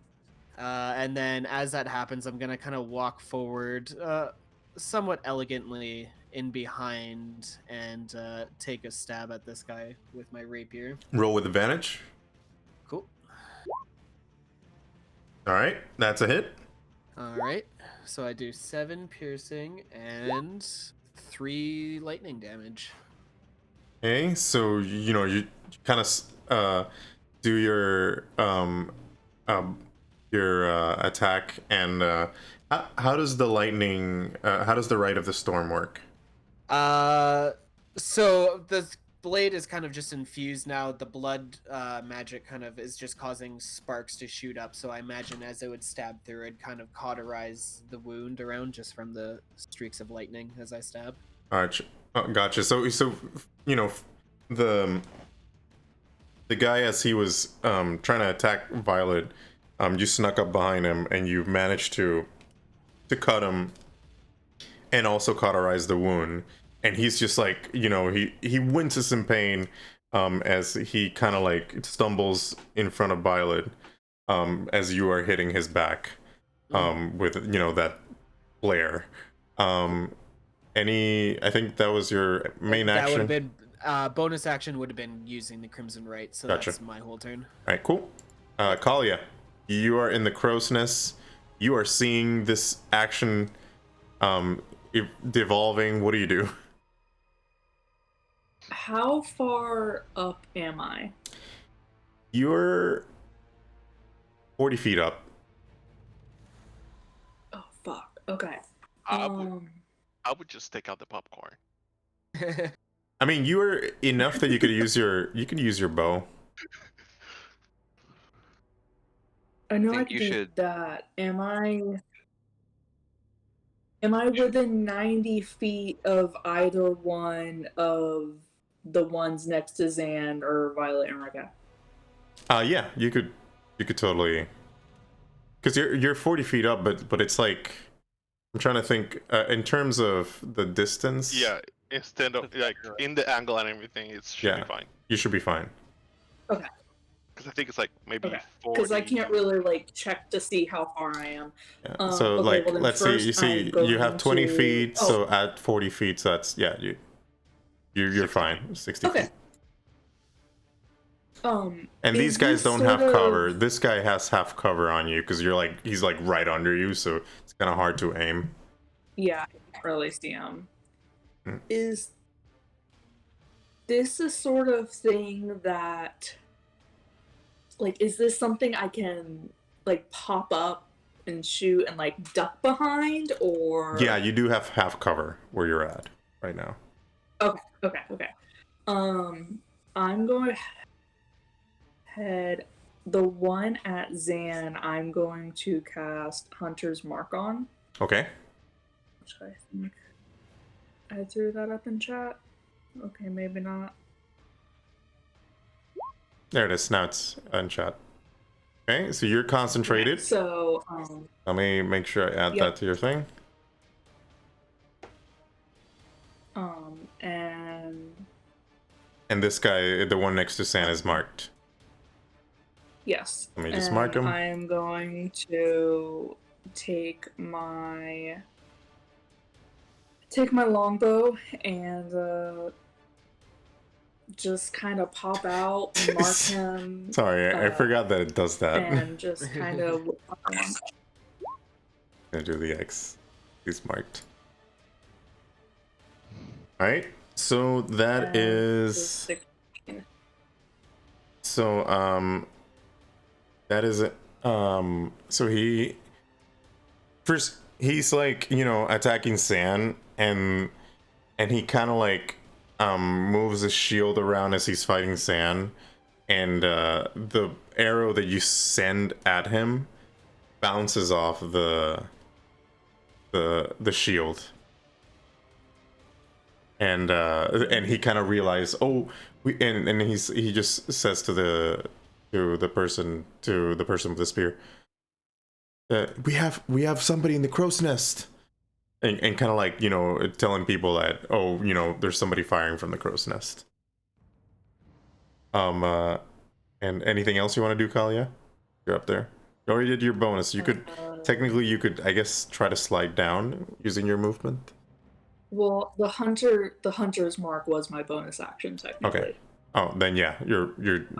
And then as that happens, I'm gonna kind of walk forward, somewhat elegantly in behind, and take a stab at this guy with my rapier. Roll with advantage. Cool. All right, that's a hit. All right. So I do 7 piercing and 3 lightning damage. Okay, so you kind of do your attack, and how does the lightning? How does the Rite of the Storm work? So the blade is kind of just infused now. The blood magic kind of is just causing sparks to shoot up. So I imagine as it would stab through, it'd kind of cauterize the wound around just from the streaks of lightning as I stab. Gotcha. So the guy, as he was trying to attack Violet, you snuck up behind him and you managed to cut him and also cauterize the wound. And he's just like, he winces in pain as he kind of like stumbles in front of Violet as you are hitting his back with that flare. I think that was your main That would action. have been bonus action would have been using the Crimson Right, so Gotcha. that's my whole turn. All right, cool. Kalia, you are in the crow's nest. You are seeing this action devolving. What do you do? How far up am I? You're 40 feet up. Oh fuck. Okay. I would just take out the popcorn. I mean, you are enough that you could use your bow. I know I think could you do should- that. Am I within 90 feet of either one of the ones next to Zan or Violet and Rika? Yeah, you could totally, because you're 40 feet up, but it's like, I'm trying to think in terms of the distance. Yeah, instead of like in the angle and everything, it should be fine. You should be fine. Okay. Because I think it's like maybe Okay. 40. Because I can't really like check to see how far I am. Yeah. So okay, like, well then let's see. You first see, I'm you have going 20 to- feet. Oh. So at 40 feet, so that's you're 60. fine. 60 Okay. feet. And And these guys this don't have sort of- cover. This guy has half cover on you because he's like right under you, so it's kind of hard to aim. Yeah, I can't really see him. Hmm. Is this a sort of thing that, like, is this something I can, like, pop up and shoot and like duck behind, or Yeah, you do have half cover where you're at right now. Okay. I'm going to head the one at Zan. I'm going to cast Hunter's Mark on. Okay. Which I think I threw that up in chat. Okay, maybe not. There it is. Now it's in chat. Okay, so you're concentrated. So, Let me make sure I add that to your thing. And this guy, the one next to San, is marked. Yes. Let me just mark him. I'm going to take my longbow and just kind of pop out, mark him. Sorry, I forgot that it does that. And just kind of. Gonna do the X. He's marked. All right. So that is. So that is it. So he's like, you know, attacking San, and he kind of like moves his shield around as he's fighting San, and the arrow that you send at him bounces off the shield, and he kind of realizes, oh, and he just says to the person with the spear, we have somebody in the crow's nest, and kind of like, you know, telling people that, oh, you know, there's somebody firing from the crow's nest. And anything else you want to do, Kalia? You're up there. You already did your bonus. You could technically, I guess, try to slide down using your movement. Well, the hunter's mark was my bonus action technically. Okay. Oh, then yeah,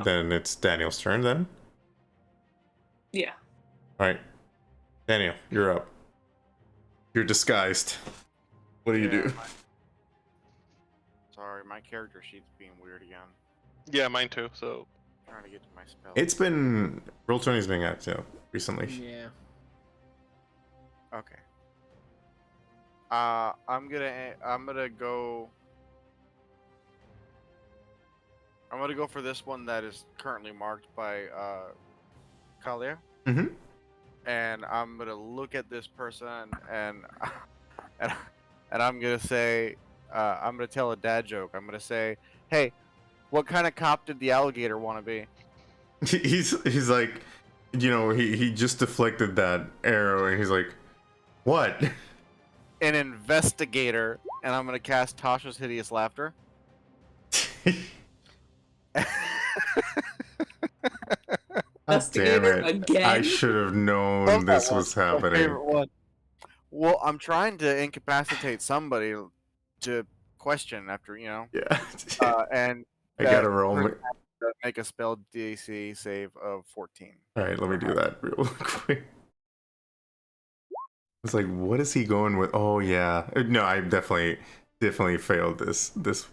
then it's Daniel's turn then. Yeah. All right, Daniel, you're up. You're disguised. What do you do? Sorry, my character sheet's being weird again. Yeah, mine too. So Trying to get to my spell. It's been Roll20's being active recently. Yeah. Okay. I'm gonna go for this one that is currently marked by Kalia. Mm-hmm. And I'm gonna look at this person and I'm gonna say, I'm gonna tell a dad joke. I'm gonna say, hey, what kind of cop did the alligator want to be? He's like, you know, he just deflected that arrow, and he's like, what? An investigator. And I'm gonna cast Tasha's Hideous Laughter. Investigator Damn it. again? I should have known this was happening. Well, I'm trying to incapacitate somebody to question after, you know. Yeah. And I gotta roll. Make a spell DC save of 14. All right, let me do that real quick. It's like, what is he going with? Oh yeah, no, I definitely failed this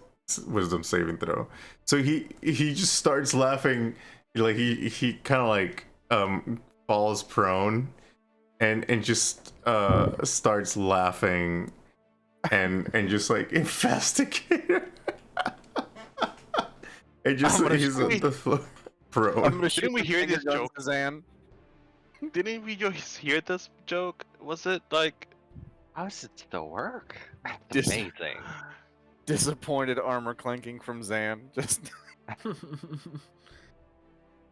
wisdom saving throw. So he just starts laughing, like he kind of like falls prone, and just starts laughing, and just like investigator. It just he's on the floor prone. Didn't we hear this joke? Zan? Didn't we just hear this joke? Was it like? How does it still work? Dis- Amazing. Disappointed armor clanking from Zan. Just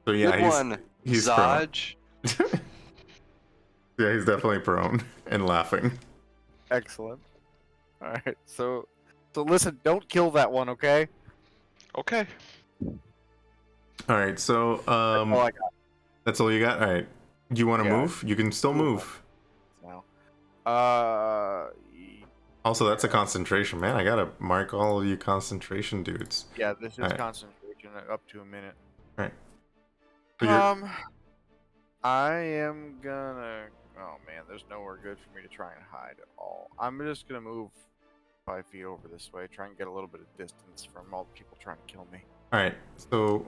So yeah, Good one, he's Zaj. prone. Yeah, he's definitely prone and laughing. excellent. All right, so listen, don't kill that one, okay? Okay. All right, so That's all I got that's all you got. All right, do you want to Yeah. move? You can still move. now. Also, that's a concentration, man. I gotta mark all of you concentration dudes. Yeah, this is Alright. concentration up to a minute. Right. So you're- I am gonna. Oh man, there's nowhere good for me to try and hide at all. I'm just gonna move 5 feet over this way, try and get a little bit of distance from all the people trying to kill me. all right. So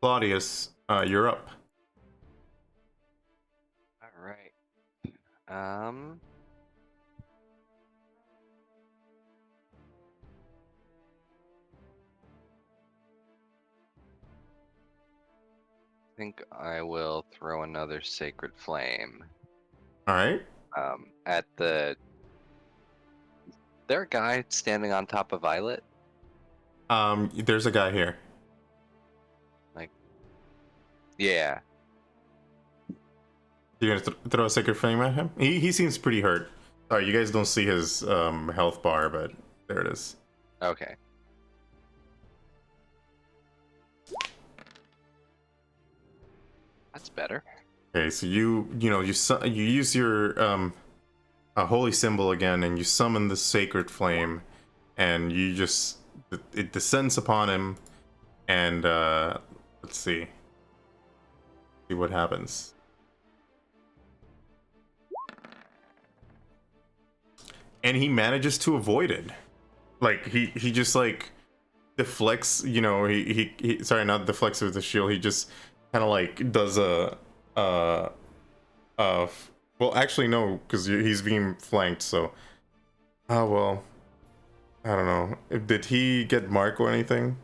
Claudius, you're up. All right. Um. I think I will throw another sacred flame. All right. At the. There a guy standing on top of Violet? There's a guy here. Yeah. You're gonna throw a sacred flame at him? He seems pretty hurt. Sorry, you guys don't see his health bar, but there it is. Okay. That's better. Okay, so you use your a holy symbol again, and you summon the sacred flame, and you just it descends upon him, and let's see what happens. And he manages to avoid it. Like he just like deflects. You know, he sorry, not deflects with the shield. He just kind of like does a well, actually no, because he's being flanked. So, oh well, I don't know. Did he get mark or anything?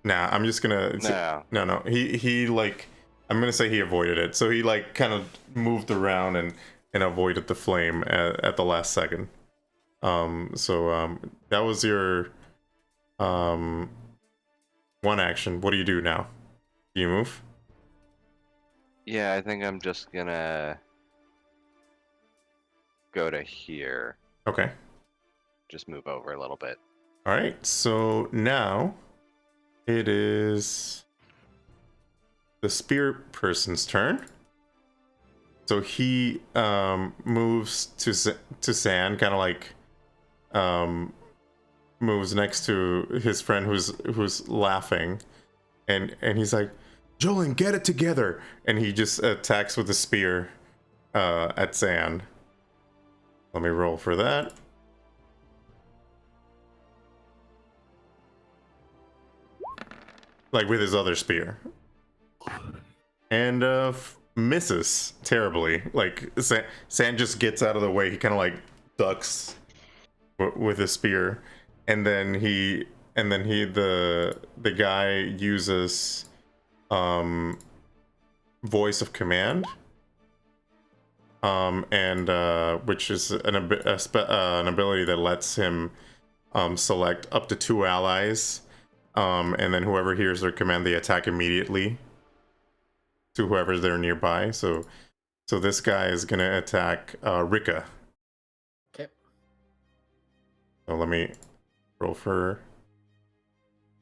Nah, I'm just gonna no. He like I'm gonna say he avoided it. So he like kind of moved around and avoided the flame at the last second. That was your one action. What do you do now? Do you move? Yeah, I think I'm just gonna go to here. Okay. Just move over a little bit. All right. So now it is the spear person's turn. So he moves to Sand, kind of like moves next to his friend who's laughing, and he's like, Jolin, get it together, and he just attacks with the spear at Sand. Let me roll for that. Like with his other spear, and misses terribly. Like Sand just gets out of the way. He kind of like ducks with his spear, and then the guy uses voice of command, and which is an ability that lets him select up to 2 allies, and then whoever hears their command, they attack immediately to whoever's there nearby. So this guy is gonna attack Rika. Okay. So let me roll for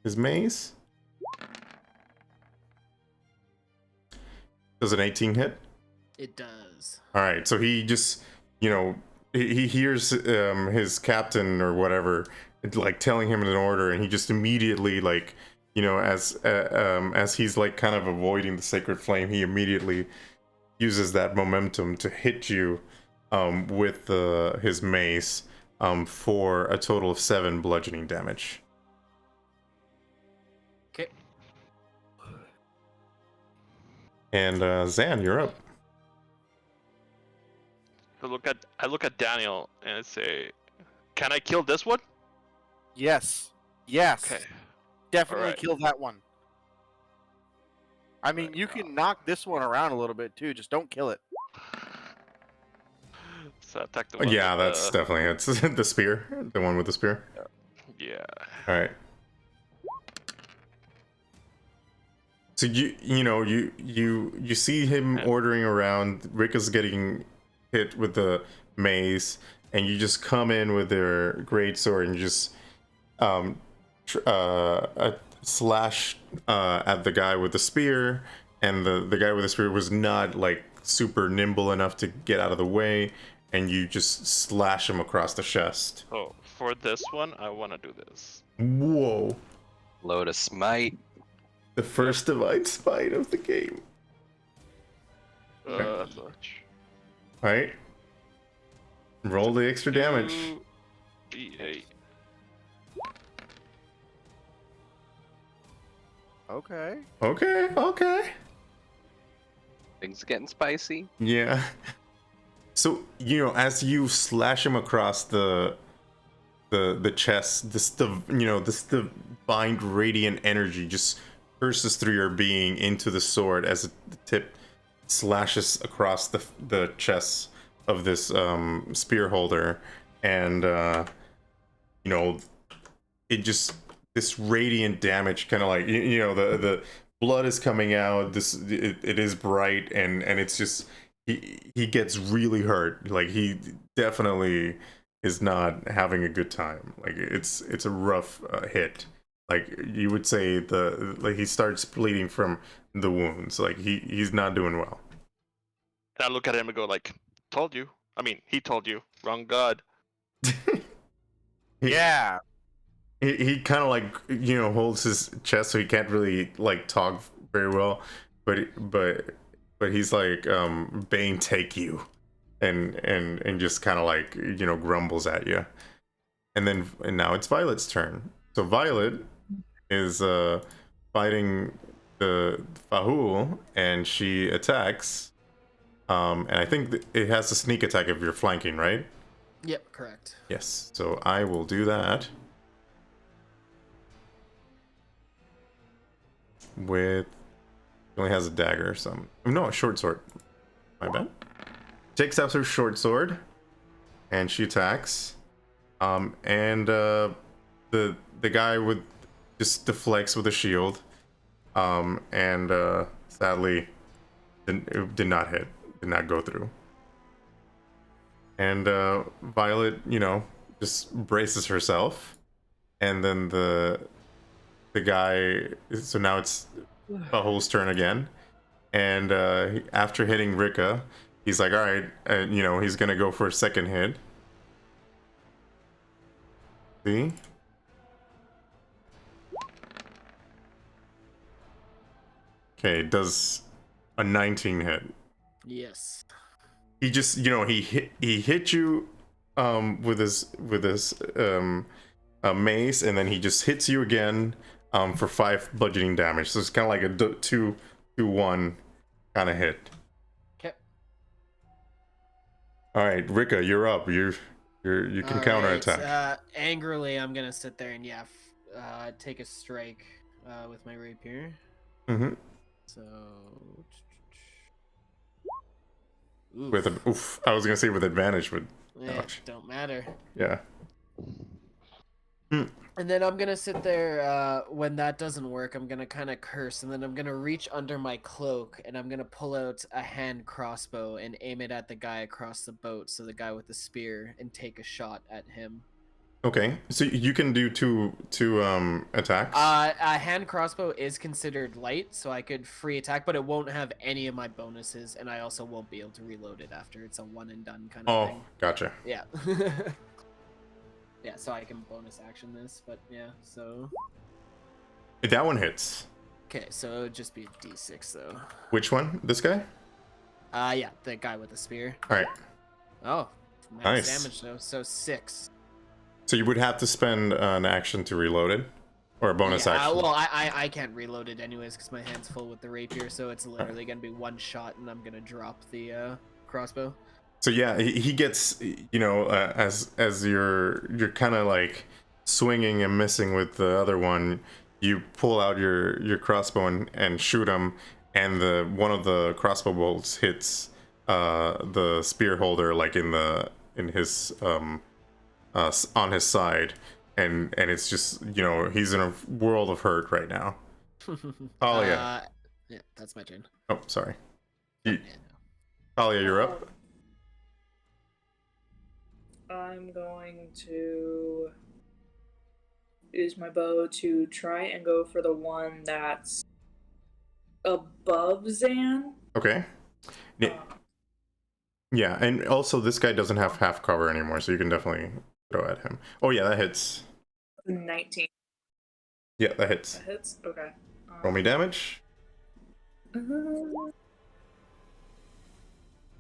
his mace. Does an 18 hit? It does. All right, so he just, he hears his captain or whatever like telling him an order, and he just immediately like, as he's like kind of avoiding the sacred flame, he immediately uses that momentum to hit you with his mace for a total of 7 bludgeoning damage. Okay. And Zan, you're up. So I look at Daniel and I say, "Can I kill this one?" Yes. Yes. Okay. Definitely Alright. kill that one. I mean, you can knock this one around a little bit too. Just don't kill it. So attack the one. Yeah, with that's definitely it's the spear, the one with the spear. Yeah. All right. So you see him ordering around. Rick is getting hit with the mace, and you just come in with their greatsword and just slash at the guy with the spear, and the guy with the spear was not like super nimble enough to get out of the way, and you just slash him across the chest. Oh, for this one, I want to do this. Whoa. Load a smite. The first divine smite of the game. Much. Alright. Roll the extra damage. 2d8. Okay. Okay. Things getting spicy. Yeah. So, you know, as you slash him across the chest, this divine radiant energy just bursts through your being into the sword as the tip slashes across the chest of this spear holder, and you know, it just, this radiant damage, kind of like, you know, the blood is coming out. It is bright, and it's just, he gets really hurt. Like, he definitely is not having a good time. Like, it's a rough hit. Like, you would say like he starts bleeding from the wounds. Like, he's not doing well. And I look at him and go like, "Told you." I mean, he told you. Wrong god. Yeah. He kind of, like, you know, holds his chest so he can't really, like, talk very well, but he's like, Bane, take you, and just kind of, like, you know, grumbles at you. And now it's Violet's turn. So Violet is fighting the Fahul, and she attacks, and I think it has a sneak attack if you're flanking, right? Yep, correct. Yes, so I will do that with, he only has a dagger, so no, a short sword. My bad. Takes out her short sword, and she attacks. And the guy with just deflects with a shield. And sadly, it did not hit, did not go through. And Violet, you know, just braces herself, and then the guy. So now it's Bahul's turn again, and after hitting Rika, he's like, all right, you know, he's gonna go for a second hit. See? Okay, does a 19 hit. Yes. He just, you know, he hit you with his mace, and then he just hits you again for 5 bludgeoning damage. So it's kind of like a 2-1 kind of hit. Okay. All right, Rika, you're up. You can counterattack. Angrily, I'm gonna sit there and take a strike with my rapier. Mm-hmm. So. With an oof, I was gonna say with advantage, but it don't matter. yeah. And then I'm gonna sit there. When that doesn't work, I'm gonna kind of curse, and then I'm gonna reach under my cloak, and I'm gonna pull out a hand crossbow and aim it at the guy across the boat. So the guy with the spear, and take a shot at him. Okay, so you can do two attacks. A hand crossbow is considered light, so I could free attack, but it won't have any of my bonuses, and I also won't be able to reload it after. It's a one and done kind of thing. Oh, gotcha. Yeah. Yeah, so I can bonus action this, but yeah, so. That one hits. Okay, so it would just be a D6 though. Which one? This guy? Yeah, the guy with the spear. All right. Oh, nice damage though, so 6. So you would have to spend an action to reload it, or a bonus action. Well, I can't reload it anyways because my hand's full with the rapier, so it's literally gonna be one shot, and I'm gonna drop the crossbow. So yeah, he gets, you know, as you're kind of like swinging and missing with the other one, you pull out your crossbow and shoot him, and one of the crossbow bolts hits the spear holder, like in his on his side, and it's just, you know, he's in a world of hurt right now. Talia. Yeah, that's my turn. Oh, sorry. Talia, you're up. I'm going to use my bow to try and go for the one that's above Zan. Okay. Yeah, and also this guy doesn't have half cover anymore, so you can definitely throw at him. Oh yeah, that hits. 19. Yeah, that hits. That hits? Okay. Roll me damage.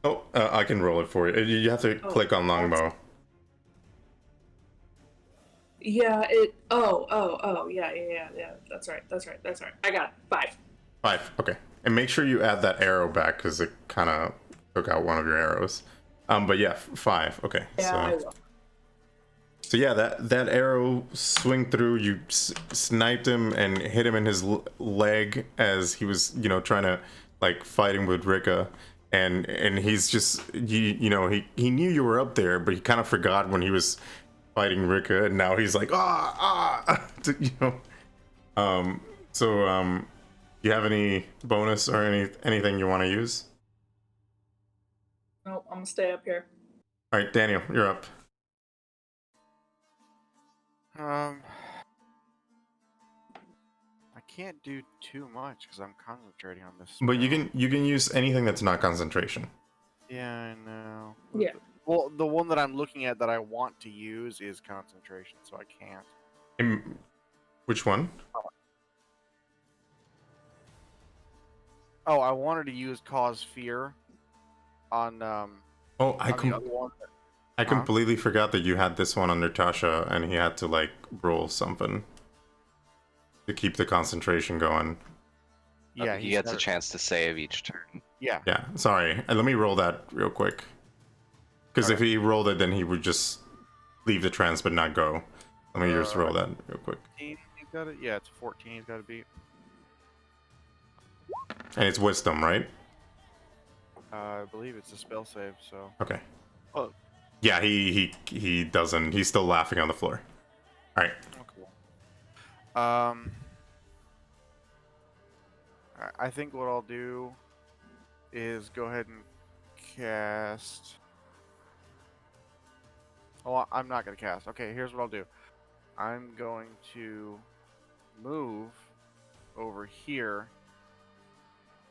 Oh, I can roll it for you. You have to click on longbow. Yeah, yeah. That's right. I got it. 5. 5. Okay. And make sure you add that arrow back because it kind of took out one of your arrows. But yeah, 5. Okay. Yeah, I will. So yeah, that arrow swing through. You sniped him and hit him in his leg as he was, trying to like fighting with Rika, and he's just he knew you were up there, but he kind of forgot when he was fighting Rika, and now he's like So do you have any bonus or anything you want to use? Nope, I'm gonna stay up here. All right, Daniel, you're up. I can't do too much because I'm concentrating on this. But you spell. can use anything that's not concentration. Yeah, I know. Yeah. Well, the one that I'm looking at that I want to use is concentration, so I can't. Which one? Oh, I wanted to use cause fear on Oh, on the other one. I completely forgot that you had this one under Tasha, and he had to like roll something to keep the concentration going. Yeah, he gets a chance to save each turn. Yeah. Yeah, sorry. Let me roll that real quick. Because if he rolled it, then he would just leave the trance but not go. Let me just roll that real quick. 14, he's got it. Yeah, it's 14. He's got to beat. And it's wisdom, right? I believe it's a spell save. So. Okay. Oh. Yeah, he doesn't. He's still laughing on the floor. All right. Oh, cool. I think what I'll do is go ahead and cast. Oh, I'm not gonna cast. Okay, here's what I'll do. I'm going to move over here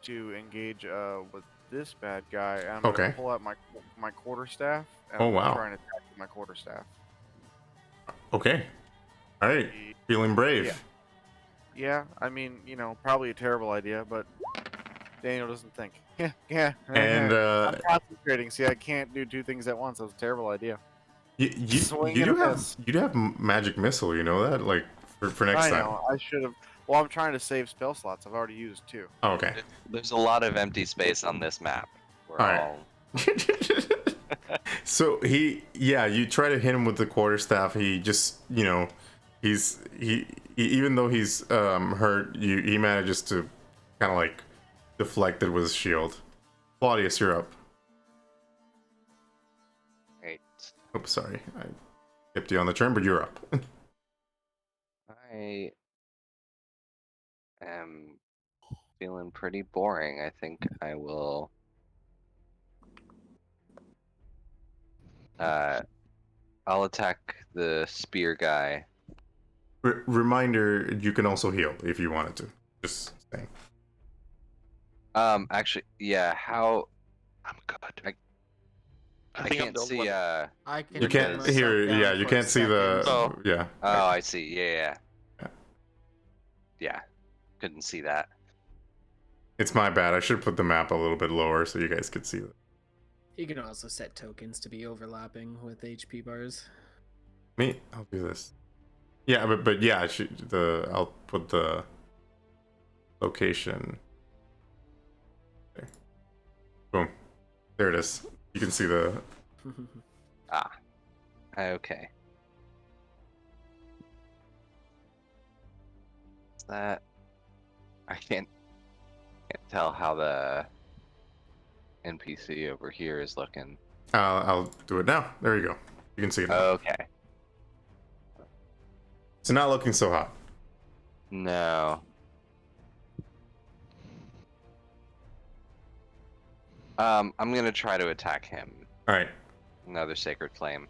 to engage with this bad guy. And I'm gonna pull out my quarterstaff. And Oh, I'm wow. Trying to attack with my quarterstaff. Okay. All right. Feeling brave. Yeah. Yeah, I mean, probably a terrible idea, but Daniel doesn't think. Yeah. And I'm concentrating. See, I can't do two things at once. That was a terrible idea. you do have magic missile. You know that, like for next time. I know. I should have. Well, I'm trying to save spell slots. I've already used 2. Oh, okay. There's a lot of empty space on this map. We're All right. So you try to hit him with the quarterstaff. He just, he even though he's hurt, he manages to kind of like deflect it with his shield. Claudius, you're up. Right. Oops, sorry, I skipped you on the turn, but you're up. I am feeling pretty boring. I think I will. I'll attack the spear guy. Reminder: you can also heal if you wanted to. Just saying. Actually, yeah. How? I'm good. I think I'm can't the only see. one. I can You put can't myself hear. down Yeah, you for a can't see the. second. Oh. Yeah. Oh, I see. Yeah. Yeah. Yeah. Couldn't see that. It's my bad. I should put the map a little bit lower so you guys could see it. You can also set tokens to be overlapping with HP bars. I'll do this. Yeah, but yeah, I'll put the location there. Boom. There it is. You can see the. Okay. Is that? I can't tell how the NPC over here is looking. I'll do it now. There you go. You can see it. Okay. It's not looking so hot. No. I'm gonna try to attack him. All right. Another sacred flame.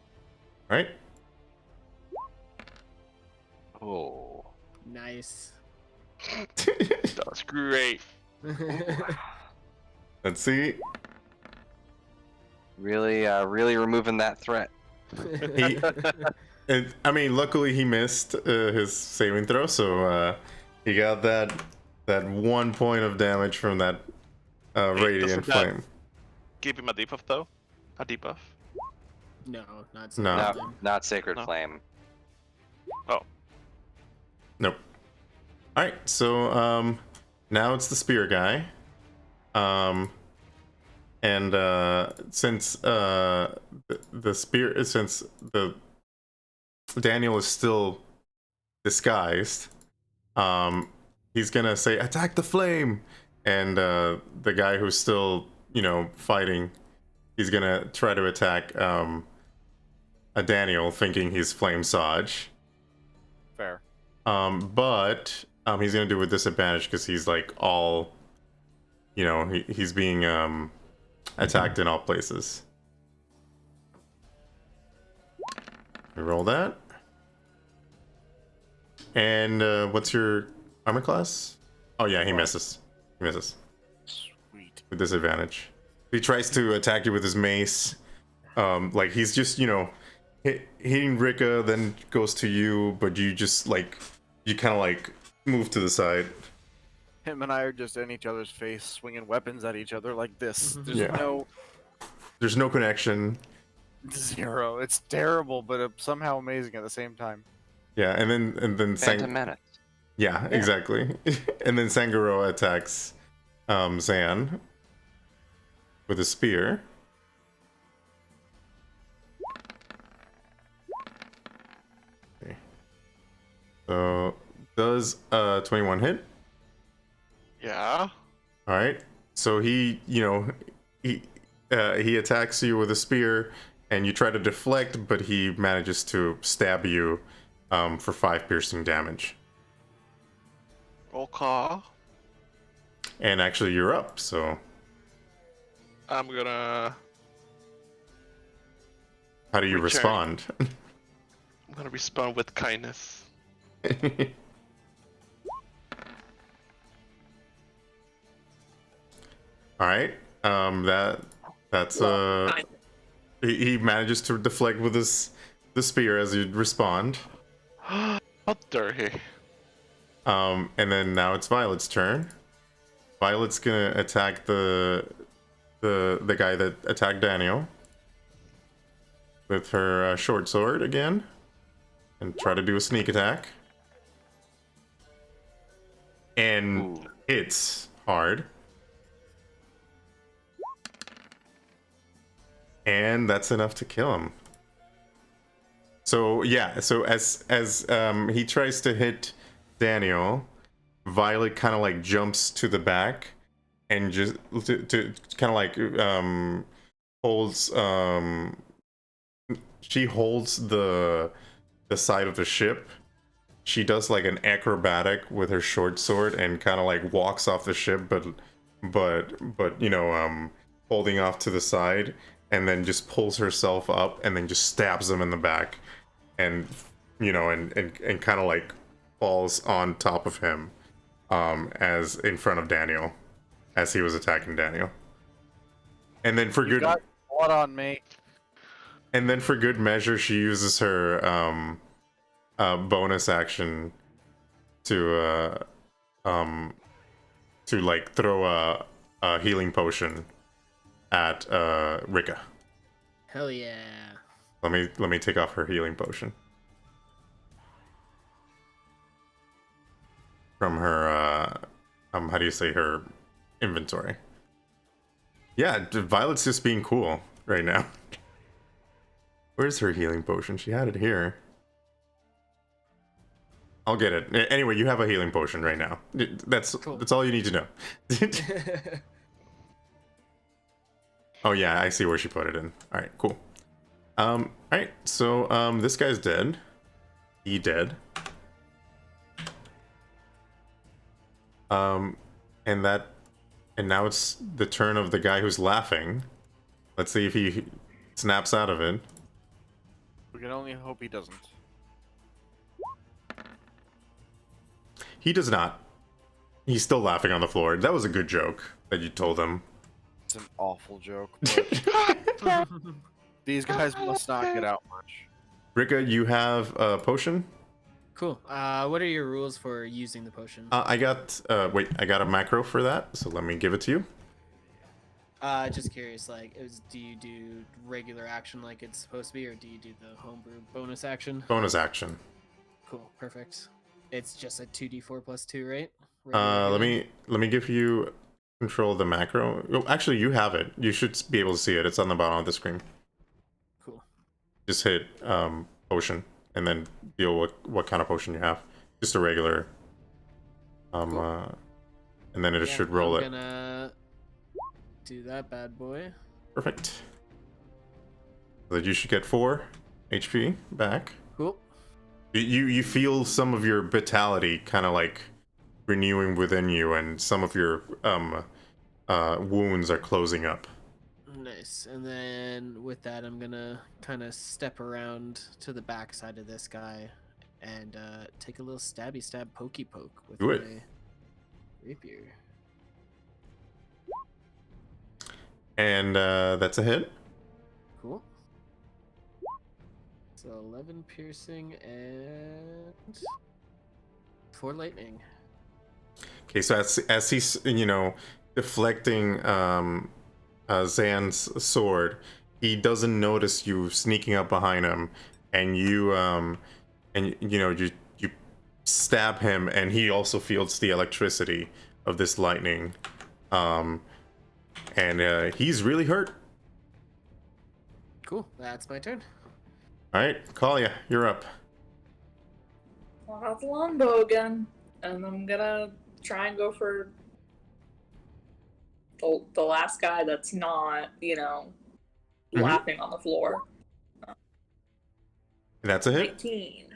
All right. Oh. Nice. That's great. Let's see. Really removing that threat. I mean, luckily he missed his saving throw, so he got that 1 point of damage from that radiant doesn't that- flame. Give him a debuff though. A debuff. No, not No. Not sacred No. flame. Oh. Nope. All right, so now it's the spear guy. And since the spear, since the Daniel is still disguised, he's gonna say, "Attack the flame!" And the guy who's still, fighting, he's gonna try to attack a Daniel, thinking he's Flame Saj. Fair. But he's gonna do it with disadvantage because he's like all, he's being attacked in all places. We roll that. And what's your armor class? Oh yeah, he misses. He misses Sweet. with disadvantage. He tries to attack you with his mace. Like he's just, hitting Rika, then goes to you, but you just you kind of move to the side. Him and I are just in each other's face, swinging weapons at each other like this. There's Yeah. There's no connection. zero. It's terrible, but somehow amazing at the same time. Yeah, and then Phantom Menace. Yeah, exactly. And then Sanguro attacks Zan with a spear. Okay. So does 21 hit? Yeah. All right. So he attacks you with a spear, and you try to deflect, but he manages to stab you for 5 piercing damage. Okay. And actually, you're up. So I'm gonna how do you Return. respond? I'm gonna respond with kindness. All right. That's he manages to deflect with the spear as you respond. How dare he? And then now it's Violet's turn. Violet's gonna attack the guy that attacked Daniel with her short sword again, and try to do a sneak attack. And Ooh. hits hard. And that's enough to kill him. So yeah, so as he tries to hit Daniel, Violet kind of jumps to the back and just to kind of holds she holds the side of the ship. She does an acrobatic with her short sword and kind of walks off the ship, but holding off to the side, and then just pulls herself up and then just stabs him in the back, and and kind of falls on top of him as in front of Daniel as he was attacking Daniel. And then for You good got blood on me. and then for good measure, she uses her bonus action to throw a healing potion at Rika. Hell yeah. Let me take off her healing potion from her how do you say, her inventory. Yeah, Violet's just being cool right now. Where's her healing potion? She had it here. I'll get it. Anyway, you have a healing potion right now. That's Cool. That's all you need to know. Oh yeah, I see where she put it in. All right, cool. All right, so this guy's dead. He dead. And now it's the turn of the guy who's laughing. Let's see if he snaps out of it. We can only hope he doesn't. He does not. He's still laughing on the floor. That was a good joke that you told him. It's an awful joke, but these guys must not get out much. Rika, you have a potion? Cool. What are your rules for using the potion? I got I got a macro for that, so let me give it to you. Just curious, do you do regular action like it's supposed to be, or do you do the homebrew bonus action? Bonus action. Cool, perfect. It's just a 2d4 plus 2, right? Let me give you control of the macro. Oh, actually, you have it. You should be able to see it. It's on the bottom of the screen. Cool. Just hit potion and then deal with what kind of potion you have. Just a regular. Cool. And then it should roll it. I'm gonna do that bad boy. Perfect. So that you should get 4 HP back. Cool. You feel some of your vitality kind of like renewing within you, and some of your wounds are closing up. Nice. And then with that, I'm gonna kind of step around to the back side of this guy and take a little stabby stab pokey poke with Do it. my rapier. And that's a hit. Cool. So 11 piercing and 4 lightning. Okay, so as he's deflecting Zan's sword, he doesn't notice you sneaking up behind him, and you stab him, and he also feels the electricity of this lightning, and he's really hurt. Cool. That's my turn. All right, Kalia, you're up. Well, that's a longbow again, and I'm gonna try and go for the last guy that's not, laughing on the floor. That's a hit. 19.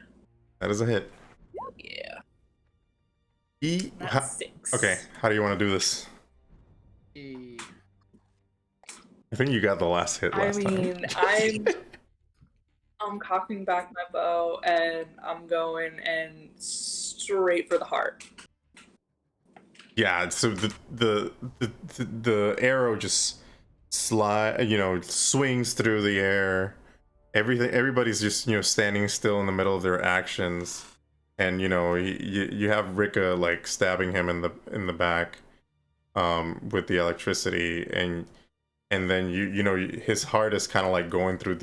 That is a hit. Yeah. How, That's 6. okay, how do you want to do this? E- I think you got the last hit last time. I'm cocking back my bow and I'm going and straight for the heart. Yeah, so the arrow just swings through the air. Everybody's just standing still in the middle of their actions, and you have Rika like stabbing him in the back, with the electricity, and then his heart is kind of like going through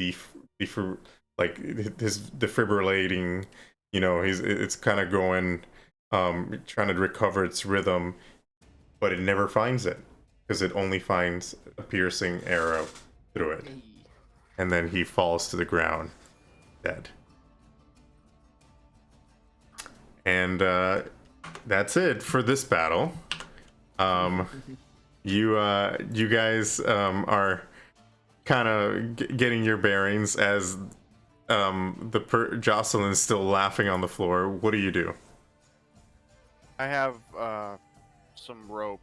like his defibrillating. It's kind of going, trying to recover its rhythm, but it never finds it because it only finds a piercing arrow through it. And then he falls to the ground, dead. And that's it for this battle. You guys are kind of getting your bearings as Jocelyn's still laughing on the floor. What do you do? I have some rope.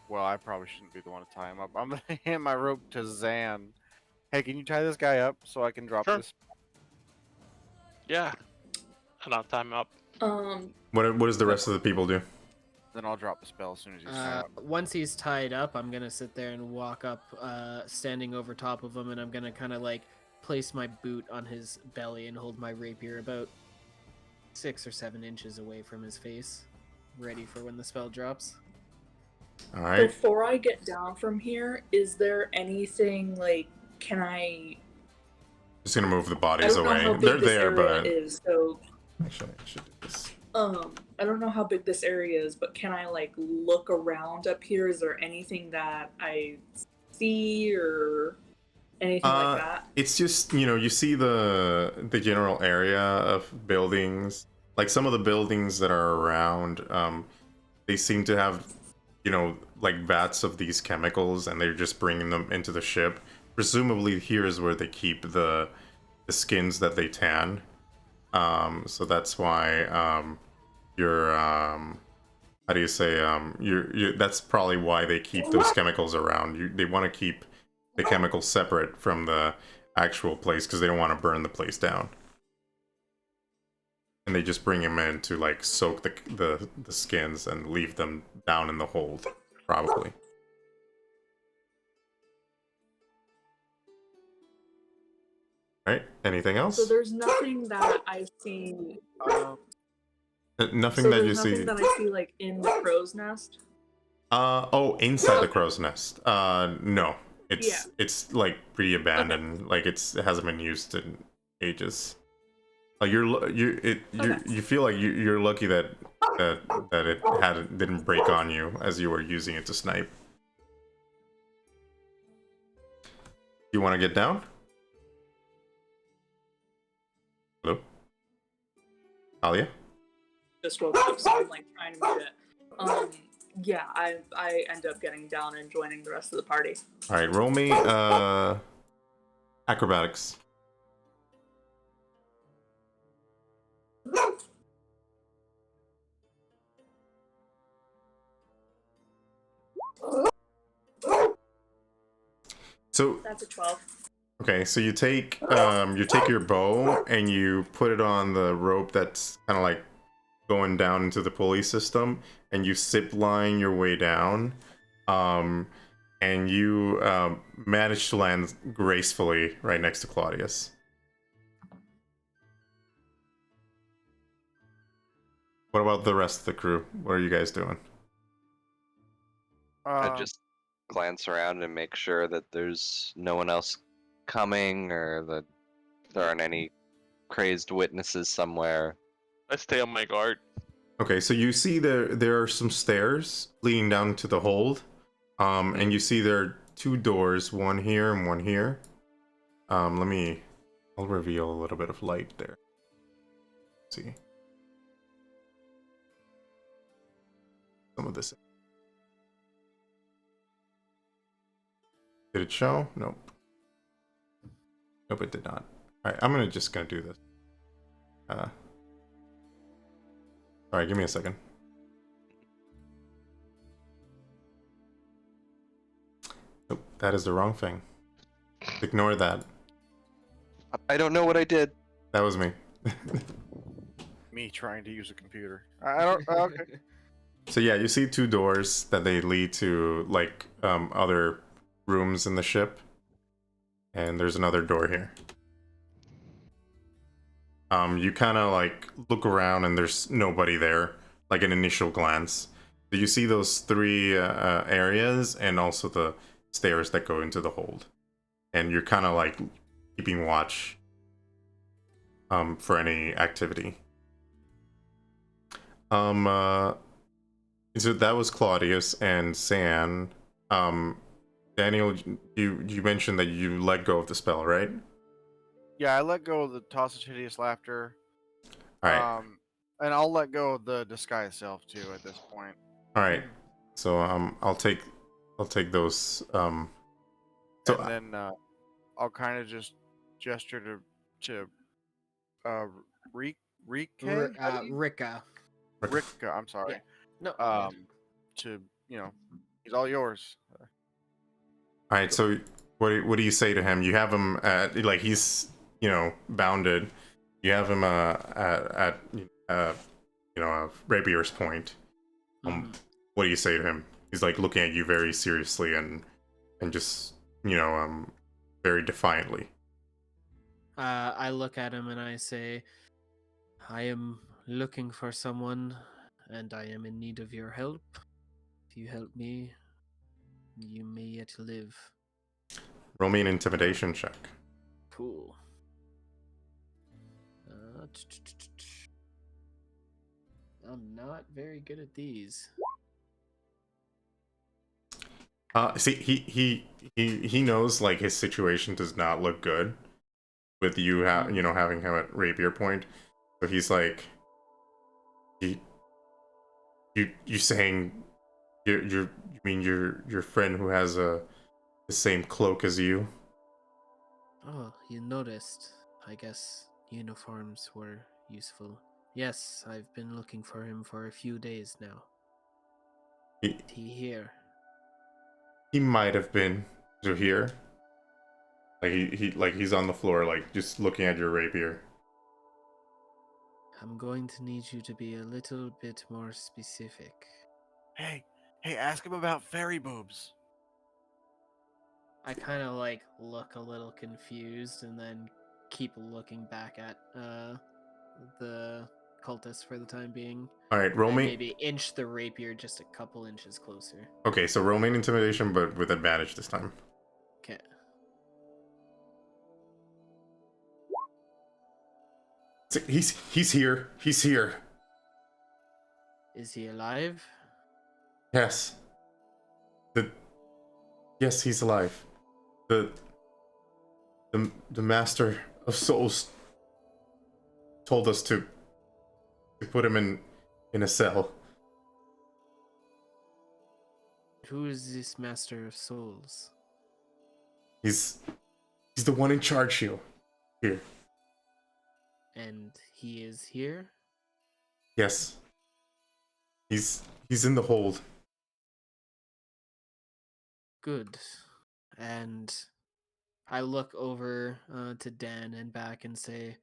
Well, I probably shouldn't be the one to tie him up. I'm gonna hand my rope to Zan. Hey, can you tie this guy up so I can drop Sure. this? Yeah. And I'll time up. What does the rest of the people do? Then I'll drop the spell as soon as he's tied up. Once he's tied up, I'm gonna sit there and walk up, standing over top of him, and I'm gonna kind of like place my boot on his belly and hold my rapier about 6 or 7 inches away from his face, ready for when the spell drops. All right. Before I get down from here, is there anything can I? Just gonna move the I bodies don't know away. how big They're this there, area but is, so actually, I should do this. I don't know how big this area is, but can I look around up here? Is there anything that I see or anything like that? It's just you see the general area of buildings. Like some of the buildings that are around, they seem to have like vats of these chemicals, and they're just bringing them into the ship. Presumably here is where they keep the skins that they tan. So that's why you're how do you say that's probably why they keep those chemicals around. They want to keep the chemicals separate from the actual place because they don't want to burn the place down. And they just bring them in to like soak the skins and leave them down in the hold, probably. Right? Anything else? So there's nothing that I see. Nothing So that you there's see. nothing that I see in the crow's nest. Inside the crow's nest. No. Yeah. It's like pretty abandoned. Like it hasn't been used in ages. Like you feel like you're lucky that that it didn't break on you as you were using it to snipe. You want to get down? Hello, Alia. Just woke up, so I'm like trying to mute it. Yeah, I end up getting down and joining the rest of the party. All right, roll me acrobatics. So That's a 12. okay, so you take your bow and you put it on the rope that's kind of like going down into the pulley system, and you zip line your way down, and you manage to land gracefully right next to Claudius. What about the rest of the crew? What are you guys doing? I just glance around and make sure that there's no one else coming or that there aren't any crazed witnesses somewhere. I stay on my guard. Okay, so you see there are some stairs leading down to the hold, and you see there are two doors, one here and one here. I'll reveal a little bit of light there. Let's see some of this. Did it show? Nope. Nope, it did not. Alright, I'm just gonna do this. Alright, give me a second. Nope, that is the wrong thing. Ignore that. I don't know what I did. That was me. Me trying to use a computer. I don't. Okay. So yeah, you see two doors that they lead to like other rooms in the ship, and there's another door here. You kind of like look around and there's nobody there, like an initial glance. So you see those three areas and also the stairs that go into the hold, and you're kind of like keeping watch for any activity. So that was Claudius and San. Daniel, you mentioned that you let go of the spell, right? Yeah, I let go of the toss of hideous laughter. All right. And I'll let go of the disguise self too at this point. All right. So I'll take those. So and then I'll kind of just gesture to Rika. Rika. I'm sorry. Yeah. No. To he's all yours. all right. So what do you say to him? You have him at like he's bounded. You have him at a rapier's point. What do you say to him? He's like looking at you very seriously and just very defiantly. I look at him and I say, I am looking for someone and I am in need of your help. If you help me, you may yet live. Roll me an intimidation check. Cool. I'm not very good at these. See, he knows like his situation does not look good with you having him at rapier point. So he's like, you saying you mean your friend who has the same cloak as you? Oh, you noticed. I guess uniforms were useful. Yes, I've been looking for him for a few days now. Is he here? He might have been to here. Like he's on the floor, like just looking at your rapier. I'm going to need you to be a little bit more specific. Hey, ask him about fairy boobs. I kind of like look a little confused and then keep looking back at the cultist for the time being. All right, roll me. Maybe inch the rapier just a couple inches closer. Okay, so roll me an intimidation, but with advantage this time. Okay. He's here. He's here. Is he alive? Yes. Yes, he's alive. The Master of Souls told us to put him in a cell. Who is this Master of Souls? He's the one in charge here. And he is here? Yes. He's in the hold. Good. And I look over to Dan and back and say,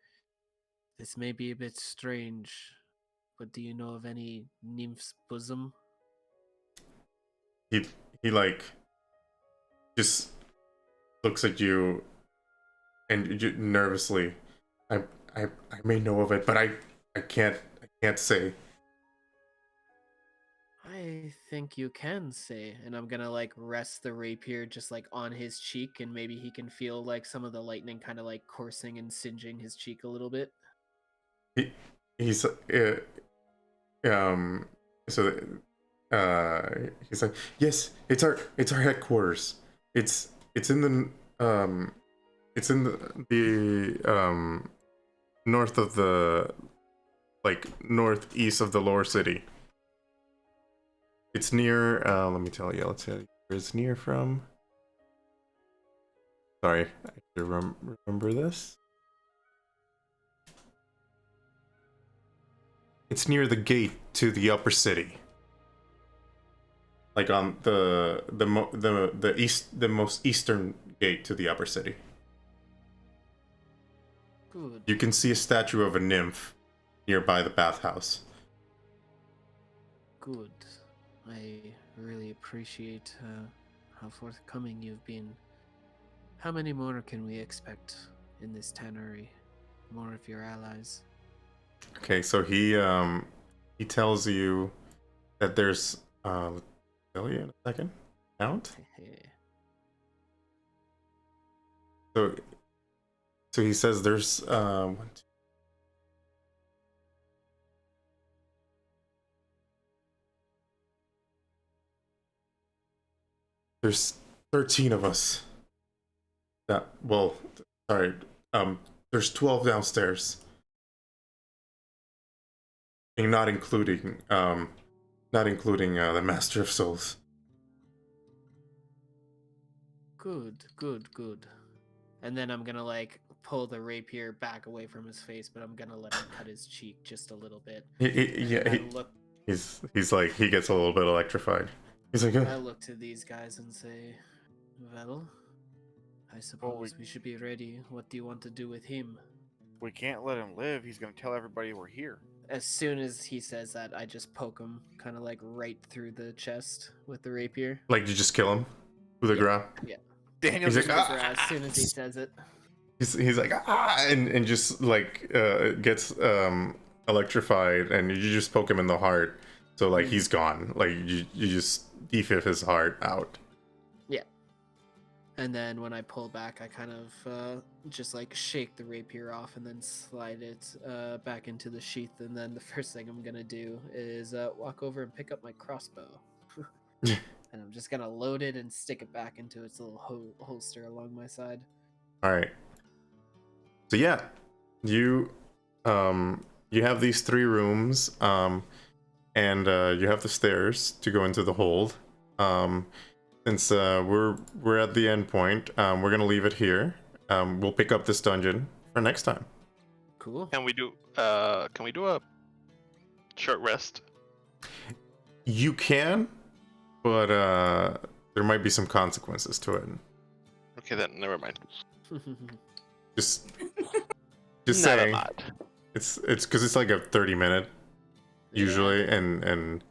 this may be a bit strange, but do you know of any nymph's bosom? He like just looks at you and nervously. I may know of it, but I can't say. I think you can say, and I'm gonna like rest the rapier just like on his cheek, and maybe he can feel like some of the lightning kind of like coursing and singeing his cheek a little bit. He's so he's like, yes, it's our headquarters. It's in the north of the, like, northeast of the lower city. It's near, let me tell you, where it's near from. Sorry, I should remember this. It's near the gate to the upper city. Like on the most eastern gate to the upper city. Good. You can see a statue of a nymph nearby the bathhouse. Good. I really appreciate how forthcoming you've been. How many more can we expect in this tannery? More of your allies? Okay, so he tells you that there's I'll tell you in a second. Count. So he says there's there's 13 of us. Sorry. There's 12 downstairs. And not including the Master of Souls. Good. And then I'm gonna like pull the rapier back away from his face, but I'm gonna let him cut his cheek just a little bit. He's like, he gets a little bit electrified. He's like, I look to these guys and say, well, I suppose we should be ready. What do you want to do with him? We can't let him live. He's gonna tell everybody we're here. As soon as he says that, I just poke him kind of like right through the chest with the rapier. Like, you just kill him with a grab? Yeah. Daniel's He's like, As soon as he says it. He's like, and just like gets electrified, and you just poke him in the heart. So like he's gone. Like you just defib his heart out. Yeah. And then when I pull back, I kind of just like shake the rapier off and then slide it back into the sheath. And then the first thing I'm gonna do is walk over and pick up my crossbow. And I'm just gonna load it and stick it back into its little holster along my side. All right. So yeah, you have these 3 rooms, and you have the stairs to go into the hold. Since we're at the end point, we're gonna leave it here. We'll pick up this dungeon for next time. Cool. Can we do a short rest? You can, but there might be some consequences to it. Okay, then never mind. Just Not saying. a lot. It's because it's like a 30-minute usually, and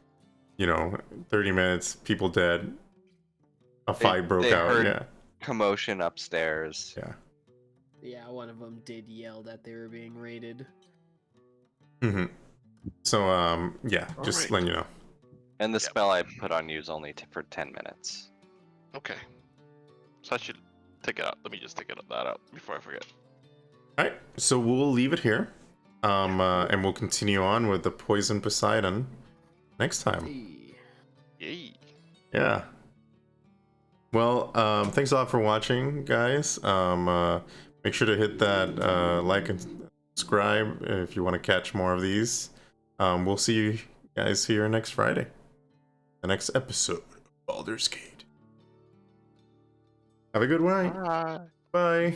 30 minutes, people dead, a fight broke they out. heard Yeah. commotion upstairs. Yeah. Yeah, one of them did yell that they were being raided. Mm-hmm. So yeah, just Alright. letting you know. And the Yep. spell I put on you is only for 10 minutes. Okay. So I should take it out. Let me just take that out before I forget. All right, so we'll leave it here, and we'll continue on with the Poison Poseidon next time. Hey. Yay. Yeah. Well, thanks a lot for watching, guys. Make sure to hit that like and subscribe if you want to catch more of these. We'll see you guys here next Friday. The next episode of Baldur's Gate. Have a good one. Bye. Bye.